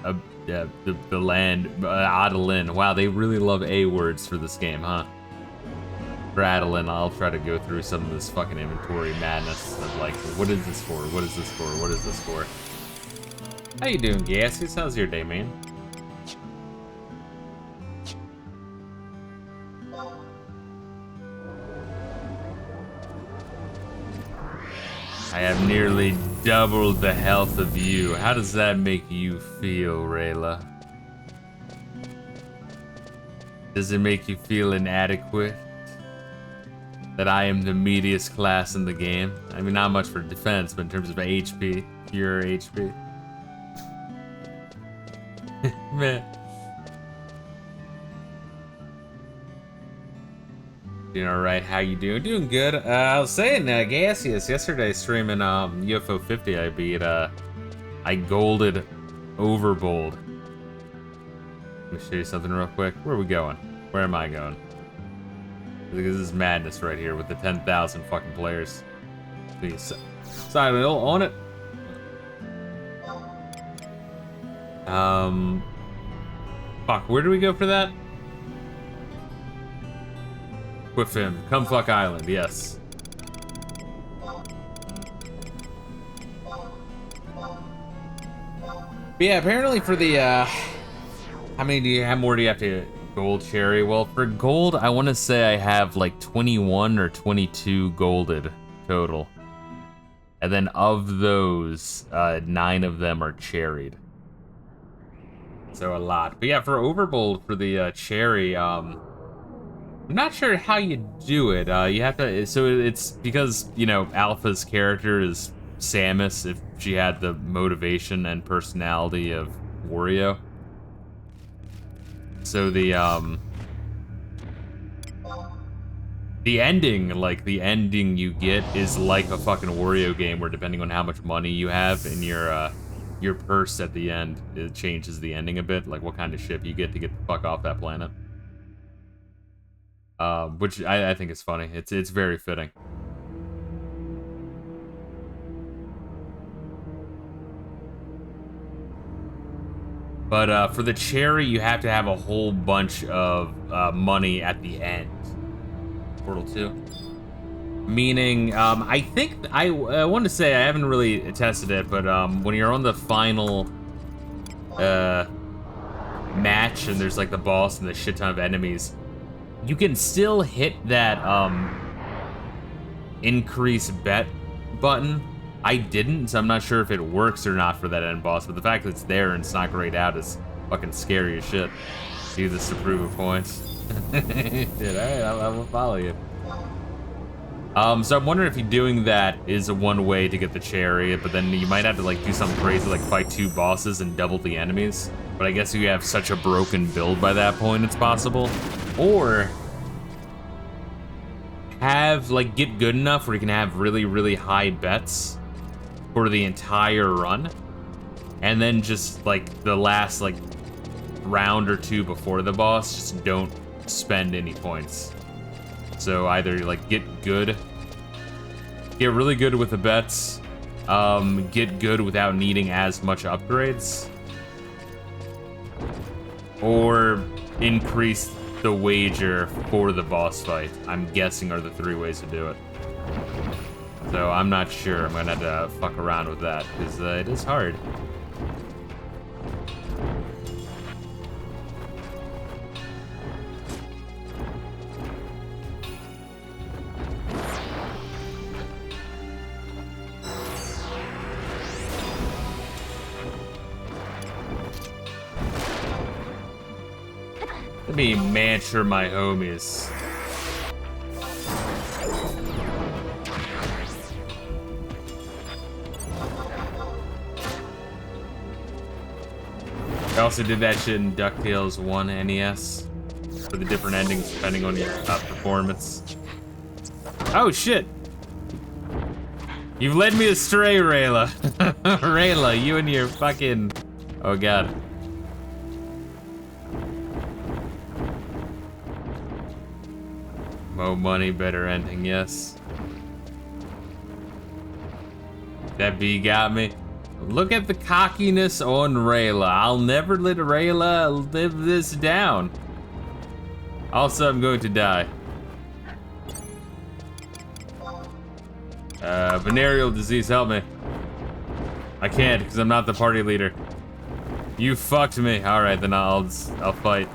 the land Adalin. Wow, they really love A words for this game, huh? For Adalin, I'll try to go through some of this fucking inventory madness of like, what is this for? What is this for? What is this for? How you doing, Gaseous? How's your day, man? I have nearly doubled the health of you. How does that make you feel, Reila? Does it make you feel inadequate? That I am the meatiest class in the game? I mean, not much for defense, but in terms of HP, pure HP. Man. Doing alright, how you doing? Doing good. I was saying, Gaseous, yesterday streaming UFO 50 I beat, I golded Overbold. Let me show you something real quick. Where are we going? Where am I going? This is madness right here with the 10,000 fucking players. Please. Silent Hill, on it. Fuck, where do we go for that? With him. Come fuck Island, yes. But yeah, apparently for the, how many do you have, more do you have to gold cherry? Well, for gold, I want to say I have like 21 or 22 golded total. And then of those, 9 of them are cherried. So a lot. But yeah, for Overbold, for the cherry, I'm not sure how you do it. You have to, so it's because, you know, Alpha's character is Samus if she had the motivation and personality of Wario. So the ending, like the ending you get is like a fucking Wario game where depending on how much money you have in your purse at the end, it changes the ending a bit, like what kind of ship you get to get the fuck off that planet. Which I think is funny. It's very fitting. But for the cherry, you have to have a whole bunch of money at the end. Portal 2. Meaning, I think, I want to say, I haven't really tested it, but when you're on the final match and there's like the boss and the shit ton of enemies, you can still hit that increase bet button. I didn't, so I'm not sure if it works or not for that end boss, but the fact that it's there and it's not grayed out is fucking scary as shit. Do this to prove a point. Dude, alright, I will follow you. So I'm wondering if you doing that is one way to get the cherry, but then you might have to like do something crazy like fight 2 bosses and double the enemies. But I guess if you have such a broken build by that point, it's possible. Or have like get good enough where you can have really, really high bets for the entire run. And then just like the last like round or 2 before the boss, just don't spend any points. So either like get really good with the bets, get good without needing as much upgrades, or increase the wager for the boss fight. I'm guessing are the 3 ways to do it. So I'm not sure. I'm gonna have to fuck around with that because it is hard. Let me mancher my homies. I also did that shit in DuckTales 1 NES for the different endings depending on your performance. Oh shit! You've led me astray, Reila. Reila, you and your fucking... Oh god. Mo money, better ending, yes. That bee got me. Look at the cockiness on Reila. I'll never let Reila live this down. Also, I'm going to die. Venereal disease, help me. I can't, because I'm not the party leader. You fucked me. Alright, then I'll fight.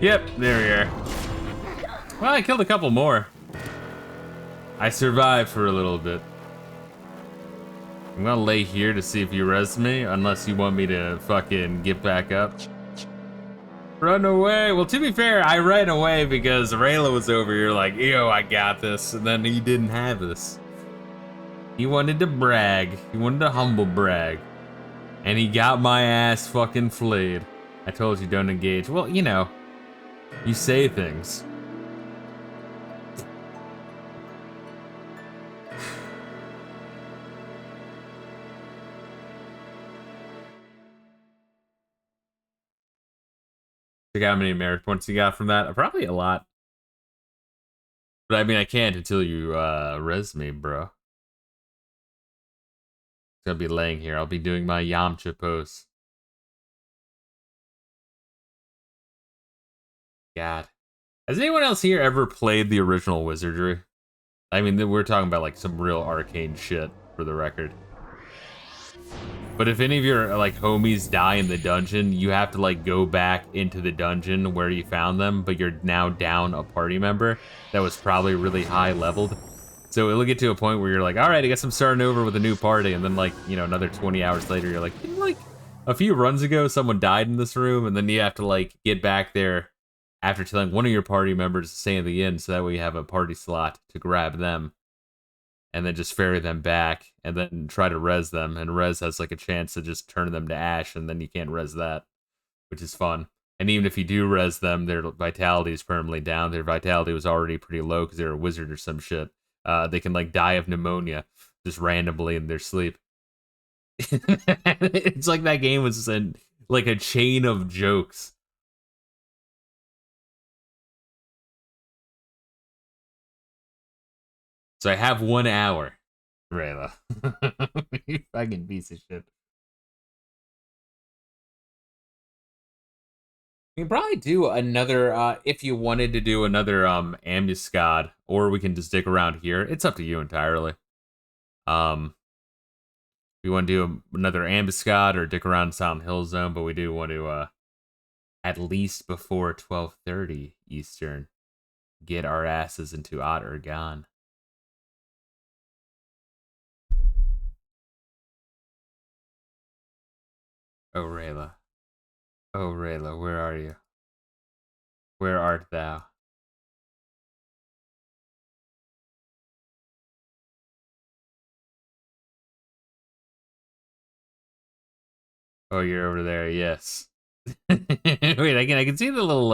Yep, there we are. Well, I killed a couple more. I survived for a little bit. I'm gonna lay here to see if you res me, unless you want me to fucking get back up. Run away! Well, to be fair, I ran away because Reila was over here like, yo, I got this, and then he didn't have this. He wanted to brag. He wanted to humble brag. And he got my ass fucking flayed. I told you don't engage. Well, you know. You say things. Check out how many merit points you got from that. Probably a lot. But I mean, I can't until you res me, bro. It's gonna be laying here. I'll be doing my Yamcha pose. God. Has anyone else here ever played the original Wizardry? I mean, we're talking about like some real arcane shit, for the record. But if any of your like homies die in the dungeon, you have to like go back into the dungeon where you found them, but you're now down a party member that was probably really high leveled. So it'll get to a point where you're like, all right, I guess I'm starting over with a new party, and then like, you know, another 20 hours later, you're like, a few runs ago, someone died in this room, and then you have to like get back there after telling one of your party members to stay in the inn, so that way you have a party slot to grab them. And then just ferry them back, and then try to res them, and res has like a chance to just turn them to ash, and then you can't res that, which is fun. And even if you do res them, their vitality is permanently down. Their vitality was already pretty low because they're a wizard or some shit. They can like die of pneumonia just randomly in their sleep. It's like that game was like a chain of jokes. So I have 1 hour, Reila. You fucking piece of shit. We can probably do another, if you wanted to do another ambuscade, or we can just stick around here. It's up to you entirely. We want to do another ambuscade or dick around Silent Hill Zone, but we do want to, at least before 12:30 Eastern, get our asses into Ot Urgan. Oh, Reila. Oh, Reila, where are you? Where art thou? Oh, you're over there, yes. Wait, I can see the little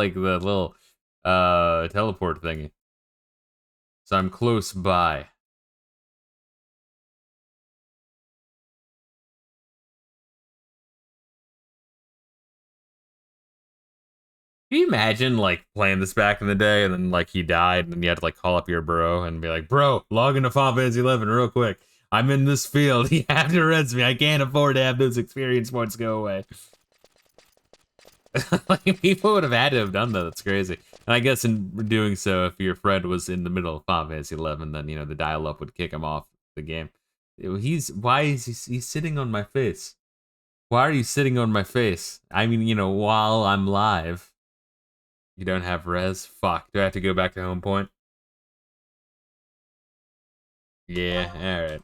teleport thingy. So I'm close by. Can you imagine, like, playing this back in the day, and then, like, he died, and then you had to, like, call up your bro and be like, bro, log into Final Fantasy 11 real quick. I'm in this field. You have to res me. I can't afford to have those experience points go away. Like, people would have had to have done that. That's crazy. And I guess in doing so, if your friend was in the middle of Final Fantasy 11, then, you know, the dial-up would kick him off the game. Why is he's sitting on my face? Why are you sitting on my face? I mean, you know, while I'm live. You don't have res? Fuck. Do I have to go back to home point? Yeah, alright.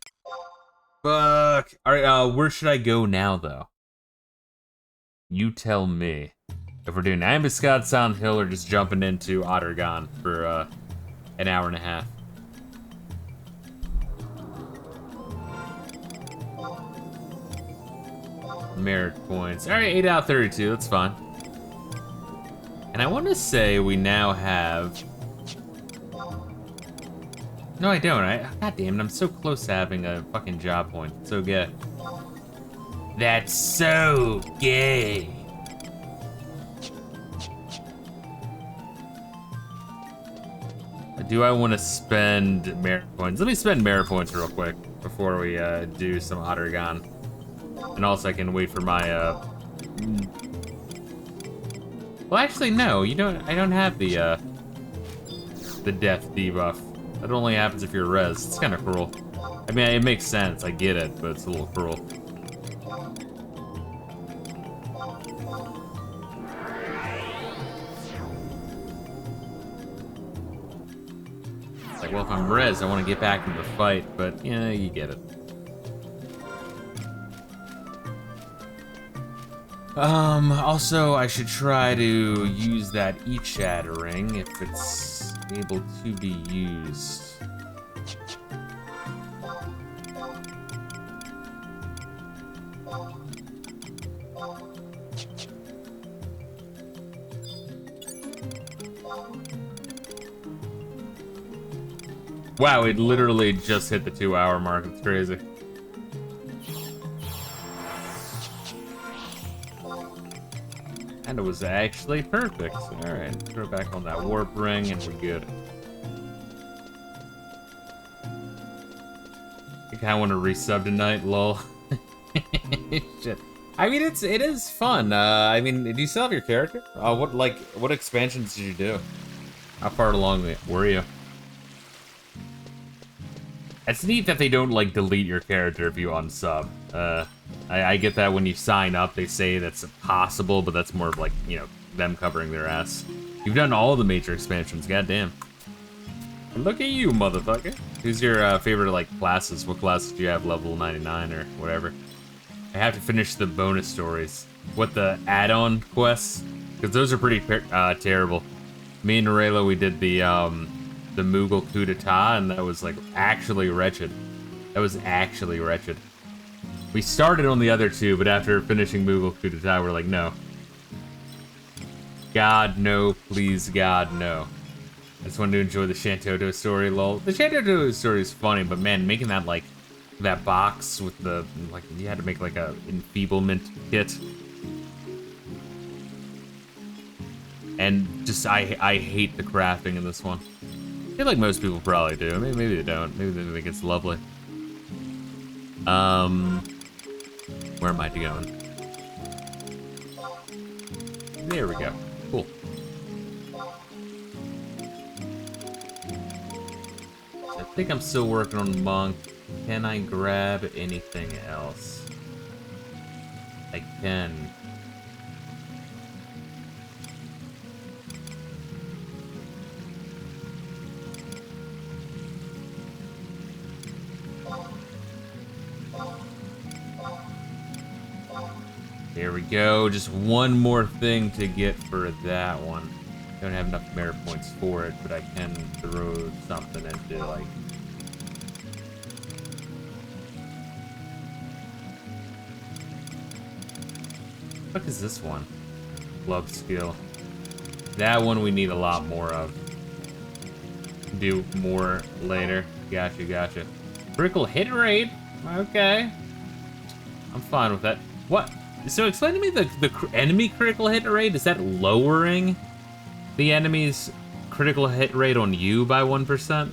Fuck. Alright, where should I go now, though? You tell me. If we're doing Ambuscade, Silent Hill, or just jumping into Ottergon for, an hour and a half. Merit points. Alright, 8 out of 32. That's fine. And I want to say we now have... No, I don't. God damn it, I'm so close to having a fucking job point. It's so gay. That's so gay. Do I want to spend merit points? Let me spend merit points real quick before we do some Ottergon. And also I can wait for my... Well, actually, no. You don't. I don't have the death debuff. That only happens if you're res. It's kind of cruel. I mean, it makes sense. I get it, but it's a little cruel. It's like, well, if I'm res, I want to get back into the fight, but yeah, you get it. Also, I should try to use that e-chattering if it's able to be used. Wow, it literally just hit the 2-hour mark. It's crazy. And it was actually perfect. Alright, throw back on that warp ring and we're good. I kinda wanna resub tonight, lol. Shit. I mean, it is fun. I mean, do you still have your character? What expansions did you do? How far along were you? It's neat that they don't, like, delete your character if you unsub. I get that when you sign up, they say that's possible, but that's more of, like, you know, them covering their ass. You've done all the major expansions, goddamn. Look at you, motherfucker. Who's your favorite, like, classes? What classes do you have, level 99 or whatever? I have to finish the bonus stories. What, the add-on quests? Because those are pretty terrible. Me and Reila, we did the Moogle coup d'etat, and that was, like, actually wretched. That was actually wretched. We started on the other two, but after finishing Moogle coup d'etat, we're like, no. God, no. Please, God, no. I just wanted to enjoy the Shantoto story, lol. The Shantoto story is funny, but man, making that, like, that box with the, like, you had to make, like, a enfeeblement kit. And just, I hate the crafting in this one. I feel like most people probably do. Maybe they don't. Maybe they think it's lovely. Where am I going? There we go. Cool. I think I'm still working on Monk. Can I grab anything else? I can. There we go. Just one more thing to get for that one. Don't have enough merit points for it, but I can throw something into, like... What is this one? Love skill. That one we need a lot more of. Do more later. Gotcha. Critical hit rate? Okay. I'm fine with that. What? So explain to me the enemy critical hit rate. Is that lowering the enemy's critical hit rate on you by 1%?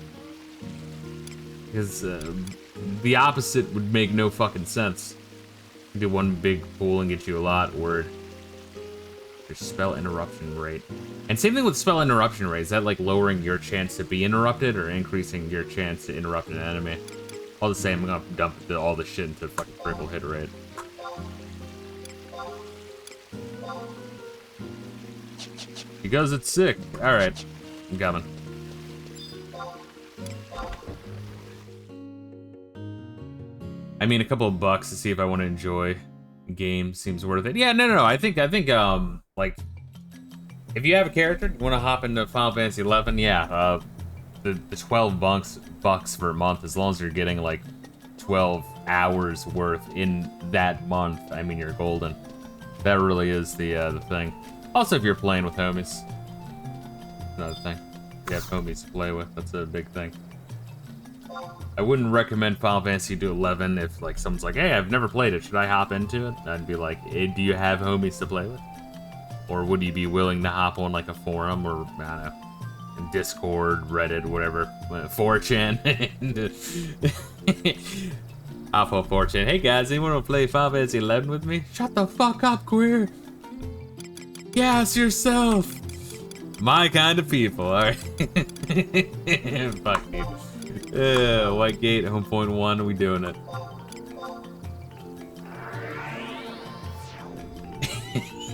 Because the opposite would make no fucking sense. Do one big pull and get you a lot. Word. Your spell interruption rate. And same thing with spell interruption rate. Is that like lowering your chance to be interrupted or increasing your chance to interrupt an enemy? All the same, I'm gonna dump all the shit into fucking critical hit rate. Because it's sick. Alright. I'm coming. I mean, a couple of bucks to see if I want to enjoy the game seems worth it. Yeah, no. I think, like, if you have a character, you want to hop into Final Fantasy 11, yeah, the 12 bucks for a month, as long as you're getting, like, 12 hours worth in that month, I mean, you're golden. That really is the thing. Also, if you're playing with homies. Another thing. You have homies to play with, that's a big thing. I wouldn't recommend Final Fantasy to 11 if like someone's like, hey, I've never played it, should I hop into it? I'd be like, hey, do you have homies to play with? Or would you be willing to hop on like a forum or, I don't know, in Discord, Reddit, whatever, 4chan? Hop on 4chan, hey guys, anyone want to play Final Fantasy 11 with me? Shut the fuck up, queer! Gas yourself! My kind of people, alright? Fuck you. White Gate, home point 1, we doing it.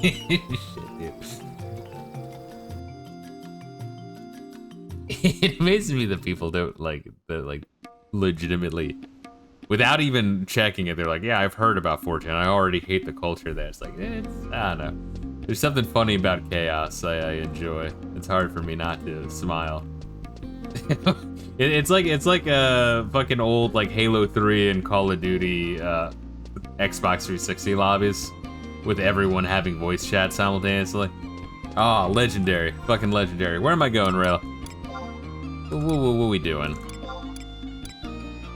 Shit, dude. It amazes me that people don't like legitimately, without even checking it, they're like, yeah, I've heard about 4chan. I already hate the culture there. It's like, I don't know. There's something funny about chaos I enjoy. It's hard for me not to smile. It's like a fucking old like Halo 3 and Call of Duty Xbox 360 lobbies with everyone having voice chat simultaneously. Oh, legendary. Fucking legendary. Where am I going, Rail? What are we doing?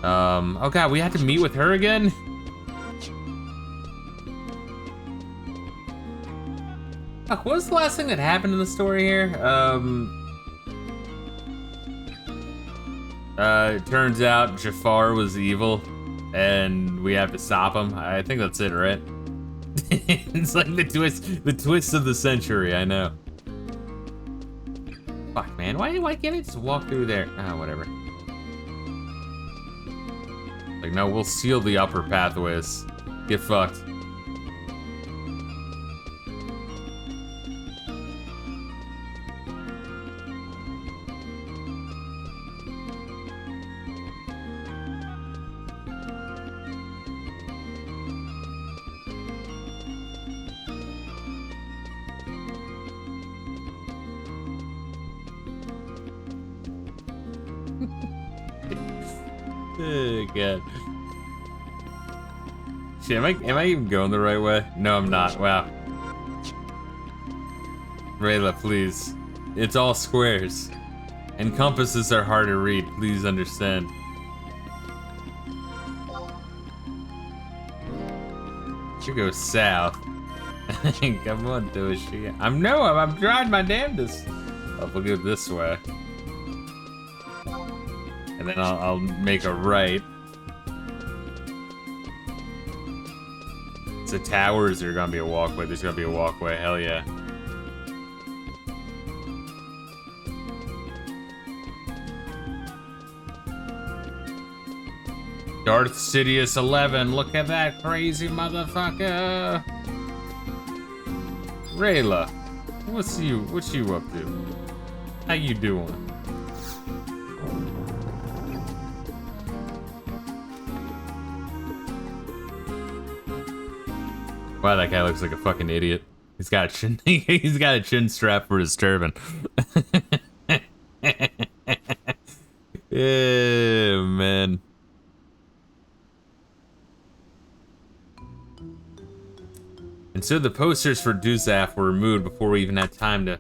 Oh god, we have to meet with her again? Fuck, what was the last thing that happened in the story here? It turns out Jafar was evil, and we have to stop him. I think that's it, right? It's like the twist of the century, I know. Fuck, man, why can't I just walk through there? Ah, whatever. Like, no, we'll seal the upper pathways. Get fucked. Oh, God. Shit, am I even going the right way? No, I'm not. Wow. Reila, please. It's all squares. And compasses are hard to read. Please understand. Should go south. Come on, do it, shit. I'm trying my damnedest. Oh, we'll go this way. And then I'll make a right. It's a tower, or is there gonna be a walkway? There's gonna be a walkway, hell yeah. Darth Sidious 11, look at that crazy motherfucker! Reila, what you up to? How you doing? Wow, that guy looks like a fucking idiot. He's got a chin. He's got a chin strap for his turban. Yeah, man. And so the posters for Duzaf were removed before we even had time to.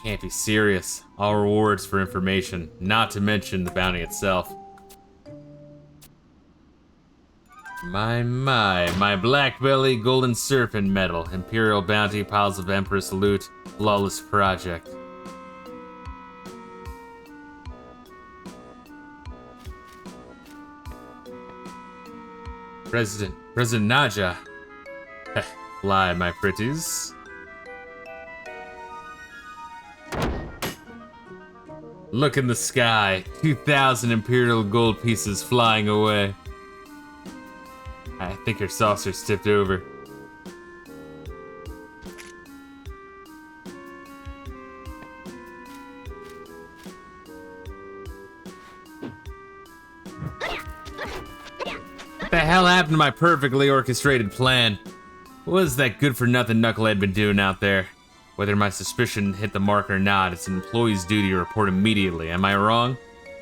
Can't be serious. All rewards for information, not to mention the bounty itself. My black belly, golden serpent medal, imperial bounty, piles of empress loot, flawless project. President Naja. Fly, my pretties. Look in the sky, 2,000 imperial gold pieces flying away. I think your saucer's tipped over. What the hell happened to my perfectly orchestrated plan? What was that good-for-nothing knucklehead been doing out there? Whether my suspicion hit the mark or not, it's an employee's duty to report immediately. Am I wrong?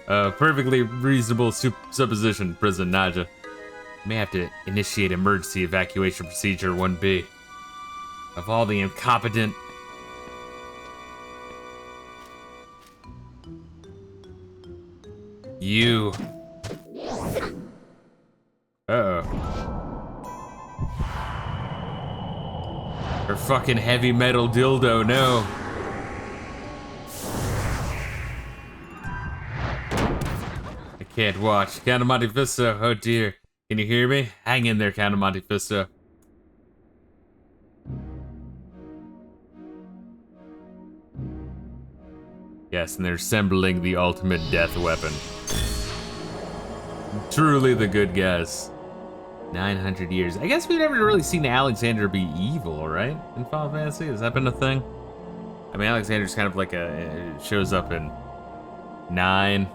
Perfectly reasonable supposition, President Naja. May have to initiate emergency evacuation procedure 1B. Of all the incompetent... You... Uh-oh. Her fucking heavy metal dildo, no. I can't watch. Count of Monte Fisto, oh dear. Can you hear me? Hang in there, Count of Monte Fisto. Yes, and they're assembling the ultimate death weapon. Truly the good guys. 900 years. I guess we've never really seen Alexander be evil, right? In Final Fantasy? Has that been a thing? I mean, Alexander's kind of like shows up in 9.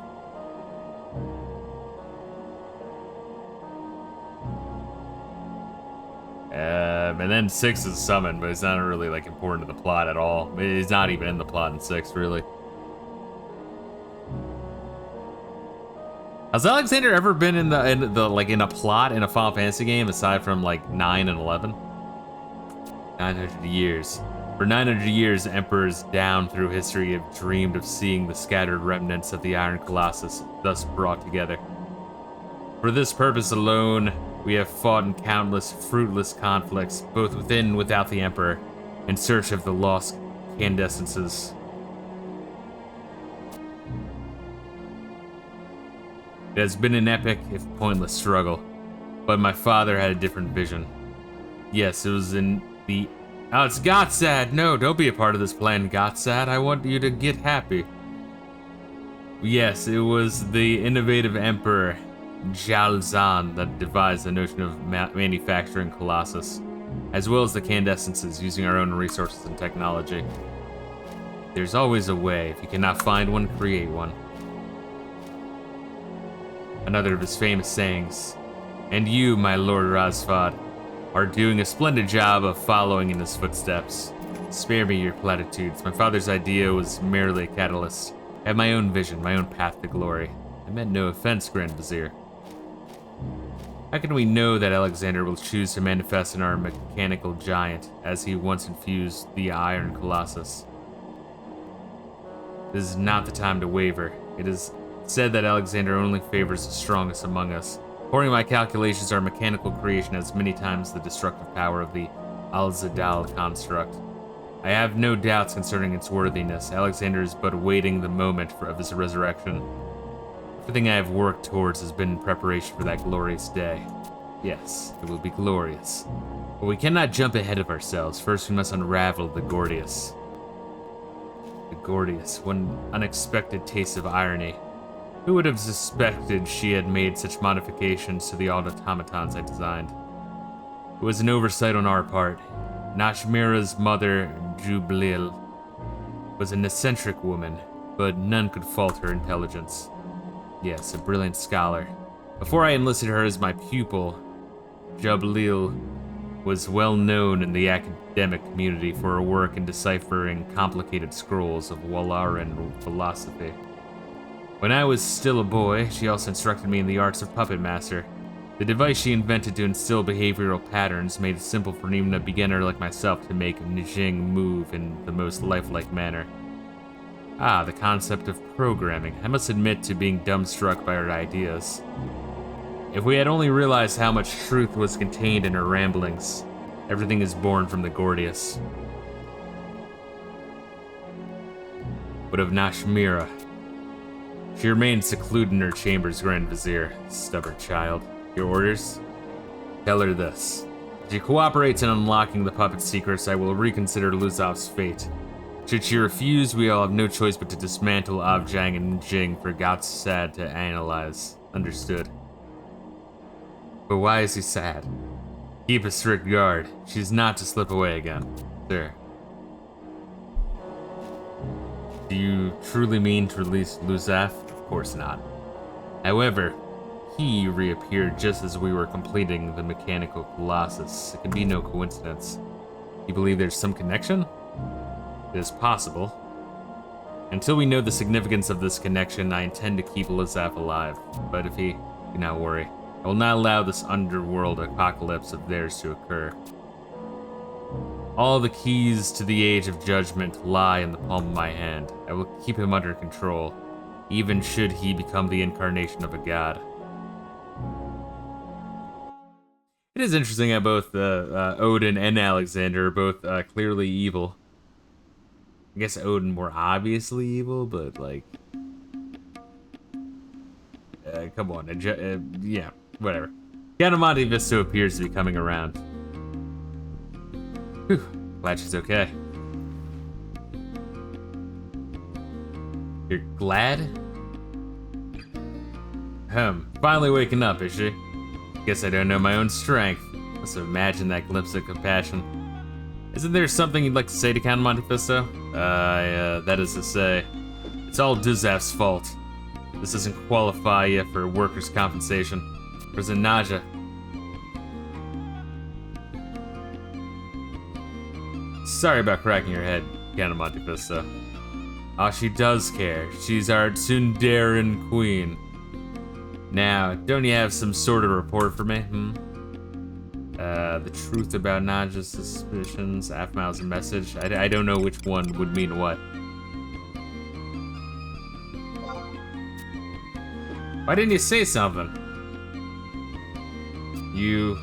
And then 6 is summoned, but it's not really like important to the plot at all. He's not even in the plot in 6, really. Has Alexander ever been in a plot in a Final Fantasy game aside from like 9 and 11? 900 years. For 900 years, emperors down through history have dreamed of seeing the scattered remnants of the Iron Colossus thus brought together. For this purpose alone, we have fought in countless fruitless conflicts, both within and without the Emperor, in search of the lost candescences. It has been an epic, if pointless, struggle, but my father had a different vision. Yes, it was in the... Oh, it's Gotsad! No, don't be a part of this plan, Gotsad. I want you to get happy. Yes, it was the innovative Emperor, Jalzan, that devised the notion of manufacturing Colossus, as well as the candescences, using our own resources and technology. There's always a way. If you cannot find one, create one. Another of his famous sayings. And you, my Lord Razvad, are doing a splendid job of following in his footsteps. Spare me your platitudes. My father's idea was merely a catalyst. I have my own vision, my own path to glory. I meant no offense, Grand Vizier. How can we know that Alexander will choose to manifest in our mechanical giant, as he once infused the Iron Colossus? This is not the time to waver. It is said that Alexander only favors the strongest among us. According to my calculations, our mechanical creation has many times the destructive power of the Al-Zadal construct. I have no doubts concerning its worthiness. Alexander is but awaiting the moment of his resurrection. Everything I have worked towards has been in preparation for that glorious day. Yes, it will be glorious. But we cannot jump ahead of ourselves. First, we must unravel the Gordius. The Gordius, one unexpected taste of irony. Who would have suspected she had made such modifications to the automatons I designed? It was an oversight on our part. Nashmira's mother, Jublil, was an eccentric woman, but none could fault her intelligence. Yes, a brilliant scholar. Before I enlisted her as my pupil, Jublil was well known in the academic community for her work in deciphering complicated scrolls of Walaran philosophy. When I was still a boy, she also instructed me in the arts of puppet master. The device she invented to instill behavioral patterns made it simple for even a beginner like myself to make Nijing move in the most lifelike manner. Ah, the concept of programming. I must admit to being dumbstruck by her ideas. If we had only realized how much truth was contained in her ramblings. Everything is born from the Gordius. But of Nashmira. She remained secluded in her chambers, Grand Vizier. Stubborn child. Your orders? Tell her this. If she cooperates in unlocking the puppet secrets, I will reconsider Luzov's fate. Should she refuse, we all have no choice but to dismantle Avjang and Jing for Got's sad to analyze. Understood. But why is he sad? Keep a strict guard. She's not to slip away again. Sir. Do you truly mean to release Luzaf? Of course not. However, he reappeared just as we were completing the mechanical colossus. It can be no coincidence. You believe there's some connection? It is possible. Until we know the significance of this connection, I intend to keep Luzaf alive. But if he... do not worry. I will not allow this underworld apocalypse of theirs to occur. All the keys to the Age of Judgment lie in the palm of my hand. I will keep him under control, even should he become the incarnation of a god. It is interesting how both Odin and Alexander are both clearly evil. I guess Odin more obviously evil, but like... come on, yeah, whatever. Count of Monte Fisto appears to be coming around. Whew, glad she's okay. You're glad? Finally waking up, is she? Guess I don't know my own strength. Must have imagined that glimpse of compassion. Isn't there something you'd like to say to Count of Monte Fisto? That is to say, it's all Duzaf's fault. This doesn't qualify you for workers' compensation. Or is it Naja? Sorry about cracking your head, Count of Monte Fisto. Ah, she does care. She's our Tsunderan queen. Now, don't you have some sort of report for me, The truth about Naja's suspicions, Afmail's message. I don't know which one would mean what. Why didn't you say something? You...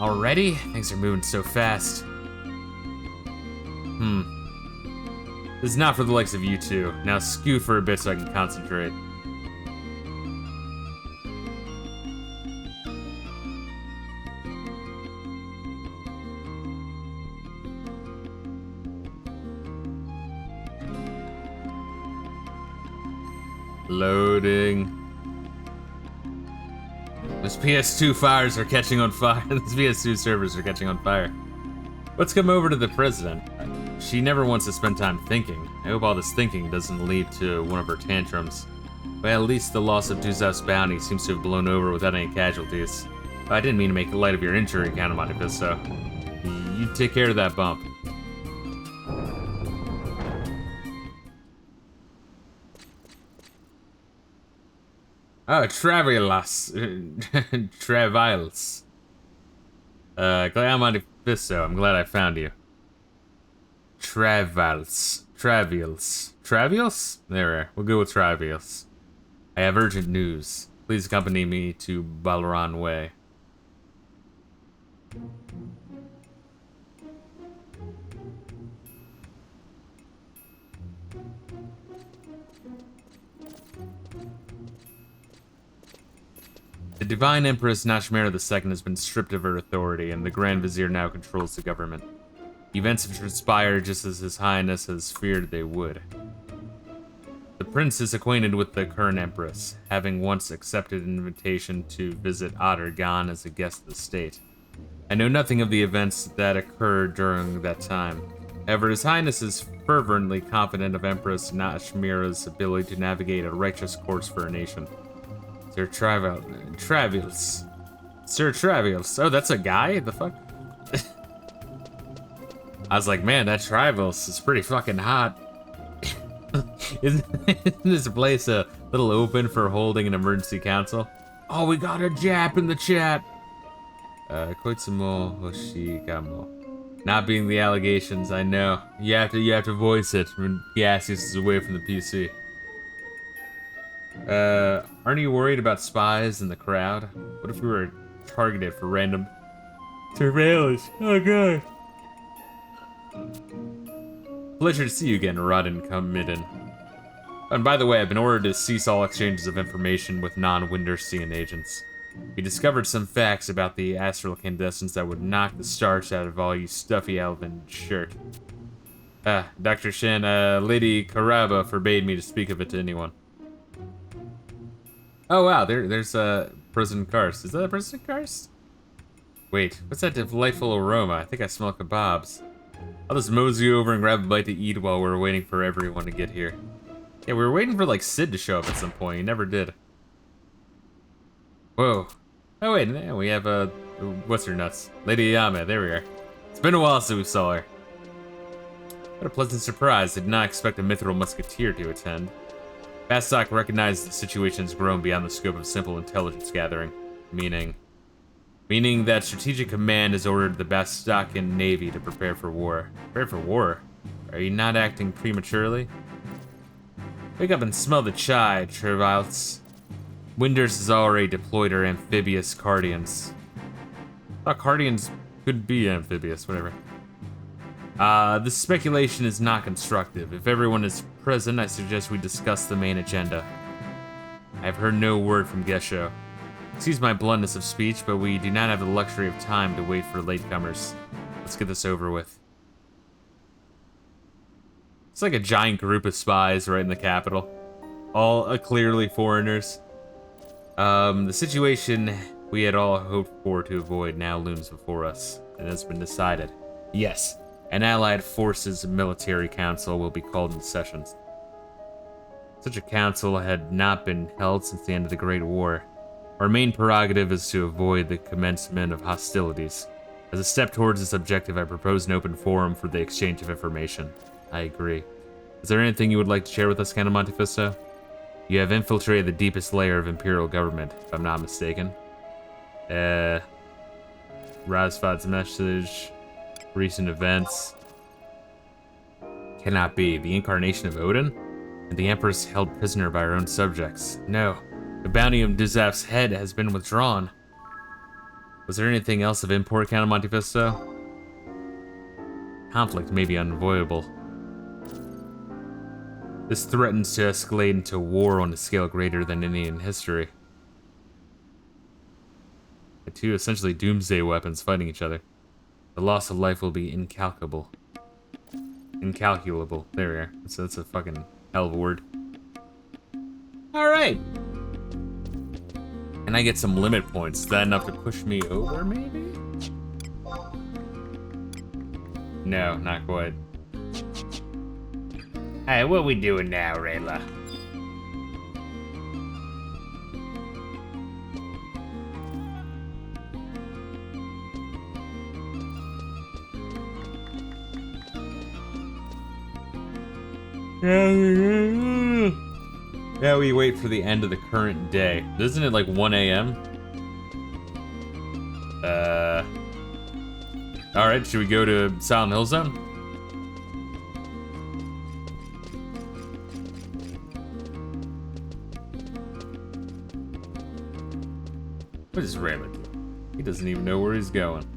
Already? Things are moving so fast. This is not for the likes of you two. Now scoot for a bit so I can concentrate. Loading. Those PS2 fires are catching on fire. Those PS2 servers are catching on fire. Let's come over to the president. She never wants to spend time thinking. I hope all this thinking doesn't lead to one of her tantrums. But at least the loss of Duzaf's bounty seems to have blown over without any casualties. I didn't mean to make light of your injury, Count of Monte Fisto. You take care of that bump. Oh, Travilas. Travails. Count of Monte Fisto, I'm glad I found you. Travails. Travials? There, we'll go with Travials. I have urgent news. Please accompany me to Balran Way. The Divine Empress Nashmira II has been stripped of her authority, and the Grand Vizier now controls the government. Events have transpired just as His Highness has feared they would. The Prince is acquainted with the current Empress, having once accepted an invitation to visit Adargan as a guest of the state. I know nothing of the events that occurred during that time. However, His Highness is fervently confident of Empress Nashmira's ability to navigate a righteous course for her nation. Sir Travials. Sir Travials. Oh, that's a guy? The fuck? I was like, man, that Travials is pretty fucking hot. Isn't this place a little open for holding an emergency council? Oh, we got a Jap in the chat. Koitsumo Hoshikamo. Not being the allegations, I know. You have to voice it when Gaseous is away from the PC. Aren't you worried about spies in the crowd? What if we were targeted for random surveillance? Oh god. Pleasure to see you again, Rodden Committin. And by the way, I've been ordered to cease all exchanges of information with non-Windersian agents. We discovered some facts about the astral incandescence that would knock the starch out of all you stuffy elven shirt. Dr. Shen, Lady Karaba forbade me to speak of it to anyone. Oh wow, there's President Karst. Is that President Karst? Wait, what's that delightful aroma? I think I smell kebabs. I'll just mosey over and grab a bite to eat while we're waiting for everyone to get here. Yeah, we were waiting for, like, Sid to show up at some point. He never did. Whoa. Oh, wait, we have, what's her nuts? Lady Yame, there we are. It's been a while since we saw her. What a pleasant surprise. I did not expect a mithril musketeer to attend. Bastok recognized the situation has grown beyond the scope of simple intelligence gathering. Meaning that Strategic Command has ordered the Bastokian Navy to prepare for war. Prepare for war? Are you not acting prematurely? Wake up and smell the chai, Treviles. Winders has already deployed her amphibious Cardians. I thought Cardians could be amphibious, whatever. This speculation is not constructive. If everyone is present, I suggest we discuss the main agenda. I have heard no word from Gesho. Excuse my bluntness of speech, but we do not have the luxury of time to wait for latecomers. Let's get this over with. It's like a giant group of spies right in the capital. All clearly foreigners. The situation we had all hoped for to avoid now looms before us, and has been decided. Yes, an Allied Forces Military Council will be called into sessions. Such a council had not been held since the end of the Great War. Our main prerogative is to avoid the commencement of hostilities. As a step towards this objective, I propose an open forum for the exchange of information. I agree. Is there anything you would like to share with us, Count Monte Fisto? You have infiltrated the deepest layer of Imperial government, if I'm not mistaken. Razfad's message, recent events. Cannot be. The incarnation of Odin? And the Empress held prisoner by her own subjects. No. The bounty of Dizaf's head has been withdrawn. Was there anything else of import, Count Monte Fisto? Conflict may be unavoidable. This threatens to escalate into war on a scale greater than any in history. The two essentially doomsday weapons fighting each other. The loss of life will be incalculable. Incalculable. There we are. So that's a fucking hell of a word. Alright. And I get some limit points. Is that enough to push me over, maybe? No, not quite. Hey, what we doing now, Reila? Now we wait for the end of the current day. Isn't it like 1 a.m.? Alright, should we go to Silent Hill Zone? What is Rayla doing? He doesn't even know where he's going.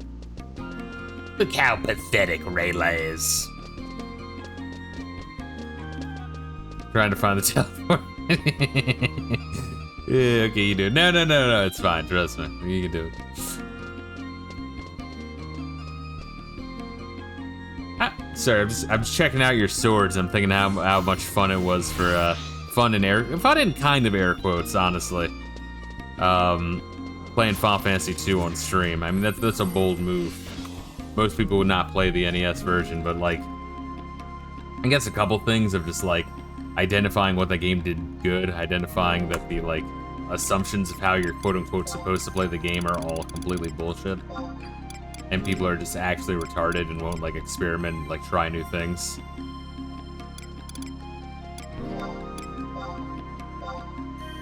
Look how pathetic Rayla is. Trying to find the teleport. Yeah, okay, you do it. No, it's fine. Trust me. You can do it. Sorry, I'm just checking out your swords. I'm thinking how much fun it was for fun in kind of air quotes, honestly. Playing Final Fantasy 2 on stream. I mean, that's a bold move. Most people would not play the NES version, but like, I guess a couple things of just like identifying what the game did good, identifying that the like assumptions of how you're quote-unquote supposed to play the game are all completely bullshit, and people are just actually retarded and won't like experiment and like try new things.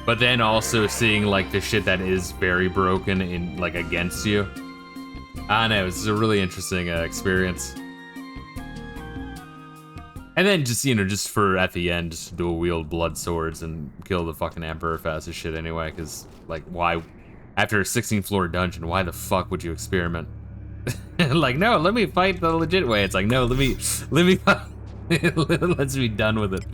But then also seeing like the shit that is very broken in like against you. I don't know, it's a really interesting experience. And then just, you know, just for at the end, just dual wield blood swords and kill the fucking Emperor fast as shit anyway, because, like, why, after a 16th floor dungeon, why the fuck would you experiment? Like, no, let me fight the legit way. It's like, no, let me, let's be done with it.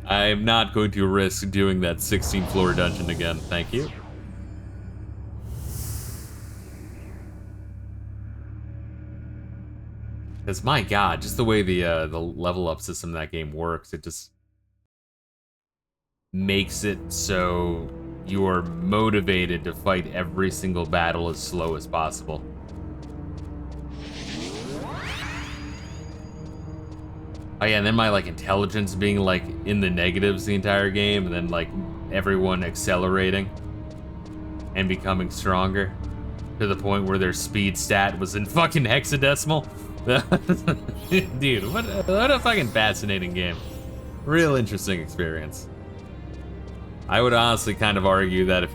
I'm not going to risk doing that 16th floor dungeon again, thank you. Because my god, just the way the level up system in that game works, it just makes it so you're motivated to fight every single battle as slow as possible. Oh yeah, and then my like intelligence being like in the negatives the entire game, and then like everyone accelerating and becoming stronger to the point where their speed stat was in fucking hexadecimal. Dude, what a fucking fascinating game. Real interesting experience. I would honestly kind of argue that if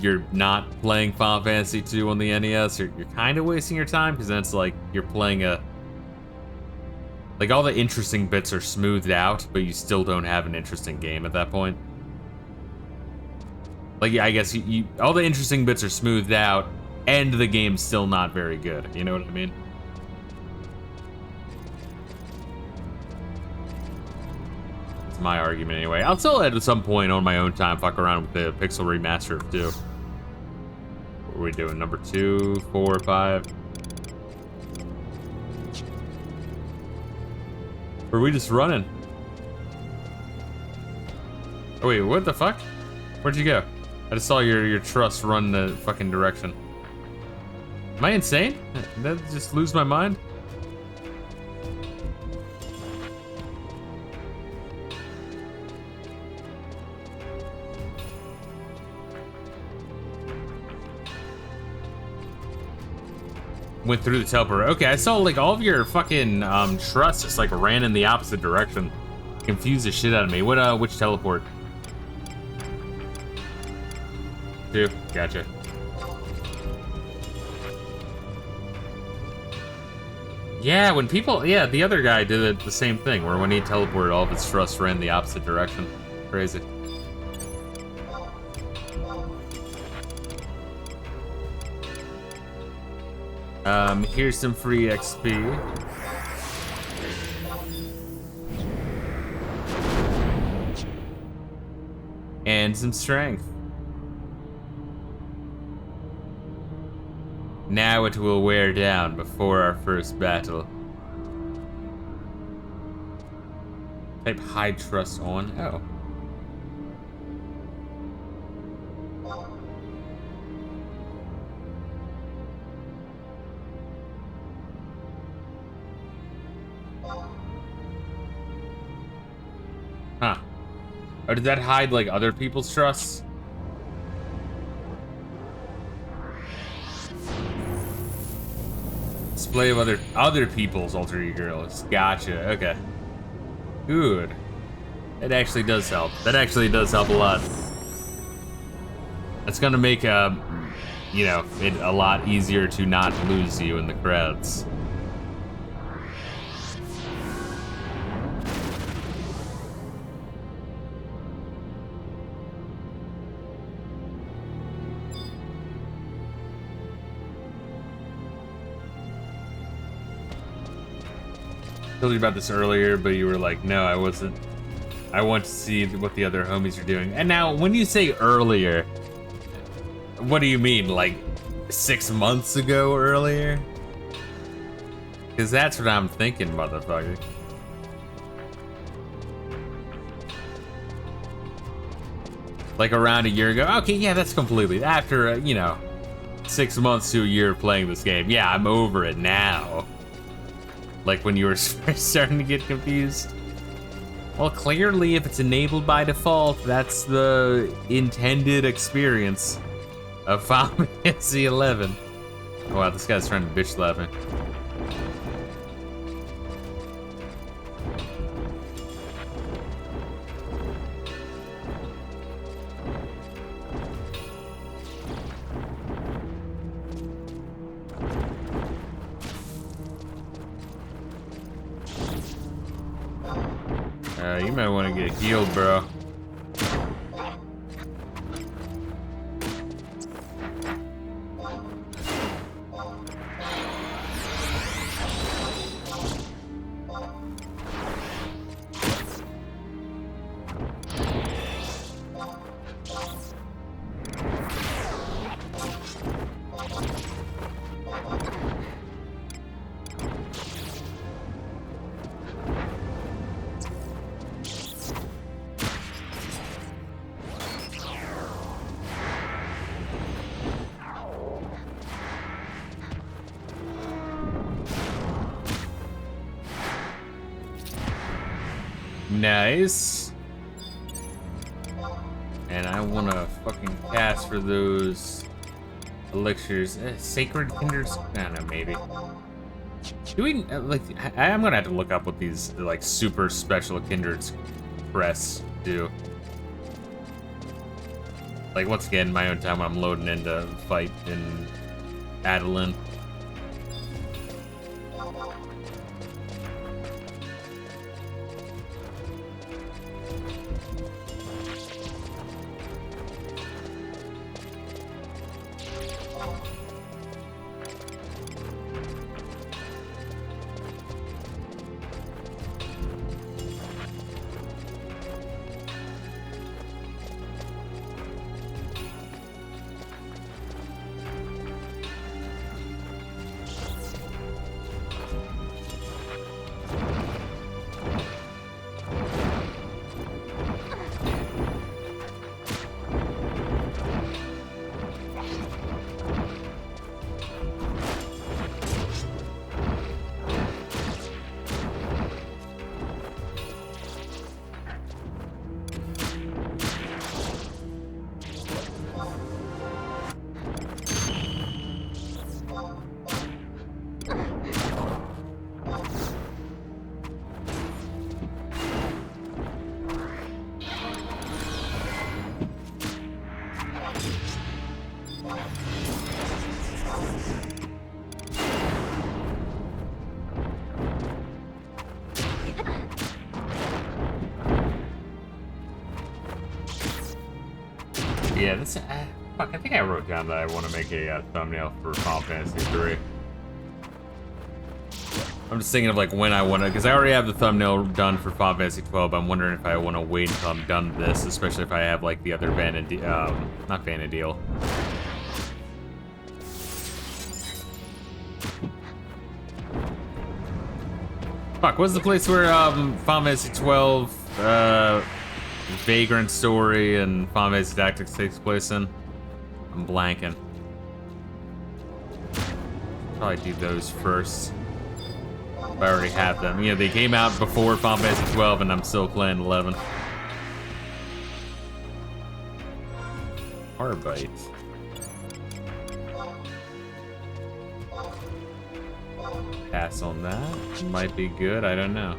you're not playing Final Fantasy II on the NES, you're kind of wasting your time, because then it's like you're playing a... Like, all the interesting bits are smoothed out, but you still don't have an interesting game at that point. Like, yeah, I guess all the interesting bits are smoothed out, and the game's still not very good. You know what I mean? That's my argument anyway. I'll still at some point on my own time fuck around with the Pixel Remaster of 2. What are we doing? Number 2, 4, 5? Or are we just running? Oh wait, what the fuck? Where'd you go? I just saw your truss run the fucking direction. Am I insane? Did I just lose my mind? Went through the teleport. Okay, I saw like all of your fucking truss just like ran in the opposite direction. Confused the shit out of me. What which teleport? 2. Gotcha. Yeah, when people, yeah, the other guy did it the same thing, where when he teleported, all of his truss ran the opposite direction. Crazy. Here's some free XP. And some strength. Now it will wear down before our first battle. Type hide trust on. Oh. Huh. Oh, did that hide like other people's trusts? Display of other people's alter egos. Gotcha. Okay. Good. That actually does help. That actually does help a lot. That's gonna make you know, it a lot easier to not lose you in the crowds. Told you about this earlier, but you were like, no, I wasn't. I want to see what the other homies are doing. And now, when you say earlier, what do you mean? Like 6 months ago earlier? Because that's what I'm thinking, motherfucker. Like around a year ago? Okay, yeah, that's completely. After, you know, 6 months to a year of playing this game. Yeah, I'm over it now. Like when you were starting to get confused. Well, clearly, if it's enabled by default, that's the intended experience of Final Fantasy 11. Oh, wow, this guy's trying to bitch slap me. might want to get healed, bro. Nice. And I want to fucking cast for those elixirs. Sacred Kinders? I don't know, maybe. Do we, like, I'm gonna have to look up what these, like, super special Kindred's crests do. Like, once again, my own time when I'm loading into fight in Adeline. Yeah, this. Fuck, I think I wrote down that I want to make a thumbnail for Final Fantasy 3. I'm just thinking of like when I want to, because I already have the thumbnail done for Final Fantasy 12. I'm wondering if I want to wait until I'm done this, especially if I have like the other not Vanadil. Fuck, what's the place where Final Fantasy 12, Vagrant Story and Final Fantasy Tactics takes place in? I'm blanking. Probably do those first. If I already have them. Yeah, they came out before Final Fantasy 12 and I'm still playing 11. Arbite. Pass on that. Might be good, I don't know.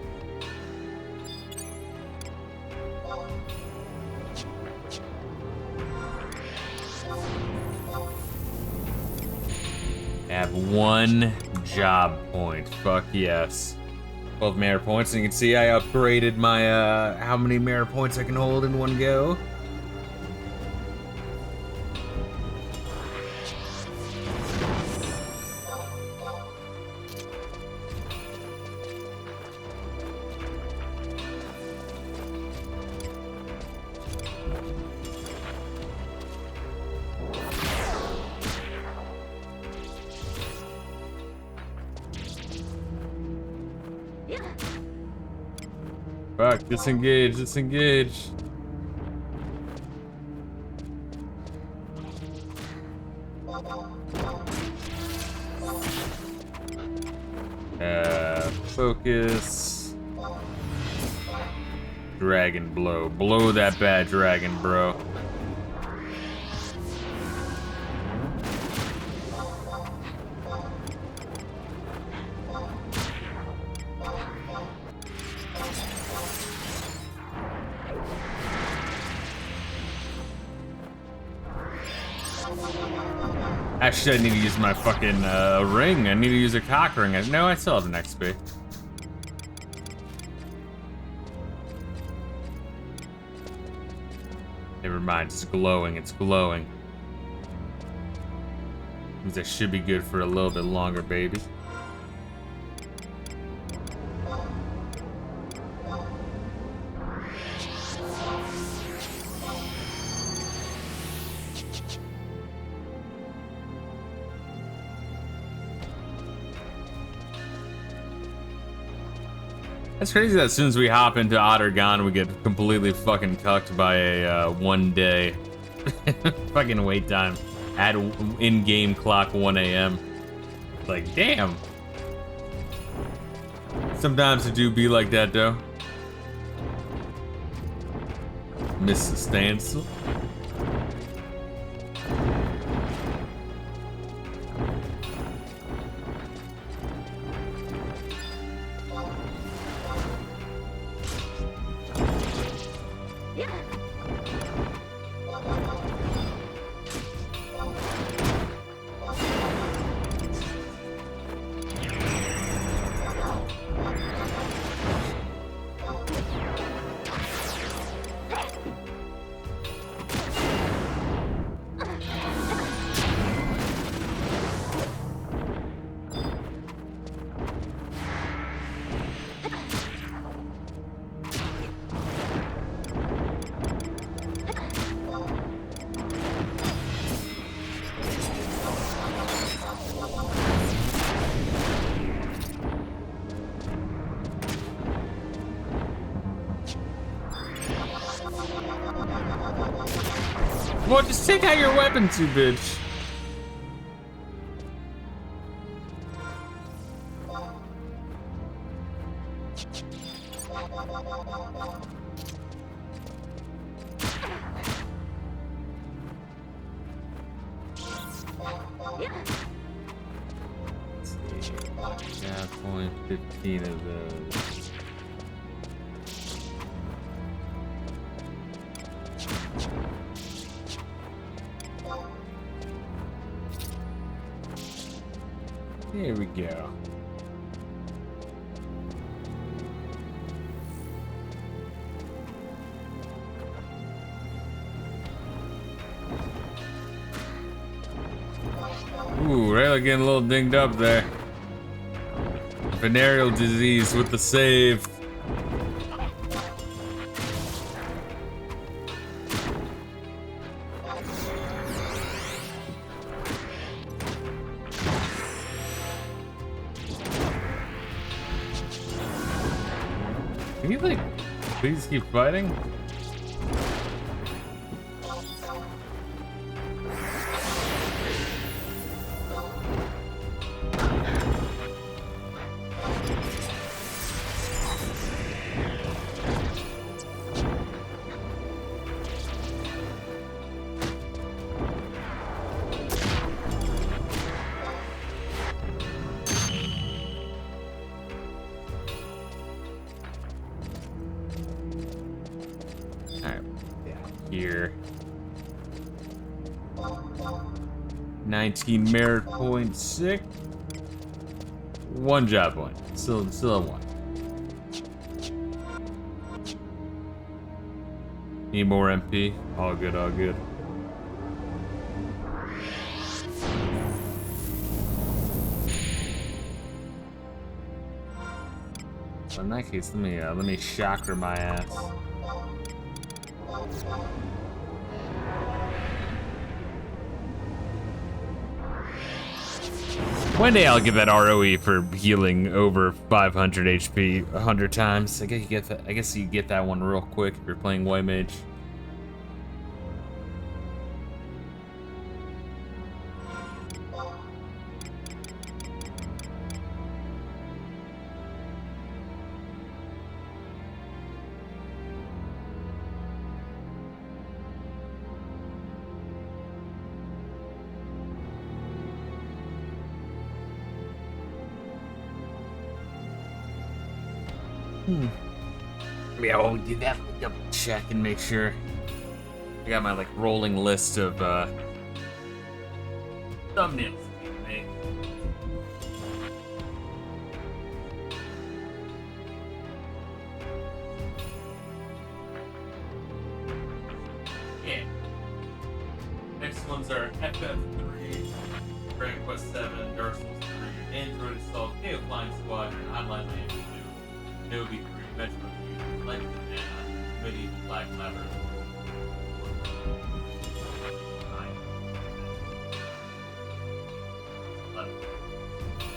Have one job point. Fuck yes. 12 merit points, and you can see I upgraded my how many merit points I can hold in one go. Fuck, disengage, disengage. Focus. Dragon blow. Blow that bad dragon, bro. Actually, I need to use my fucking ring. I need to use a cock ring. No, I still have an XP. Never mind, it's glowing, it's glowing. Means I should be good for a little bit longer, baby. It's crazy that as soon as we hop into Ottergon, we get completely fucking cucked by a 1 day fucking wait time at in-game clock 1 a.m. Like, damn. Sometimes it do be like that, though. Mrs. Stancil. Well, just take out your weapons, you bitch. Let's see. Yeah, 0.15 of those. There we go. Ooh, Reila getting a little dinged up there. Venereal disease with the save. Can you, like, please keep fighting? Here. 19 merit points, sick. 1 job point. Still a 1. Need more MP. All good, all good. So in that case, let me chakra my ass. One day I'll get that ROE for healing over 500 HP 100 times. I guess you get that one real quick if you're playing White Mage. Yeah, well, we did that. Double check and make sure. I got my, like, rolling list of thumbnails to make. Yeah. ones are FF3, Dragon Quest 7, Dark Souls 3, Android installed, KO Flying Squadron, Hotline Miami 2, Nobi 3, Metro 2, Legend of Mana, Medieval Black Lever.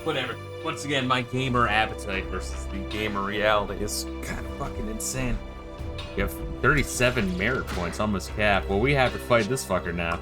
Whatever. Once again, my gamer appetite versus the gamer reality is kind of fucking insane. You have 37 merit points, almost cap. Well, we have to fight this fucker now.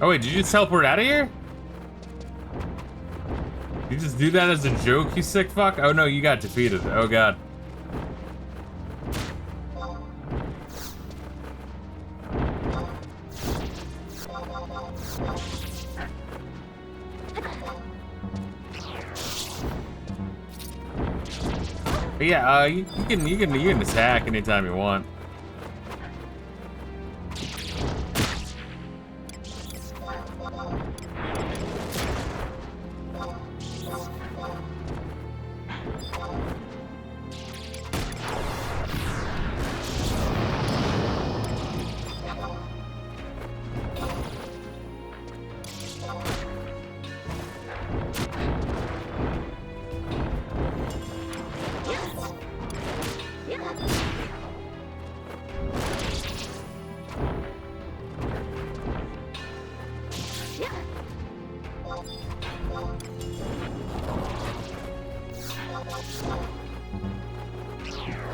Oh wait, did you just teleport out of here? You just do that as a joke, you sick fuck? Oh no, you got defeated. Oh god. But yeah, you can attack anytime you want.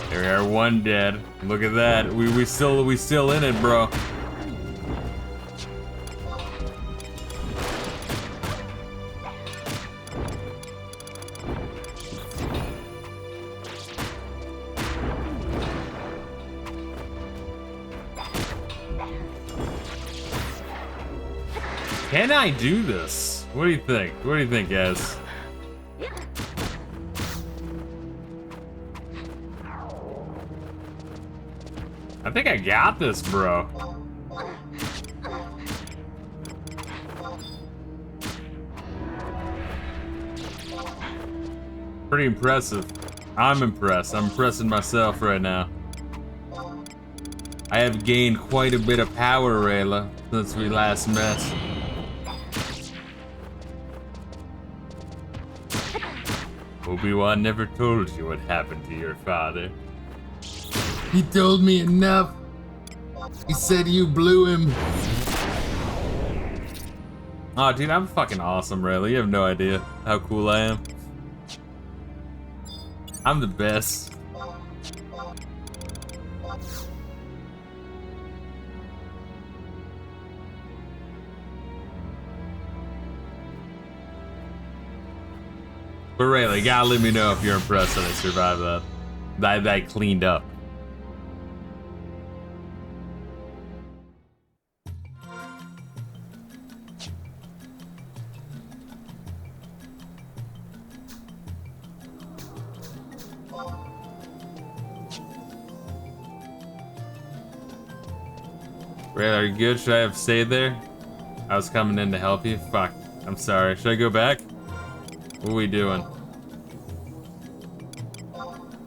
There we are, one dead. Look at that. We still in it, bro. Can I do this? What do you think? What do you think, guys? I think I got this, bro. Pretty impressive. I'm impressed. I'm impressing myself right now. I have gained quite a bit of power, Reila, since we last met. Obi-Wan never told you what happened to your father. He told me enough. He said you blew him. Oh, dude, I'm fucking awesome, Reila. You have no idea how cool I am. I'm the best. But Reila, you gotta let me know if you're impressed that I survived that. That I cleaned up. Reila, are you good? Should I have stayed there? I was coming in to help you. Fuck. I'm sorry. Should I go back? What are we doing?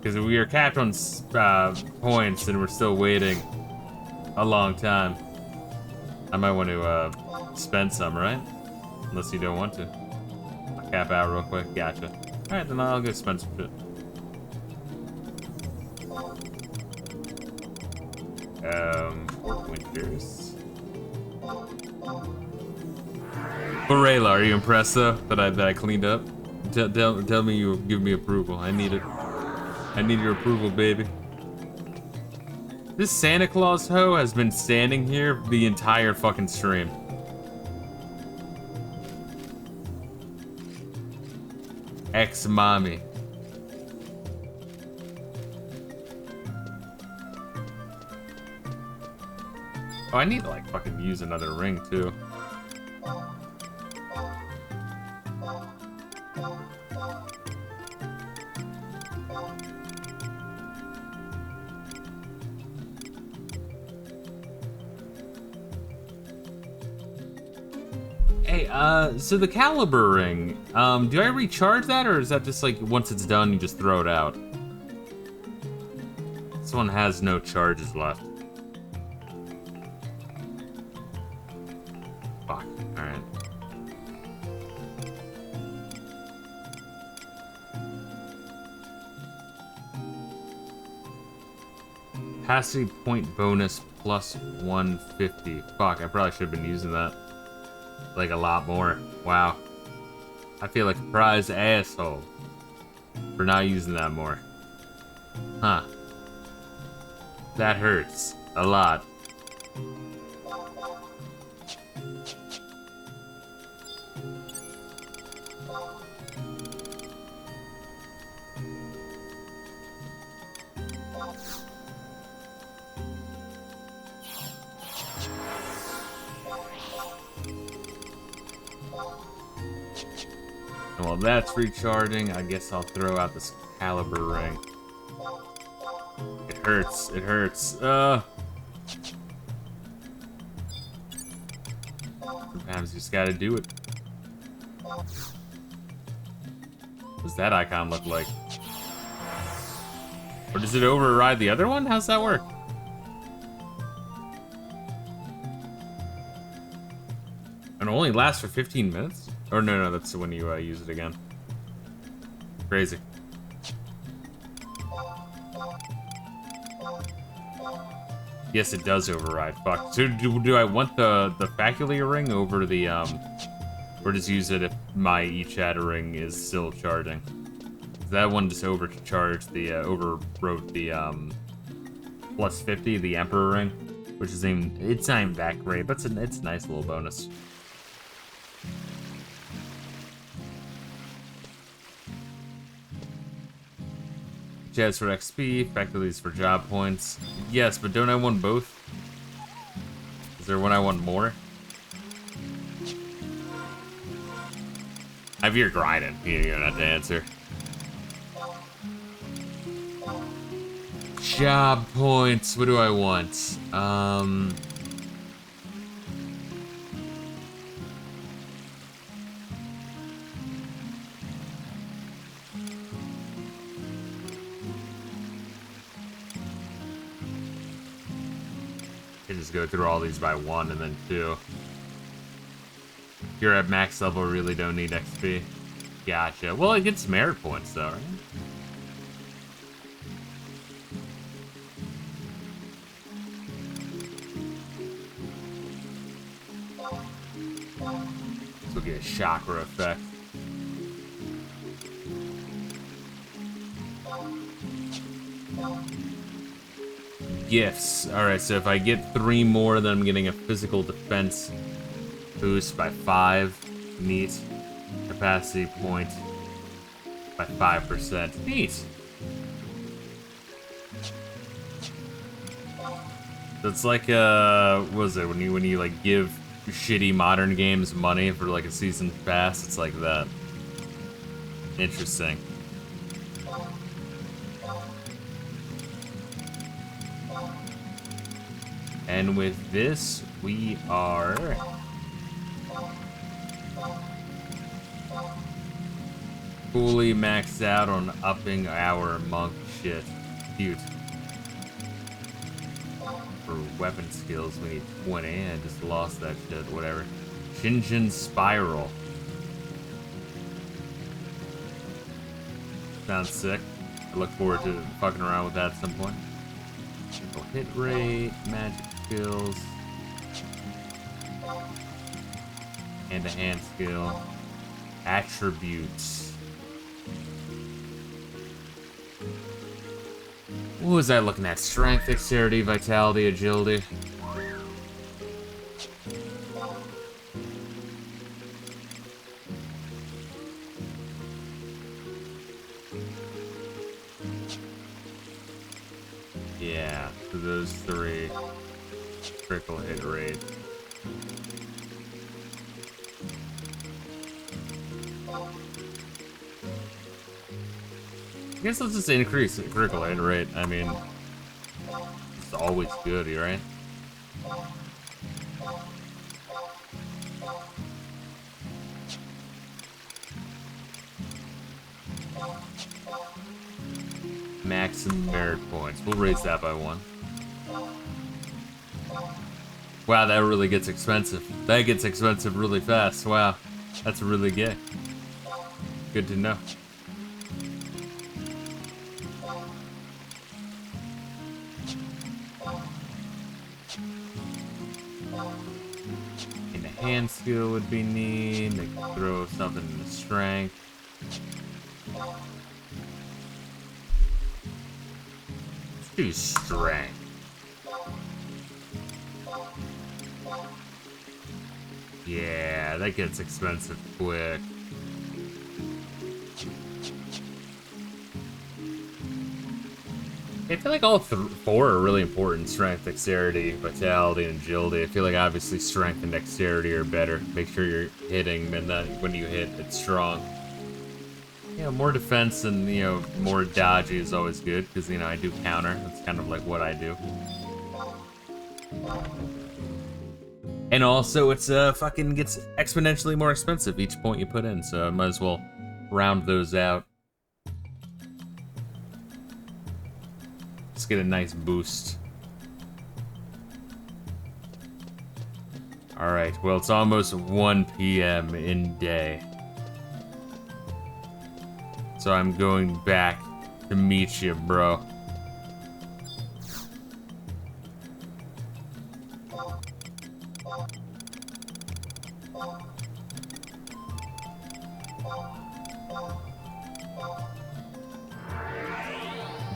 Because we are capped on points and we're still waiting a long time. I might want to spend some, right? Unless you don't want to. I'll cap out real quick. Gotcha. Alright, then I'll go spend some shit. Fort Winters. But Reila, are you impressed though that I cleaned up? Tell me you give me approval. I need it. I need your approval, baby. This Santa Claus hoe has been standing here the entire fucking stream. Ex-mommy. Oh, I need to like fucking use another ring too. Hey, so the caliber ring, do I recharge that, or is that just like, once it's done, you just throw it out? This one has no charges left. Fuck, alright. Capacity point bonus plus 150. Fuck, I probably should have been using that. Like a lot more. Wow. I feel like a prize asshole for not using that more. Huh. That hurts a lot. While that's recharging, I guess I'll throw out this caliber ring. It hurts. It hurts. Sometimes you just gotta do it. What's that icon look like? Or does it override the other one? How's that work? And it only lasts for 15 minutes? Or no, that's when you use it again. Crazy. Yes, it does override. Fuck. So do I want the faculty ring over the or just use it if my eChat ring is still charging? That one just overcharged the overwrote the plus 50, the Emperor ring, which is it's not even that great, but it's a nice little bonus. Jazz for XP, faculties for job points. Yes, but don't I want both? Is there one I want more? I have your grinding. You don't have to answer. Job points. What do I want? Just go through all these by 1 and then 2. If you're at max level, really don't need XP. Gotcha. Well, it gets merit points though, right? This will get a chakra effect. Gifts. Alright, so if I get 3 more, then I'm getting a physical defense boost by 5. Neat. Capacity point by 5%. Neat. So it's like what was it when you like give shitty modern games money for like a season pass? It's like that. Interesting. And with this, we are fully maxed out on upping our monk shit. Cute. For weapon skills, we need 20. I just lost that shit, whatever. Shinjin Spiral. Sounds sick. I look forward to fucking around with that at some point. Hit rate, magic skills, and a hand skill. Attributes. What was I looking at? Strength, dexterity, vitality, agility. Yeah, so those 3. critical hit rate. I guess let's just increase the critical hit rate. I mean, it's always good, right? Maximum merit points. We'll raise that by 1. Wow, that really gets expensive. That gets expensive really fast. Wow, that's really gay. Good to know. And a hand skill would be neat. They can throw something in the strength. Let's do strength. Yeah, that gets expensive quick. I feel like all 4 are really important. Strength, dexterity, vitality, and agility. I feel like obviously strength and dexterity are better. Make sure you're hitting and that when you hit, it's strong. You know, more defense and, you know, more dodgy is always good because, you know, I do counter. That's kind of like what I do. And also, it's fucking gets exponentially more expensive each point you put in, so I might as well round those out. Let's get a nice boost. Alright, well, it's almost 1 p.m. in day. So I'm going back to meet you, bro.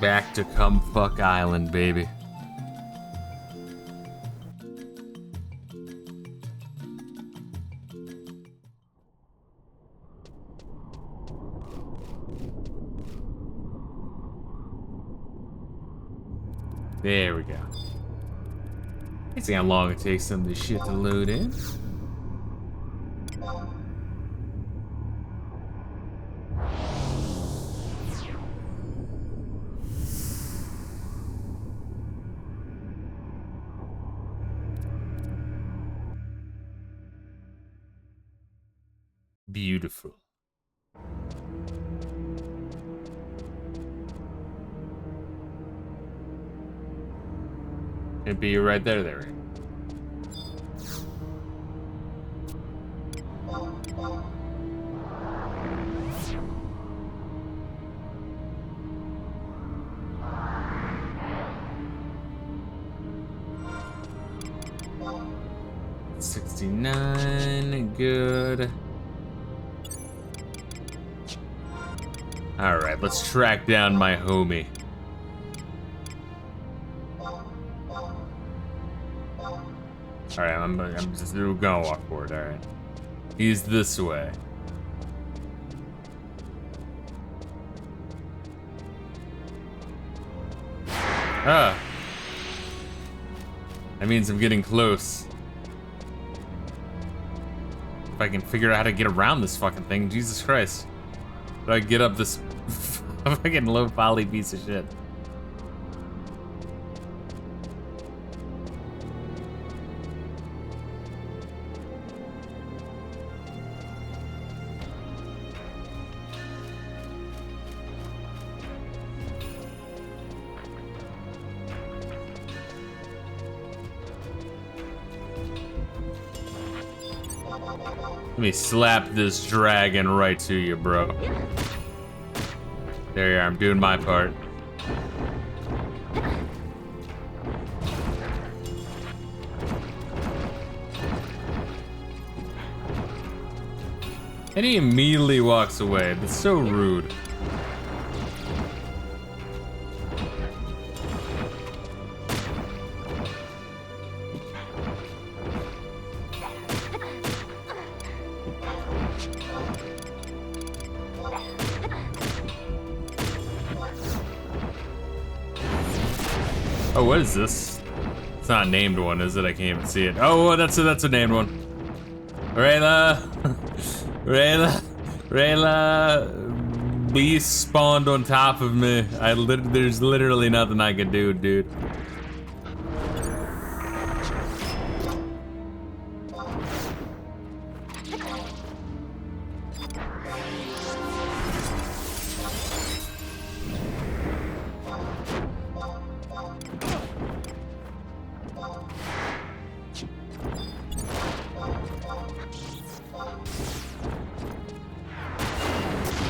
Back to Cumfuck Island, baby. There we go. See how long it takes some of this shit to load in. Beautiful. It'd be right there. $69, good. Alright, let's track down my homie. Alright, I'm just gonna walk forward, alright. He's this way. Ah! That means I'm getting close. If I can figure out how to get around this fucking thing, Jesus Christ. How do I get up this fucking low poly piece of shit? Let me slap this dragon right to you, bro. There you are, I'm doing my part. And he immediately walks away. That's so rude. Oh, what is this? It's not a named one, is it? I can't even see it. Oh, that's a named one. Reila, Reila, beast spawned on top of me. There's literally nothing I can do, dude.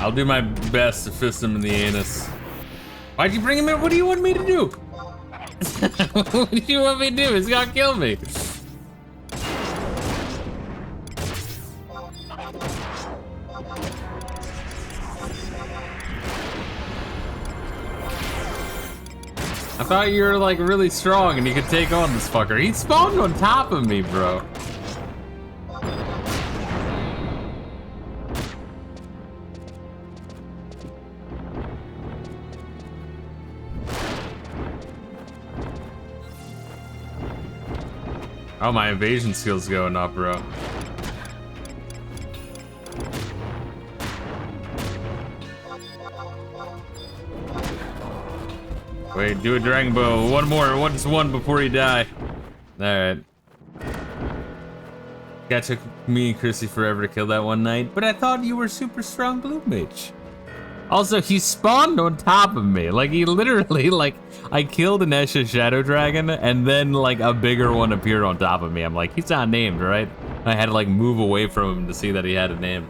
I'll do my best to fist him in the anus. Why'd you bring him in? What do you want me to do? What do you want me to do? He's gonna kill me. I thought you were like really strong and you could take on this fucker. He spawned on top of me, bro. Oh, my evasion skill's going up, bro. Wait, do a dragon bow. One more, just one before you die. Alright. That took me and Chrissy forever to kill that one night, but I thought you were super strong blue mage. Also, he spawned on top of me. Like, he literally, like, I killed an Esha Shadow Dragon, and then, like, a bigger one appeared on top of me. I'm like, he's not named, right? I had to, like, move away from him to see that he had a name.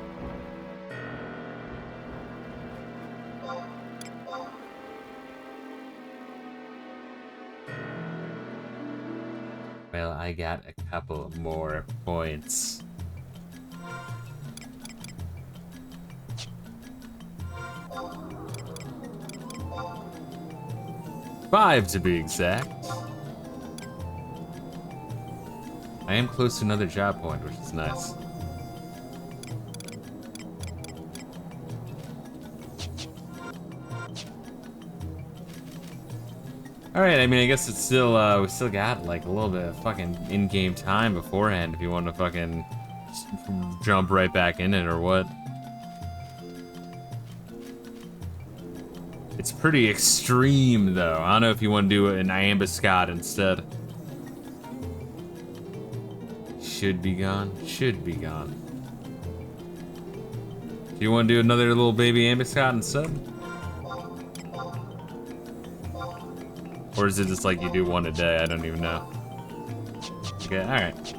Well, I got a couple more points. Five to be exact. I am close to another job point, which is nice. Alright, I mean, I guess it's still, we still got like a little bit of fucking in-game time beforehand if you want to fucking jump right back in it or what. It's pretty extreme, though. I don't know if you want to do an ambuscade instead. Should be gone. Should be gone. Do you want to do another little baby ambuscade instead? Or is it just like you do one a day? I don't even know. Okay, alright.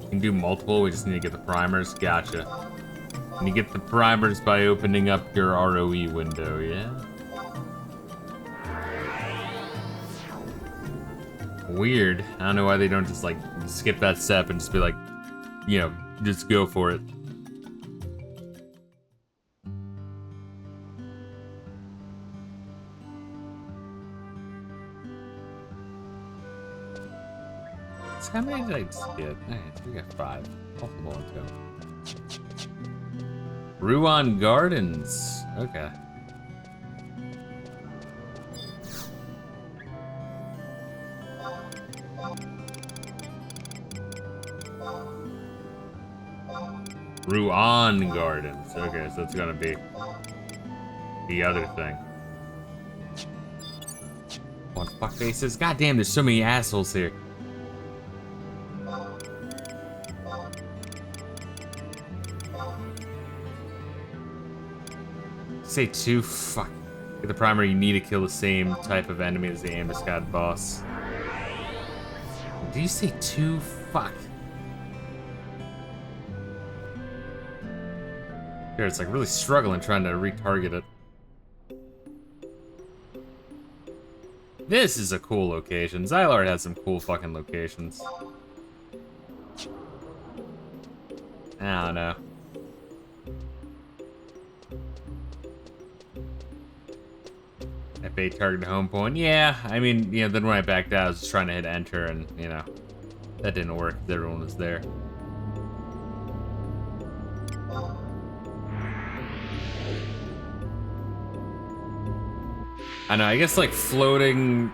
You can do multiple, we just need to get the primers. Gotcha. And you get the primers by opening up your ROE window, yeah? Weird. I don't know why they don't just like skip that step and just be like, you know, just go for it. So how many did I just get? Alright, we got 5. Multiple ones go. Ruan Gardens. Okay. Ruan Gardens. Okay, so it's gonna be the other thing. What fuck faces? God damn, there's so many assholes here. Say 2? Fuck. Get the primer, you need to kill the same type of enemy as the ambuscade boss. Did you say 2? Fuck. Here, it's like really struggling trying to retarget it. This is a cool location. Xylard has some cool fucking locations. I don't know. F8 target home point. Yeah, I mean, you know, then when I backed out, I was just trying to hit enter and, you know, that didn't work. Everyone was there. I know, I guess like floating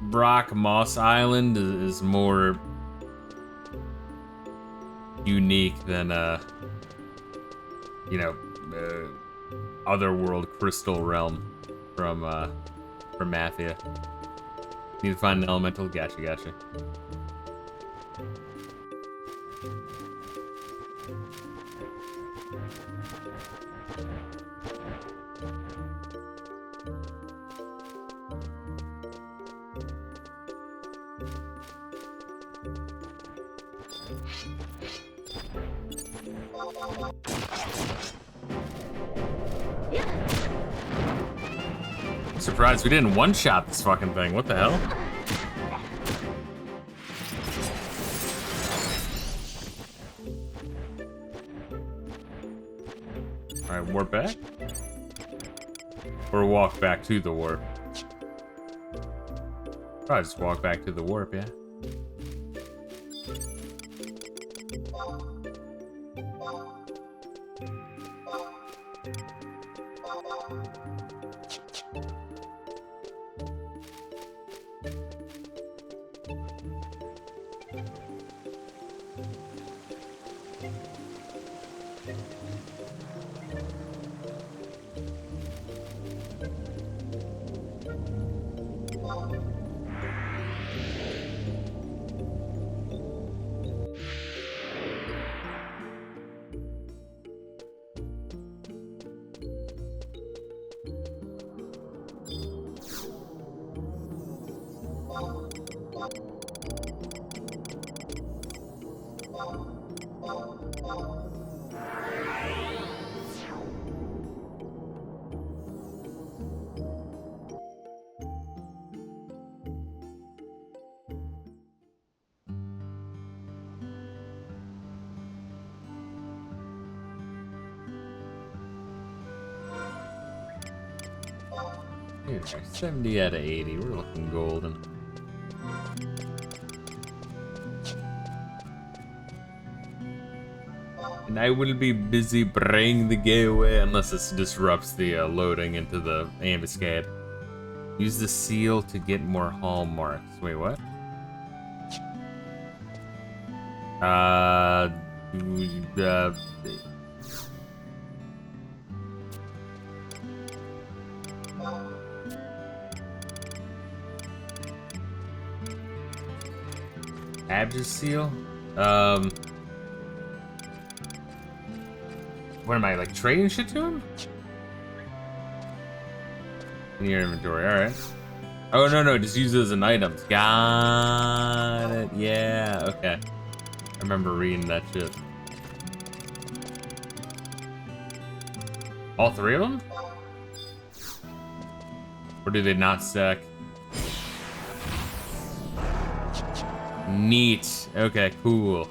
rock moss island is more unique than you know, otherworld crystal realm from Mathia. Need to find an elemental. Gotcha. Surprised we didn't one-shot this fucking thing. What the hell? Alright, warp back? Or walk back to the warp? Probably just walk back to the warp, yeah. Here, 70 out of 80. We're looking golden. And I will be busy bringing the gateway unless this disrupts the loading into the ambuscade. Use the seal to get more hallmarks. Wait, what? Abject seal? What am I, like, trading shit to him? In your inventory, alright. Oh, no, just use it as an item. Got it, yeah, okay. I remember reading that shit. All three of them? Or do they not stack? Neat. Okay, cool.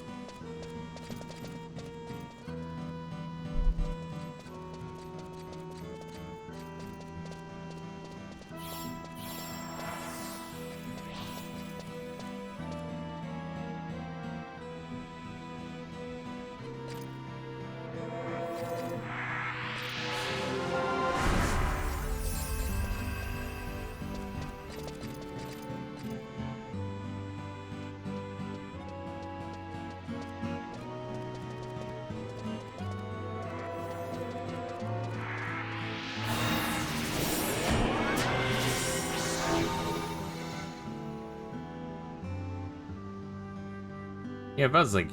Yeah, if I was like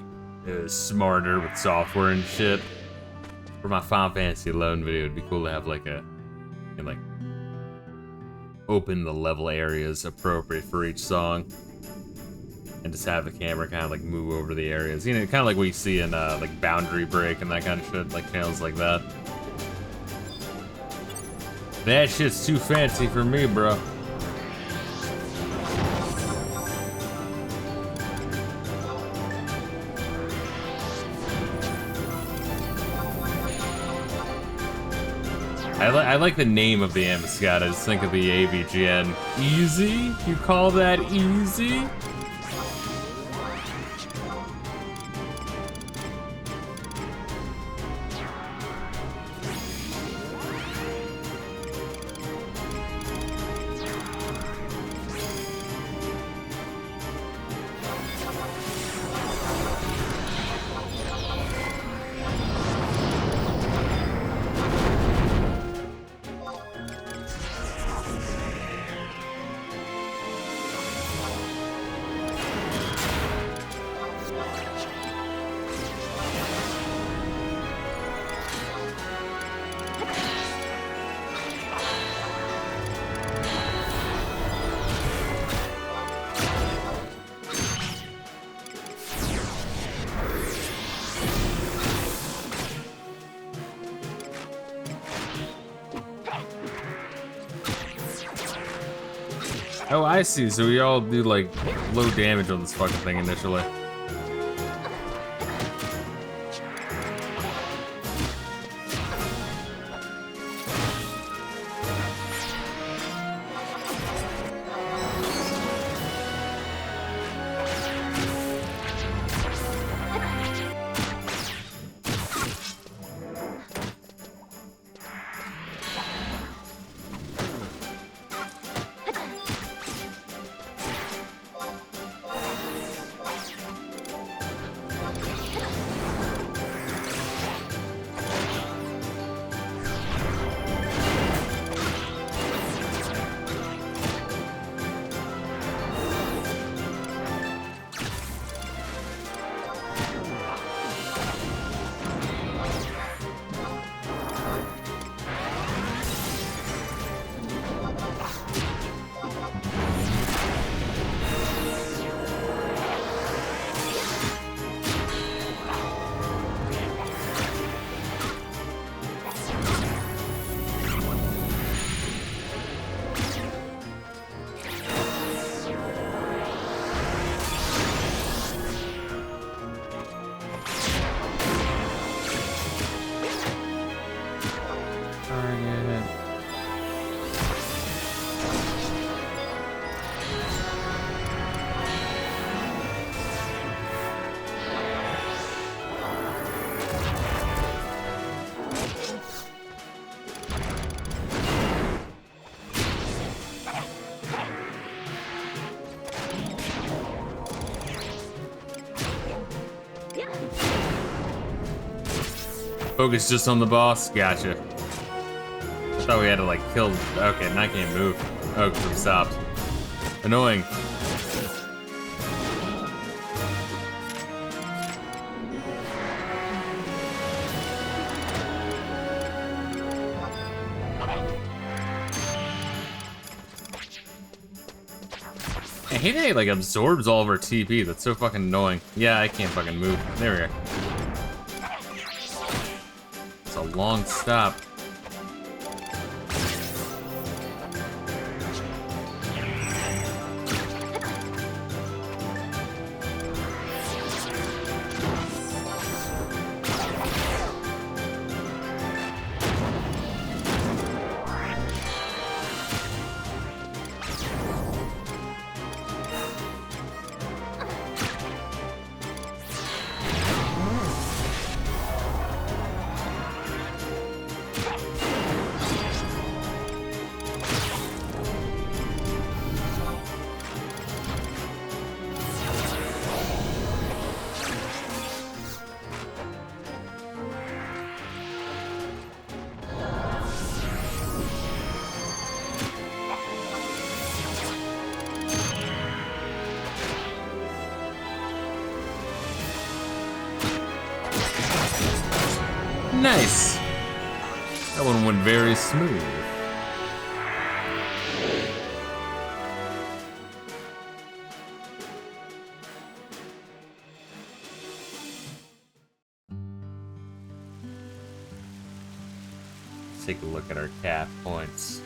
smarter with software and shit for my Final Fantasy alone video, it'd be cool to have like a, you know, like open the level areas appropriate for each song, and just have the camera kind of like move over the areas. You know, kind of like what you see in like Boundary Break and that kind of shit, like channels like that. That shit's too fancy for me, bro. I like the name of the ambuscade. I just think of the AVGN. Easy? You call that easy? Oh, I see. So we all do like low damage on this fucking thing initially. Focus just on the boss. Gotcha. I thought we had to like kill. Okay, now I can't move. Oh, 'cause it stopped. Annoying. I hate how it like absorbs all of our TP. That's so fucking annoying. Yeah, I can't fucking move. There we go. It's a long stop. Nice. That one went very smooth. Let's take a look at our cat points.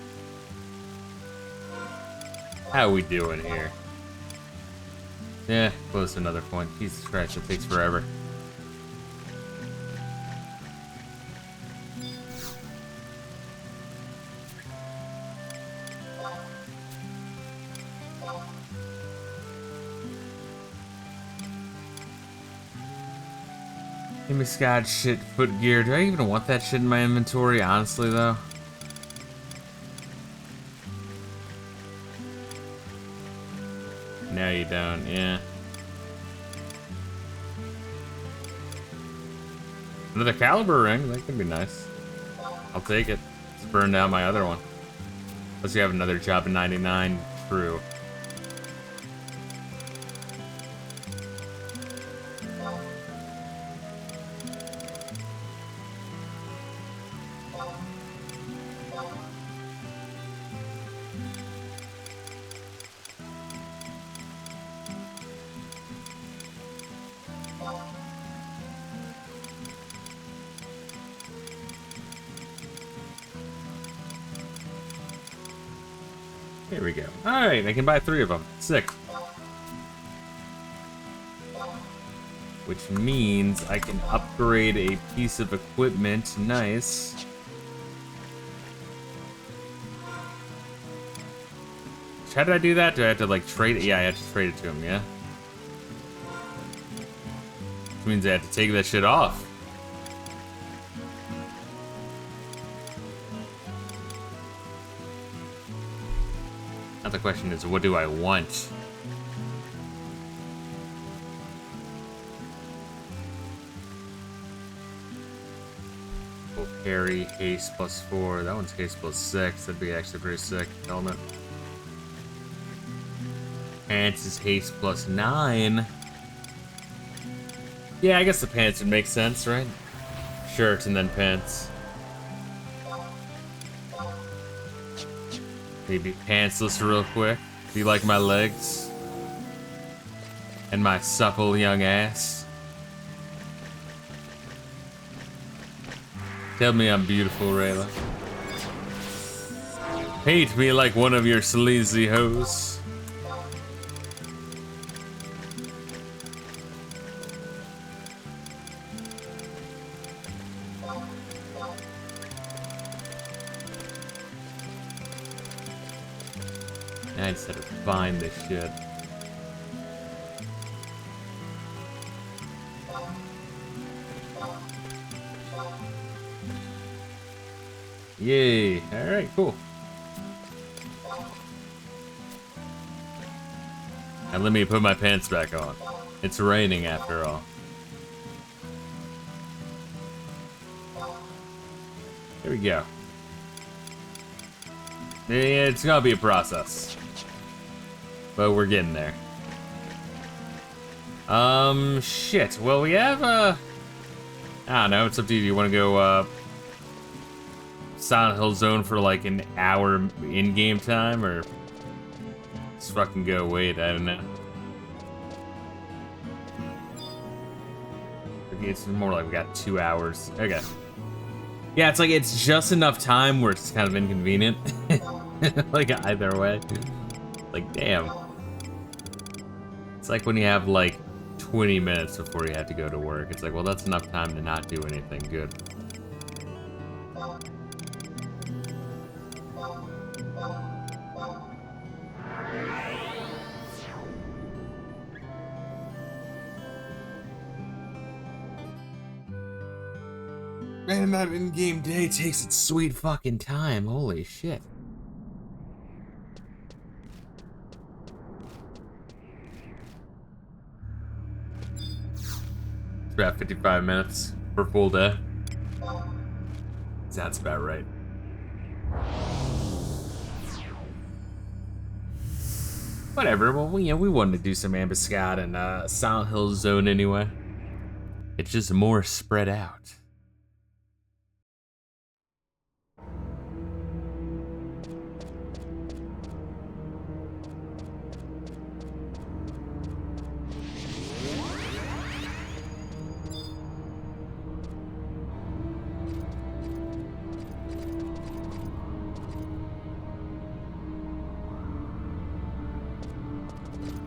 How we doing here? Yeah, close to another point. Jesus Christ, it takes forever. Give me Scott shit foot gear. Do I even want that shit in my inventory, honestly, though? No, you don't, yeah. Another caliber ring, that could be nice. I'll take it. Let's burn down my other one. Unless you have another job in 99, true. Here we go. Alright, I can buy 3 of them. Sick. Which means I can upgrade a piece of equipment. Nice. How did I do that? Do I have to like trade it? Yeah, I have to trade it to him, yeah? Which means I have to take that shit off. Now the question is, what do I want? Full carry, haste +4. That one's haste +6. That'd be actually pretty sick. Helmet. Pants is haste +9. Yeah, I guess the pants would make sense, right? Shirt and then pants. Maybe pantsless real quick. Do you like my legs? And my supple young ass? Tell me I'm beautiful, Reila. Paint me like one of your sleazy hoes. I just had to find this shit. Yay! Alright, cool. And let me put my pants back on. It's raining after all. There we go. Yeah, it's gonna be a process. But we're getting there. Shit. Well, we have, I don't know, it's up to you. Do you want to go, Silent Hill Zone for like an hour in-game time, or just fucking go wait? I don't know. It's more like we got 2 hours. Okay. Yeah, it's like it's just enough time where it's kind of inconvenient. Like either way. Like, damn. It's like when you have like 20 minutes before you have to go to work. It's like, well, that's enough time to not do anything good. Man, that in-game day takes its sweet fucking time. Holy shit. It's about 55 minutes for full day. That's about right. Whatever, well, you know, we wanted to do some ambuscade and Silent Hill Zone anyway. It's just more spread out.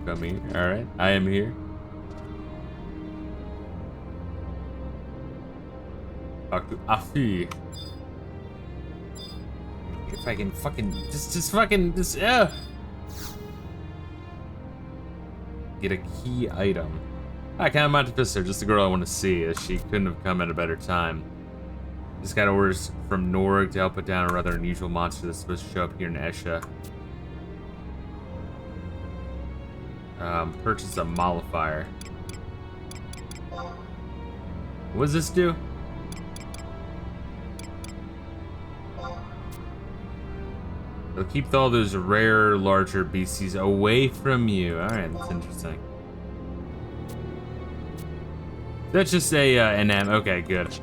Come here. Alright, I am here. Talk to Afi. If I can fucking get a key item. I kind of Monte Fisto, just the girl I want to see, as she couldn't have come at a better time. Just got orders from Norg to help put down a rather unusual monster that's supposed to show up here in Esha. Purchase a mollifier. What does this do? It'll keep all those rare, larger beasties away from you. Alright, that's interesting. That's just a, okay, good.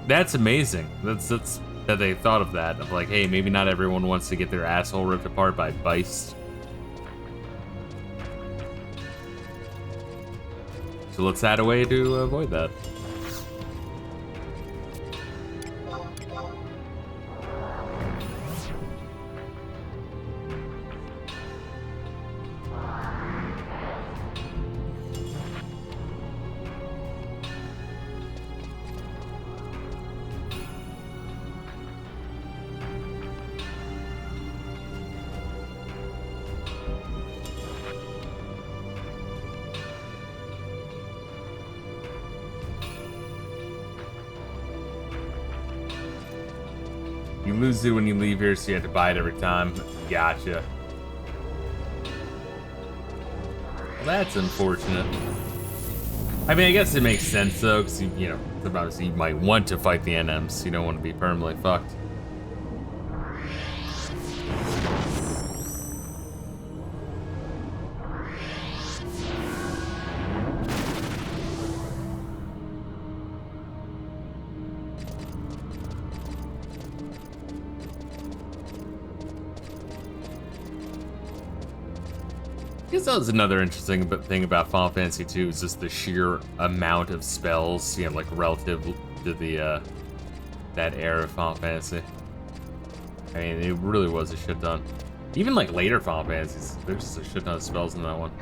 That's amazing. That's that they thought of that. Of like, hey, maybe not everyone wants to get their asshole ripped apart by Beist. So let's add a way to avoid that. You lose it when you leave here, so you have to buy it every time. Gotcha. Well, that's unfortunate. I mean, I guess it makes sense though, because you know, sometimes you might want to fight the NMs. You don't want to be permanently fucked. I guess that was another interesting thing about Final Fantasy II is just the sheer amount of spells, you know, like relative to the that era of Final Fantasy. I mean, it really was a shit ton. Even like later Final Fantasies, there's just a shit ton of spells in that one.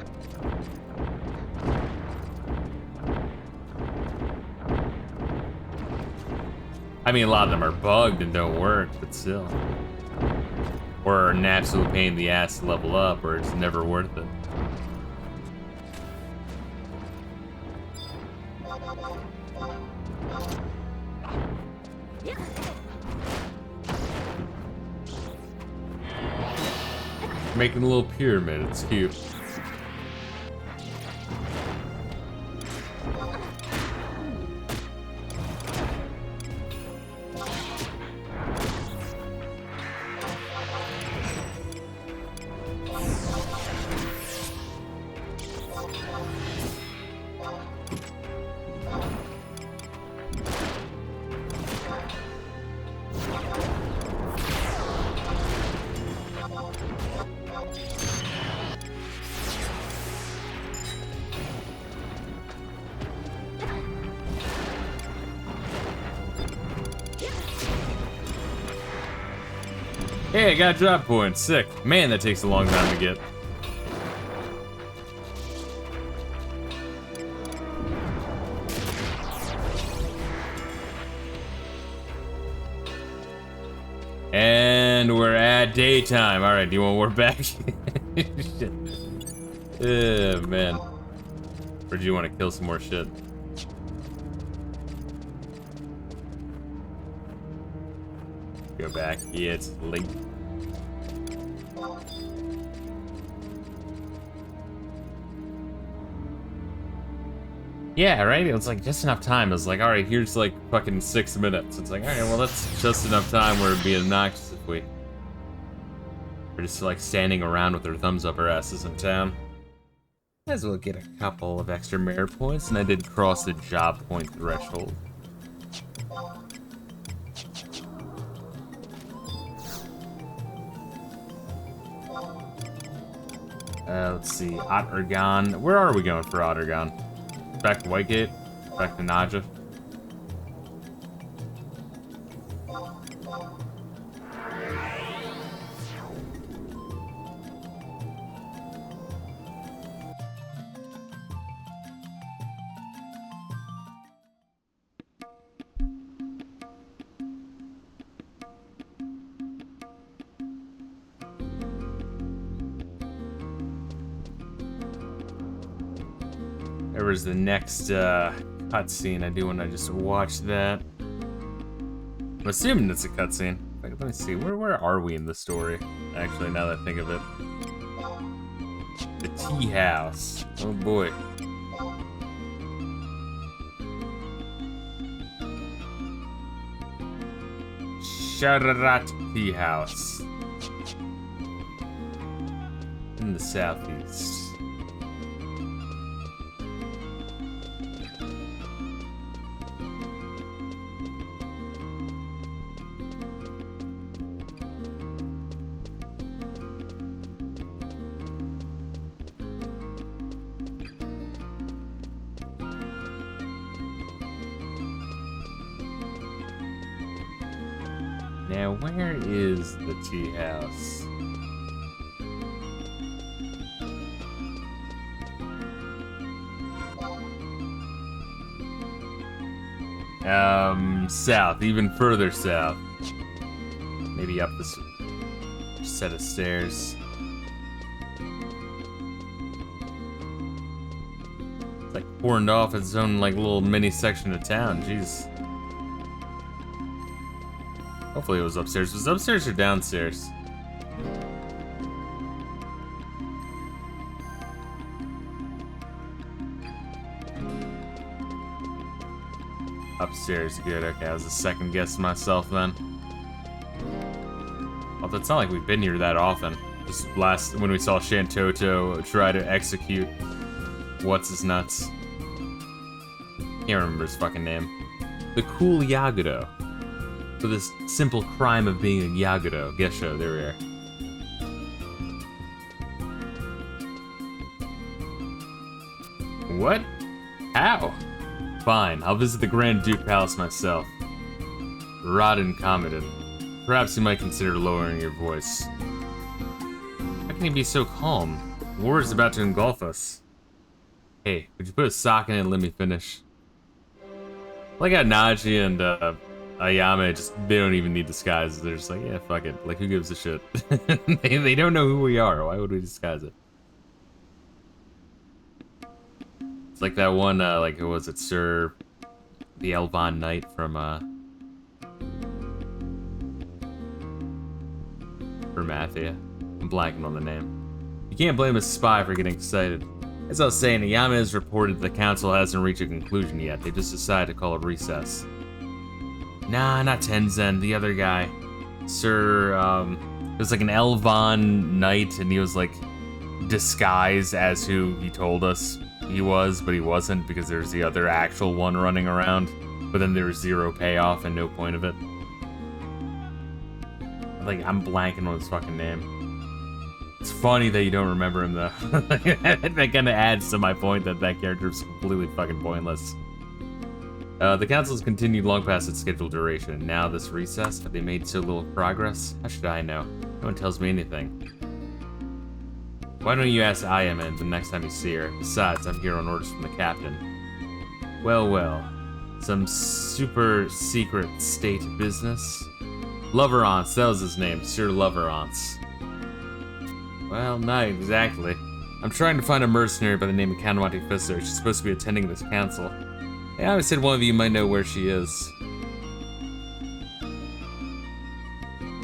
I mean, a lot of them are bugged and don't work, but still. Or are an absolute pain in the ass to level up, or it's never worth it. Making a little pyramid, it's cute. Hey, I got drop points. Sick. Man, that takes a long time to get. And we're at daytime. Alright, do you want we're back? Shit. Oh, man. Or do you want to kill some more shit? Go back. Yeah, it's late. Yeah, right? It was like just enough time. It was like, alright, here's like fucking 6 minutes. It's like, alright, well, that's just enough time where it'd be obnoxious if we're just like standing around with our thumbs up our asses in town. Might as well get a couple of extra merit points, and I did cross the job point threshold. Let's see, Ottergon. Where are we going for Ottergon? Back to Whitegate? Back to Naja? There was the next cutscene. I do want to just watch that. I'm assuming it's a cutscene. Let me see. Where are we in the story? Actually, now that I think of it. The tea house. Oh boy. Shararat Tea House. In the southeast. Now, where is the tea house? South, even further south. Maybe up this set of stairs. It's like horned off its own like little mini section of town, jeez. Hopefully it was upstairs. Was it upstairs or downstairs? Upstairs, good. Okay, I was a second guess myself then. Although it's not like we've been here that often. Just when we saw Shantoto try to execute what's his nuts. Can't remember his fucking name. The cool Yaguro. For this simple crime of being a Yaguro. Gesho, there we are. What? How? Fine, I'll visit the Grand Duke Palace myself. Rodden commented. Perhaps you might consider lowering your voice. How can you be so calm? War is about to engulf us. Hey, would you put a sock in it and let me finish? Like how Naji and Ayame they don't even need disguises. They're just like, yeah, fuck it. Like, who gives a shit? they don't know who we are. Why would we disguise it? It's like that one, like, who was it? Sir, the Elvan Knight from Athia. I'm blanking on the name. You can't blame a spy for getting excited. As I was saying, Ayame has reported the council hasn't reached a conclusion yet. They just decided to call a recess. Nah, not Tenzin, the other guy. Sir, it was like an Elvan Knight, and he was like disguised as who he told us he was, but he wasn't because there's the other actual one running around. But then there was zero payoff and no point of it. Like, I'm blanking on his fucking name. It's funny that you don't remember him, though. That kind of adds to my point that that character is completely fucking pointless. The council's continued long past its scheduled duration. Now this recess, have they made so little progress? How should I know? No one tells me anything. Why don't you ask Ayame the next time you see her? Besides, I'm here on orders from the captain. Well, well. Some super secret state business? Loverance, that was his name. Sir Loverance. Well, not exactly. I'm trying to find a mercenary by the name of Kanamati Fisto. She's supposed to be attending this council. Yeah, I said one of you might know where she is.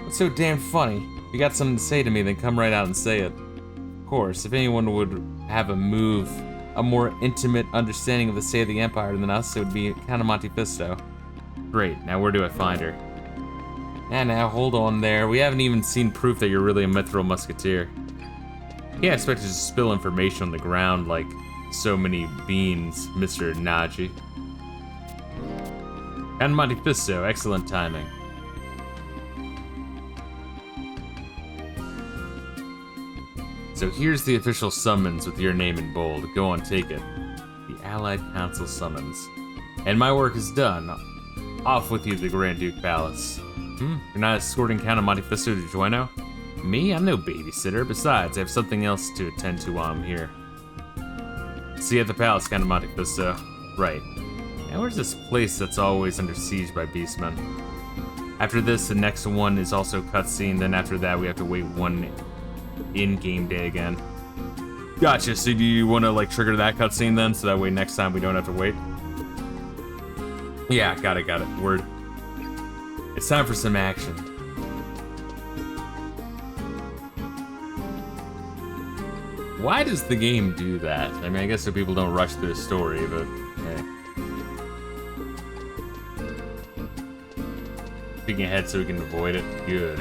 What's so damn funny? If you got something to say to me, then come right out and say it. Of course, if anyone would have a more intimate understanding of the state of the Empire than us, it would be Kanamati Fisto. Great, now where do I find her? Now, hold on there. We haven't even seen proof that you're really a Mithril Musketeer. You can't expect us to spill information on the ground like so many beans, Mr. Naji. Kanamati Fisto, excellent timing. So here's the official summons with your name in bold. Go on, take it. The Allied Council summons. And my work is done. Off with you to the Grand Duke Palace. You're not escorting Kanamati Fisto to Joino? Me? I'm no babysitter. Besides, I have something else to attend to while I'm here. See you at the palace, Kanamati Fisto. Right. Now where's this place that's always under siege by beastmen? After this, the next one is also cutscene. Then after that, we have to wait one in-game day again. Gotcha. So do you want to like trigger that cutscene then, so that way next time we don't have to wait? Yeah, got it. Word. It's time for some action. Why does the game do that? I mean, I guess so people don't rush through the story, but hey. Thinking ahead so we can avoid it. Good.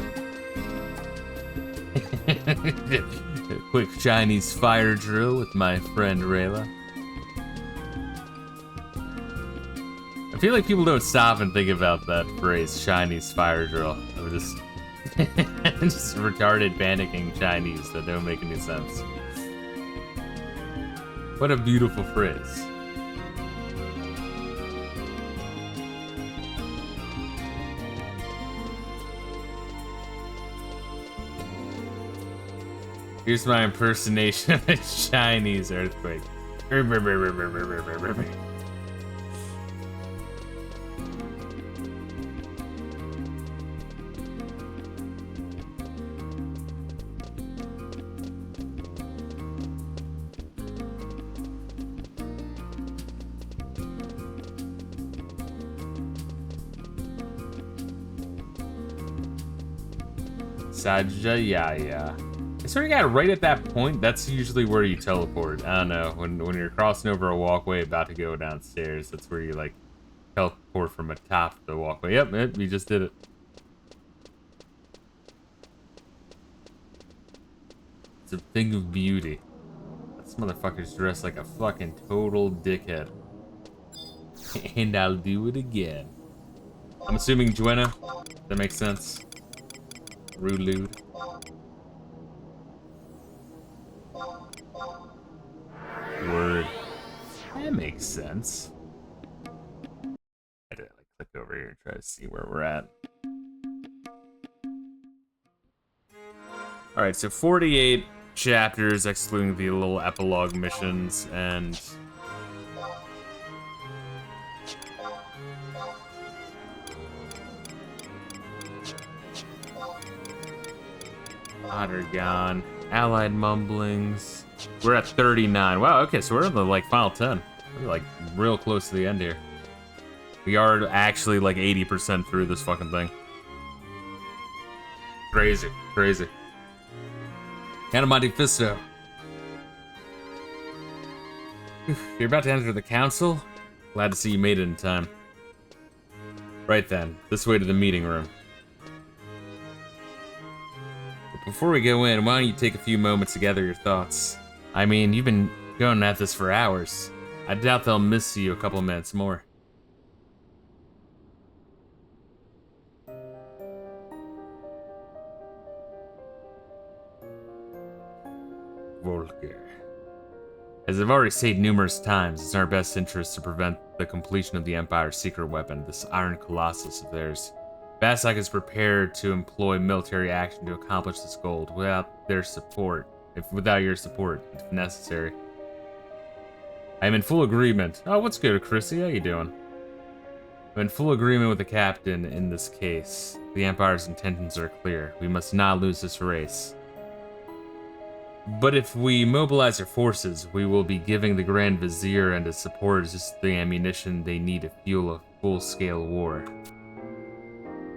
A quick Chinese fire drill with my friend Reila. I feel like people don't stop and think about that phrase, Chinese fire drill. Or just retarded panicking Chinese that don't make any sense. What a beautiful phrase. Here's my impersonation of a Chinese earthquake. Sajayaya. I sort of got right at that point. That's usually where you teleport. I don't know. When you're crossing over a walkway about to go downstairs, that's where you like teleport from atop the walkway. Yep, you just did it. It's a thing of beauty. This motherfucker's dressed like a fucking total dickhead. And I'll do it again. I'm assuming Duenna. That makes sense. Rude. Word. That makes sense. I did like click over here and try to see where we're at. Alright, so 48 chapters, excluding the little epilogue missions, and Ottergon, Allied Mumblings. We're at 39. Wow, okay, so we're in the like final 10. We're like real close to the end here. We are actually like 80% through this fucking thing. Crazy. Monte Fisto. You're about to enter the council? Glad to see you made it in time. Right then, this way to the meeting room. But before we go in, why don't you take a few moments to gather your thoughts? I mean, you've been going at this for hours. I doubt they'll miss you a couple minutes more. Volker. As I've already said numerous times, it's in our best interest to prevent the completion of the Empire's secret weapon, this Iron Colossus of theirs. Bastok is prepared to employ military action to accomplish this goal without your support, if necessary. I am in full agreement. Oh, what's good, Chrissy? How you doing? I'm in full agreement with the captain in this case. The Empire's intentions are clear. We must not lose this race. But if we mobilize our forces, we will be giving the Grand Vizier and his supporters just the ammunition they need to fuel a full-scale war.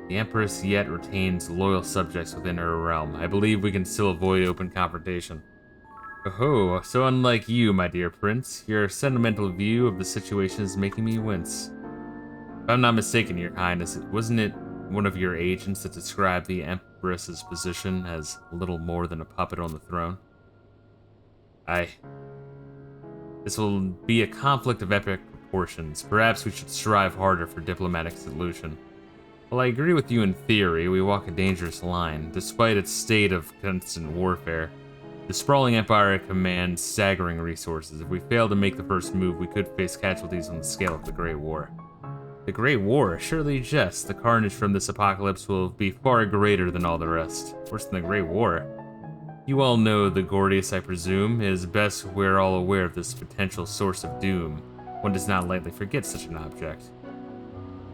The Empress yet retains loyal subjects within her realm. I believe we can still avoid open confrontation. Oh, so unlike you, my dear prince, your sentimental view of the situation is making me wince. If I'm not mistaken, your highness, wasn't it one of your agents that described the Empress's position as little more than a puppet on the throne? This will be a conflict of epic proportions. Perhaps we should strive harder for diplomatic solution. While I agree with you in theory, we walk a dangerous line. Despite its state of constant warfare, the sprawling empire commands staggering resources. If we fail to make the first move, we could face casualties on the scale of the Great War. The Great War? Surely jest. The carnage from this apocalypse will be far greater than all the rest. Worse than the Great War. You all know the Gordius, I presume. It is best we're all aware of this potential source of doom. One does not lightly forget such an object.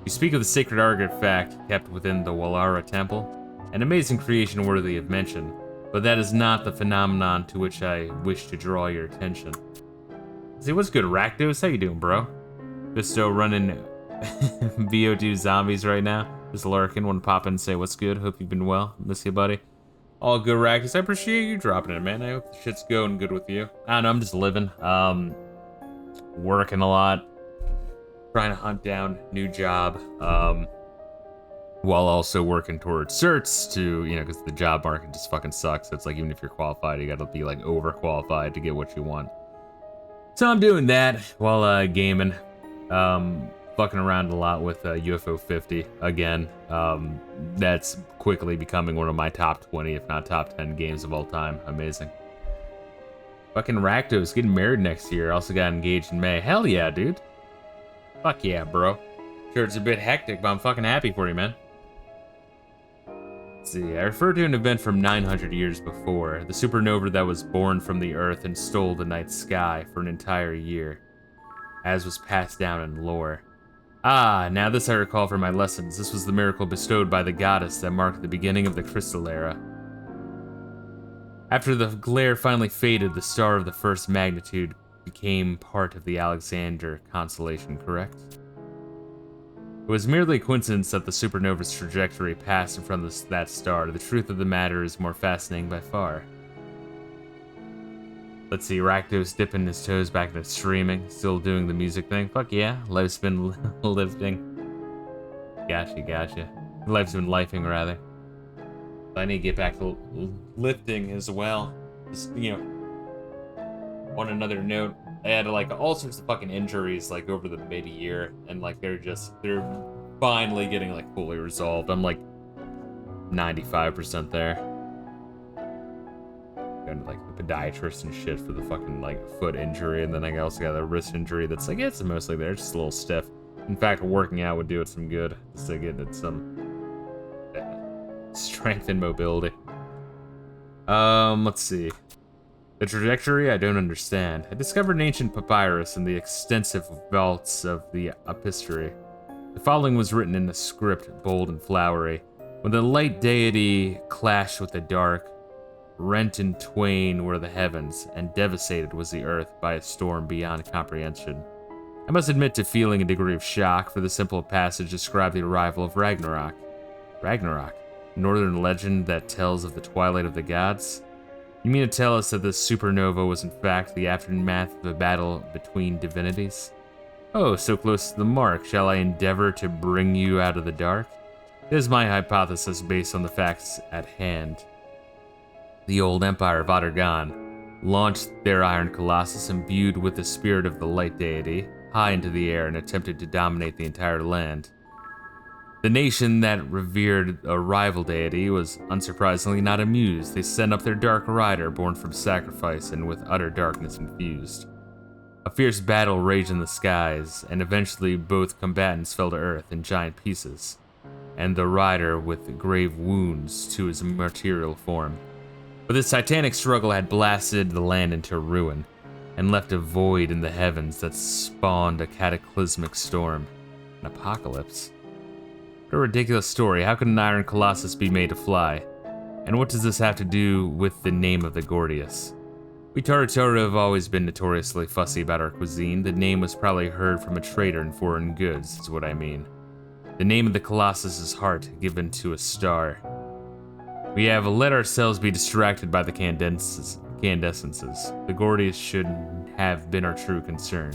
You speak of the sacred artifact kept within the Walara Temple, an amazing creation worthy of mention, but that is not the phenomenon to which I wish to draw your attention. See, what's good, Rakdos? How you doing, bro? Fisto running VO2 zombies right now. Just lurking, want to pop in and say what's good. Hope you've been well. Miss you, buddy. All good, Rakdos. I appreciate you dropping it, man. I hope the shit's going good with you. I don't know, I'm just living. Working a lot. Trying to hunt down new job. While also working towards certs to, because the job market just fucking sucks. It's like, even if you're qualified, you gotta be like overqualified to get what you want. So I'm doing that while gaming. Fucking around a lot with UFO 50 again. That's quickly becoming one of my top 20, if not top 10 games of all time. Amazing. Fucking Rakdos getting married next year. Also got engaged in May. Hell yeah, dude. Fuck yeah, bro. Sure, it's a bit hectic, but I'm fucking happy for you, man. Let's see, I refer to an event from 900 years before. The supernova that was born from the Earth and stole the night sky for an entire year, as was passed down in lore. Ah, now this I recall from my lessons. This was the miracle bestowed by the goddess that marked the beginning of the Crystal Era. After the glare finally faded, the star of the first magnitude became part of the Alexander constellation, correct? It was merely a coincidence that the supernova's trajectory passed in front of that star. The truth of the matter is more fascinating by far. Let's see, Rakdos dipping his toes back into streaming, still doing the music thing. Fuck yeah, life's been lifting. Gotcha. Life's been lifing, rather. I need to get back to lifting as well. Just, you know, on another note, I had like all sorts of fucking injuries like over the mid-year, and like they're finally getting like fully resolved. I'm like 95% there. Going to like the podiatrist and shit for the fucking like foot injury, and then I also got a wrist injury that's like it's mostly there, just a little stiff. In fact, working out would do it some good, just to get it some strength and mobility. Let's see. The trajectory I don't understand. I discovered an ancient papyrus in the extensive vaults of the Epistory. The following was written in a script, bold and flowery. When the light deity clashed with the dark, rent in twain were the heavens, and devastated was the earth by a storm beyond comprehension. I must admit to feeling a degree of shock, for the simple passage described the arrival of Ragnarok. Ragnarok? Northern legend that tells of the twilight of the gods? You mean to tell us that this supernova was in fact the aftermath of a battle between divinities? Oh, so close to the mark. Shall I endeavor to bring you out of the dark? It is my hypothesis based on the facts at hand. The old empire of Adargan launched their iron colossus imbued with the spirit of the light deity high into the air and attempted to dominate the entire land. The nation that revered a rival deity was unsurprisingly not amused. They sent up their dark rider, born from sacrifice and with utter darkness infused. A fierce battle raged in the skies, and eventually both combatants fell to earth in giant pieces, and the rider with grave wounds to his material form. But this titanic struggle had blasted the land into ruin, and left a void in the heavens that spawned a cataclysmic storm. An apocalypse? What a ridiculous story. How could an iron colossus be made to fly? And what does this have to do with the name of the Gordius? We Taratoro have always been notoriously fussy about our cuisine. The name was probably heard from a trader in foreign goods, is what I mean. The name of the colossus is heart, given to a star. We have let ourselves be distracted by the incandescences. The Gordius should have been our true concern.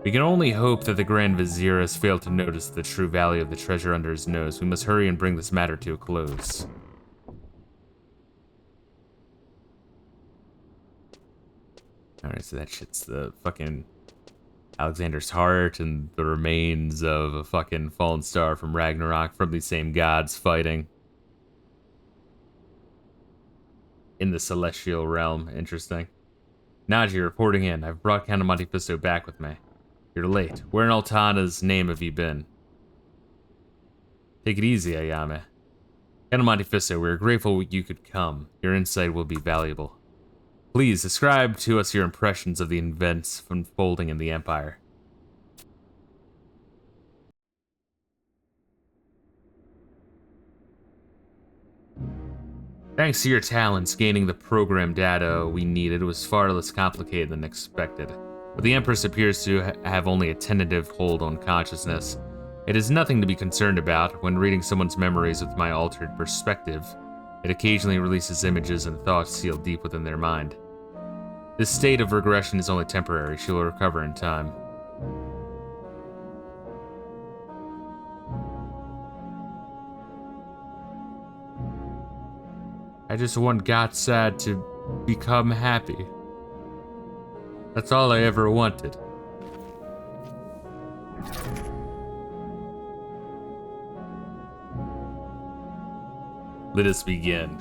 We can only hope that the Grand Vizier has failed to notice the true value of the treasure under his nose. We must hurry and bring this matter to a close. Alright, so that shit's the fucking Alexander's heart and the remains of a fucking fallen star from Ragnarok from these same gods fighting in the celestial realm. Interesting. Naji reporting in. I've brought Count Monte Fisto back with me. You're late. Where in Altana's name have you been? Take it easy, Ayame. Count Monte Fisto, we are grateful you could come. Your insight will be valuable. Please, describe to us your impressions of the events unfolding in the Empire. Thanks to your talents, gaining the program data we needed was far less complicated than expected. But the Empress appears to have only a tentative hold on consciousness. It is nothing to be concerned about. When reading someone's memories with my altered perspective, it occasionally releases images and thoughts sealed deep within their mind. This state of regression is only temporary. She will recover in time. I just want Godsad to become happy. That's all I ever wanted. Let us begin.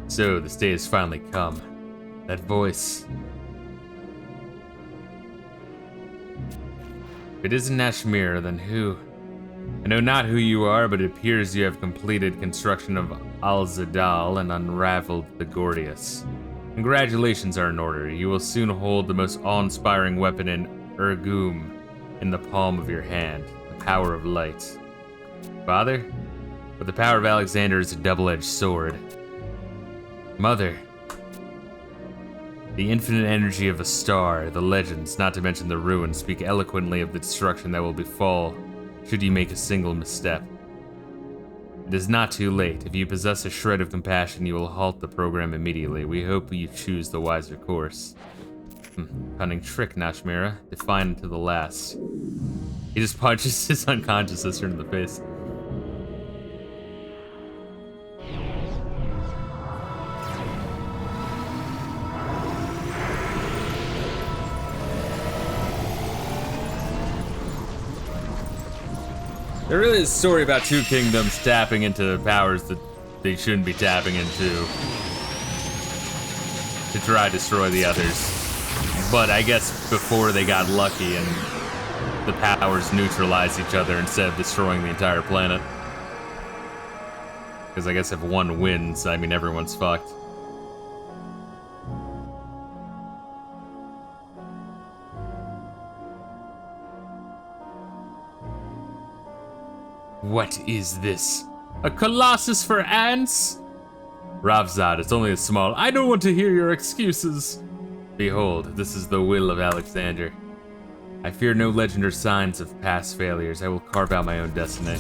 So, this day has finally come. That voice. If it isn't Nashmir, then who? I know not who you are, but it appears you have completed construction of Al-Zadal and unraveled the Gordius. Congratulations are in order. You will soon hold the most awe-inspiring weapon in Urgum in the palm of your hand, the power of light. Father? But the power of Alexander is a double-edged sword. Mother? The infinite energy of a star, the legends, not to mention the ruins, speak eloquently of the destruction that will befall should you make a single misstep. It is not too late. If you possess a shred of compassion, you will halt the program immediately. We hope you choose the wiser course. Cunning trick, Nashmira. Defiant to the last. He just punches his unconscious sister in the face. There really is a story about two kingdoms tapping into powers that they shouldn't be tapping into to try to destroy the others. But I guess before they got lucky and the powers neutralized each other instead of destroying the entire planet. Because I guess if one wins, I mean everyone's fucked. What is this? A colossus for ants? Ravzad, it's only a small. I don't want to hear your excuses. Behold, this is the will of Alexander. I fear no legend or signs of past failures. I will carve out my own destiny.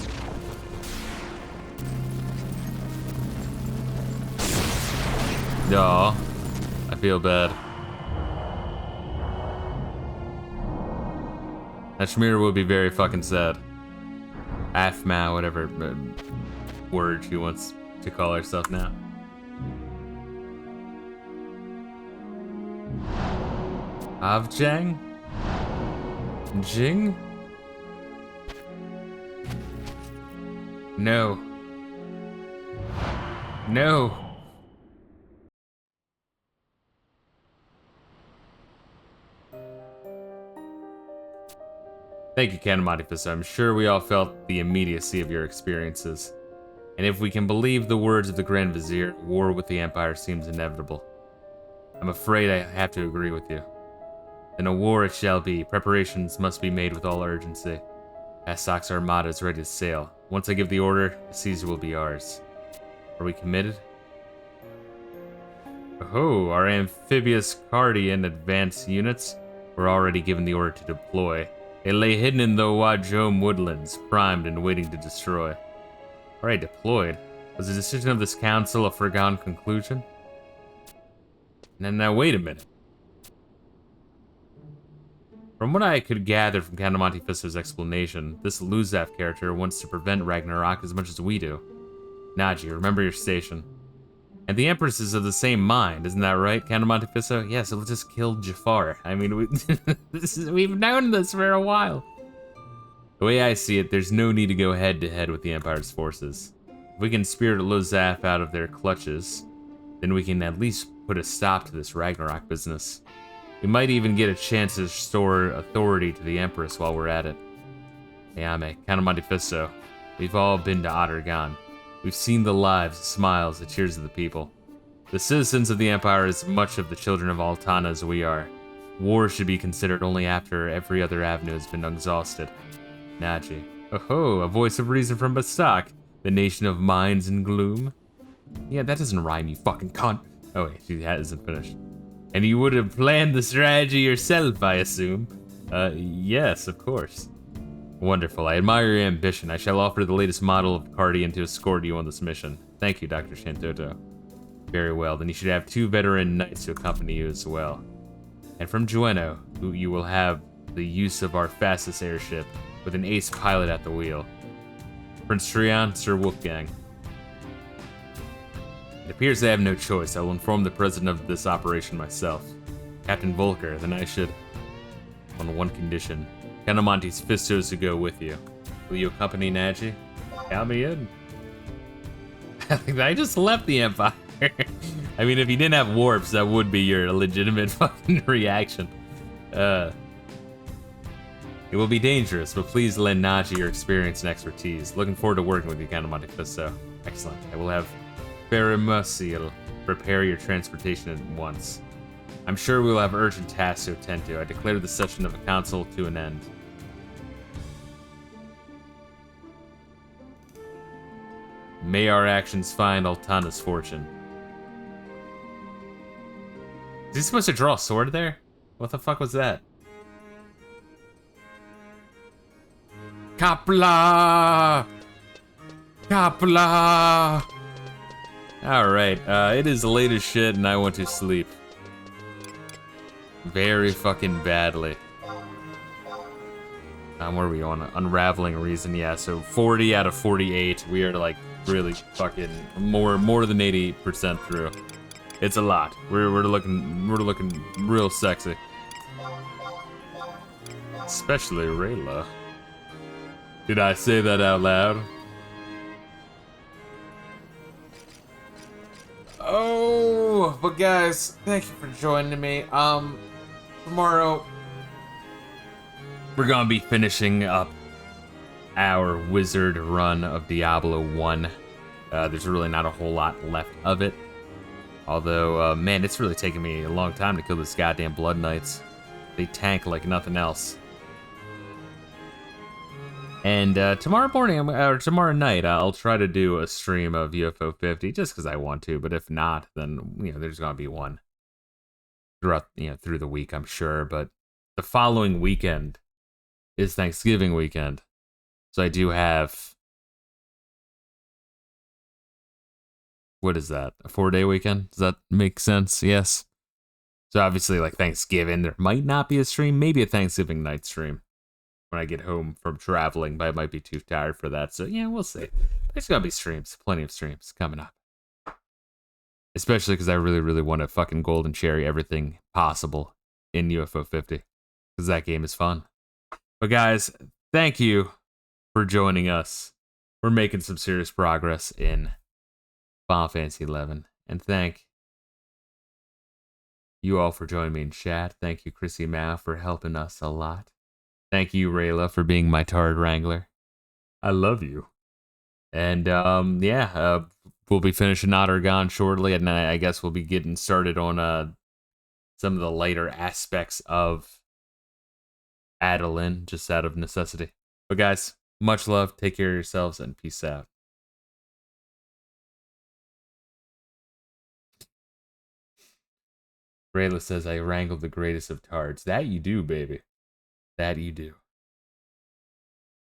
Aw, I feel bad. Ashmira will be very fucking sad. Afma, whatever word she wants to call herself now. Avjang? Jing? No. No. Thank you, Monte Fisto. I'm sure we all felt the immediacy of your experiences. And if we can believe the words of the Grand Vizier, war with the Empire seems inevitable. I'm afraid I have to agree with you. Then a war it shall be. Preparations must be made with all urgency. Bastok's armada is ready to sail. Once I give the order, the seas will be ours. Are we committed? Oh, our amphibious Cardian advance units were already given the order to deploy. They lay hidden in the Wajom woodlands, primed and waiting to destroy. Alright, deployed. Was the decision of this council a foregone conclusion? Now wait a minute. From what I could gather from Monte Fisto's explanation, this Luzaf character wants to prevent Ragnarok as much as we do. Naji, remember your station. And the Empress is of the same mind, isn't that right, Monte Fisto? Yeah, so let's just kill Jafar. I mean, we've known this for a while. The way I see it, there's no need to go head-to-head with the Empire's forces. If we can spirit Luzaf out of their clutches, then we can at least put a stop to this Ragnarok business. We might even get a chance to restore authority to the Empress while we're at it. Ayame, Monte Fisto, we've all been to Ottergon. We've seen the lives, the smiles, the cheers of the people. The citizens of the Empire are as much of the children of Altana as we are. War should be considered only after every other avenue has been exhausted. Naji. Oh-ho, a voice of reason from Bastok, the nation of minds and gloom. Yeah, that doesn't rhyme, you fucking cunt. Oh wait, she hasn't finished. And you would have planned the strategy yourself, I assume? Yes, of course. Wonderful. I admire your ambition. I shall offer the latest model of Cardian to escort you on this mission. Thank you, Dr. Shantoto. Very well. Then you should have 2 veteran knights to accompany you as well. And from Jueno, who you will have the use of our fastest airship, with an ace pilot at the wheel. Prince Trion, Sir Wolfgang. It appears I have no choice. I will inform the president of this operation myself. Captain Volker, then I should... on one condition. Monte Fisto's to go with you. Will you accompany Naji? Count me in. I just left the Empire. I mean, if you didn't have warps, that would be your legitimate fucking reaction. It will be dangerous, but please lend Naji your experience and expertise. Looking forward to working with you, Count Monte Fisto. Excellent. I will have Baramusil prepare your transportation at once. I'm sure we will have urgent tasks to attend to. I declare the session of the council to an end. May our actions find Altana's fortune. Is he supposed to draw a sword there? What the fuck was that? Kapla! Kapla! Alright, it is late as shit and I want to sleep. Very fucking badly. Where are we on? Unraveling reason, yeah, so 40 out of 48. We are like really fucking more than 80% through. It's a lot. We're looking real sexy. Especially Reila. Did I say that out loud? Oh, but guys, thank you for joining me. Tomorrow we're gonna be finishing up our wizard run of Diablo 1. There's really not a whole lot left of it. Although, man, it's really taken me a long time to kill this goddamn Blood Knights. They tank like nothing else. And tomorrow morning, or tomorrow night, I'll try to do a stream of UFO 50 just because I want to. But if not, then there's gonna be one throughout through the week, I'm sure. But the following weekend is Thanksgiving weekend, so I do have, what is that? A 4-day weekend? Does that make sense? Yes. So obviously, like Thanksgiving, there might not be a stream. Maybe a Thanksgiving night stream when I get home from traveling, but I might be too tired for that. So yeah, we'll see. There's gonna be streams, plenty of streams coming up. Especially because I really, really want to fucking golden cherry everything possible in UFO 50. Because that game is fun. But guys, thank you for joining us. We're making some serious progress in Final Fantasy 11. And thank you all for joining me in chat. Thank you, Chrissy Mao, for helping us a lot. Thank you, Reila, for being my Tard Wrangler. I love you. And, we'll be finishing Ottergon shortly, and I guess we'll be getting started on some of the lighter aspects of Adeline, just out of necessity. But guys, much love, take care of yourselves, and peace out. Rayla says, I wrangled the greatest of tards. That you do, baby. That you do.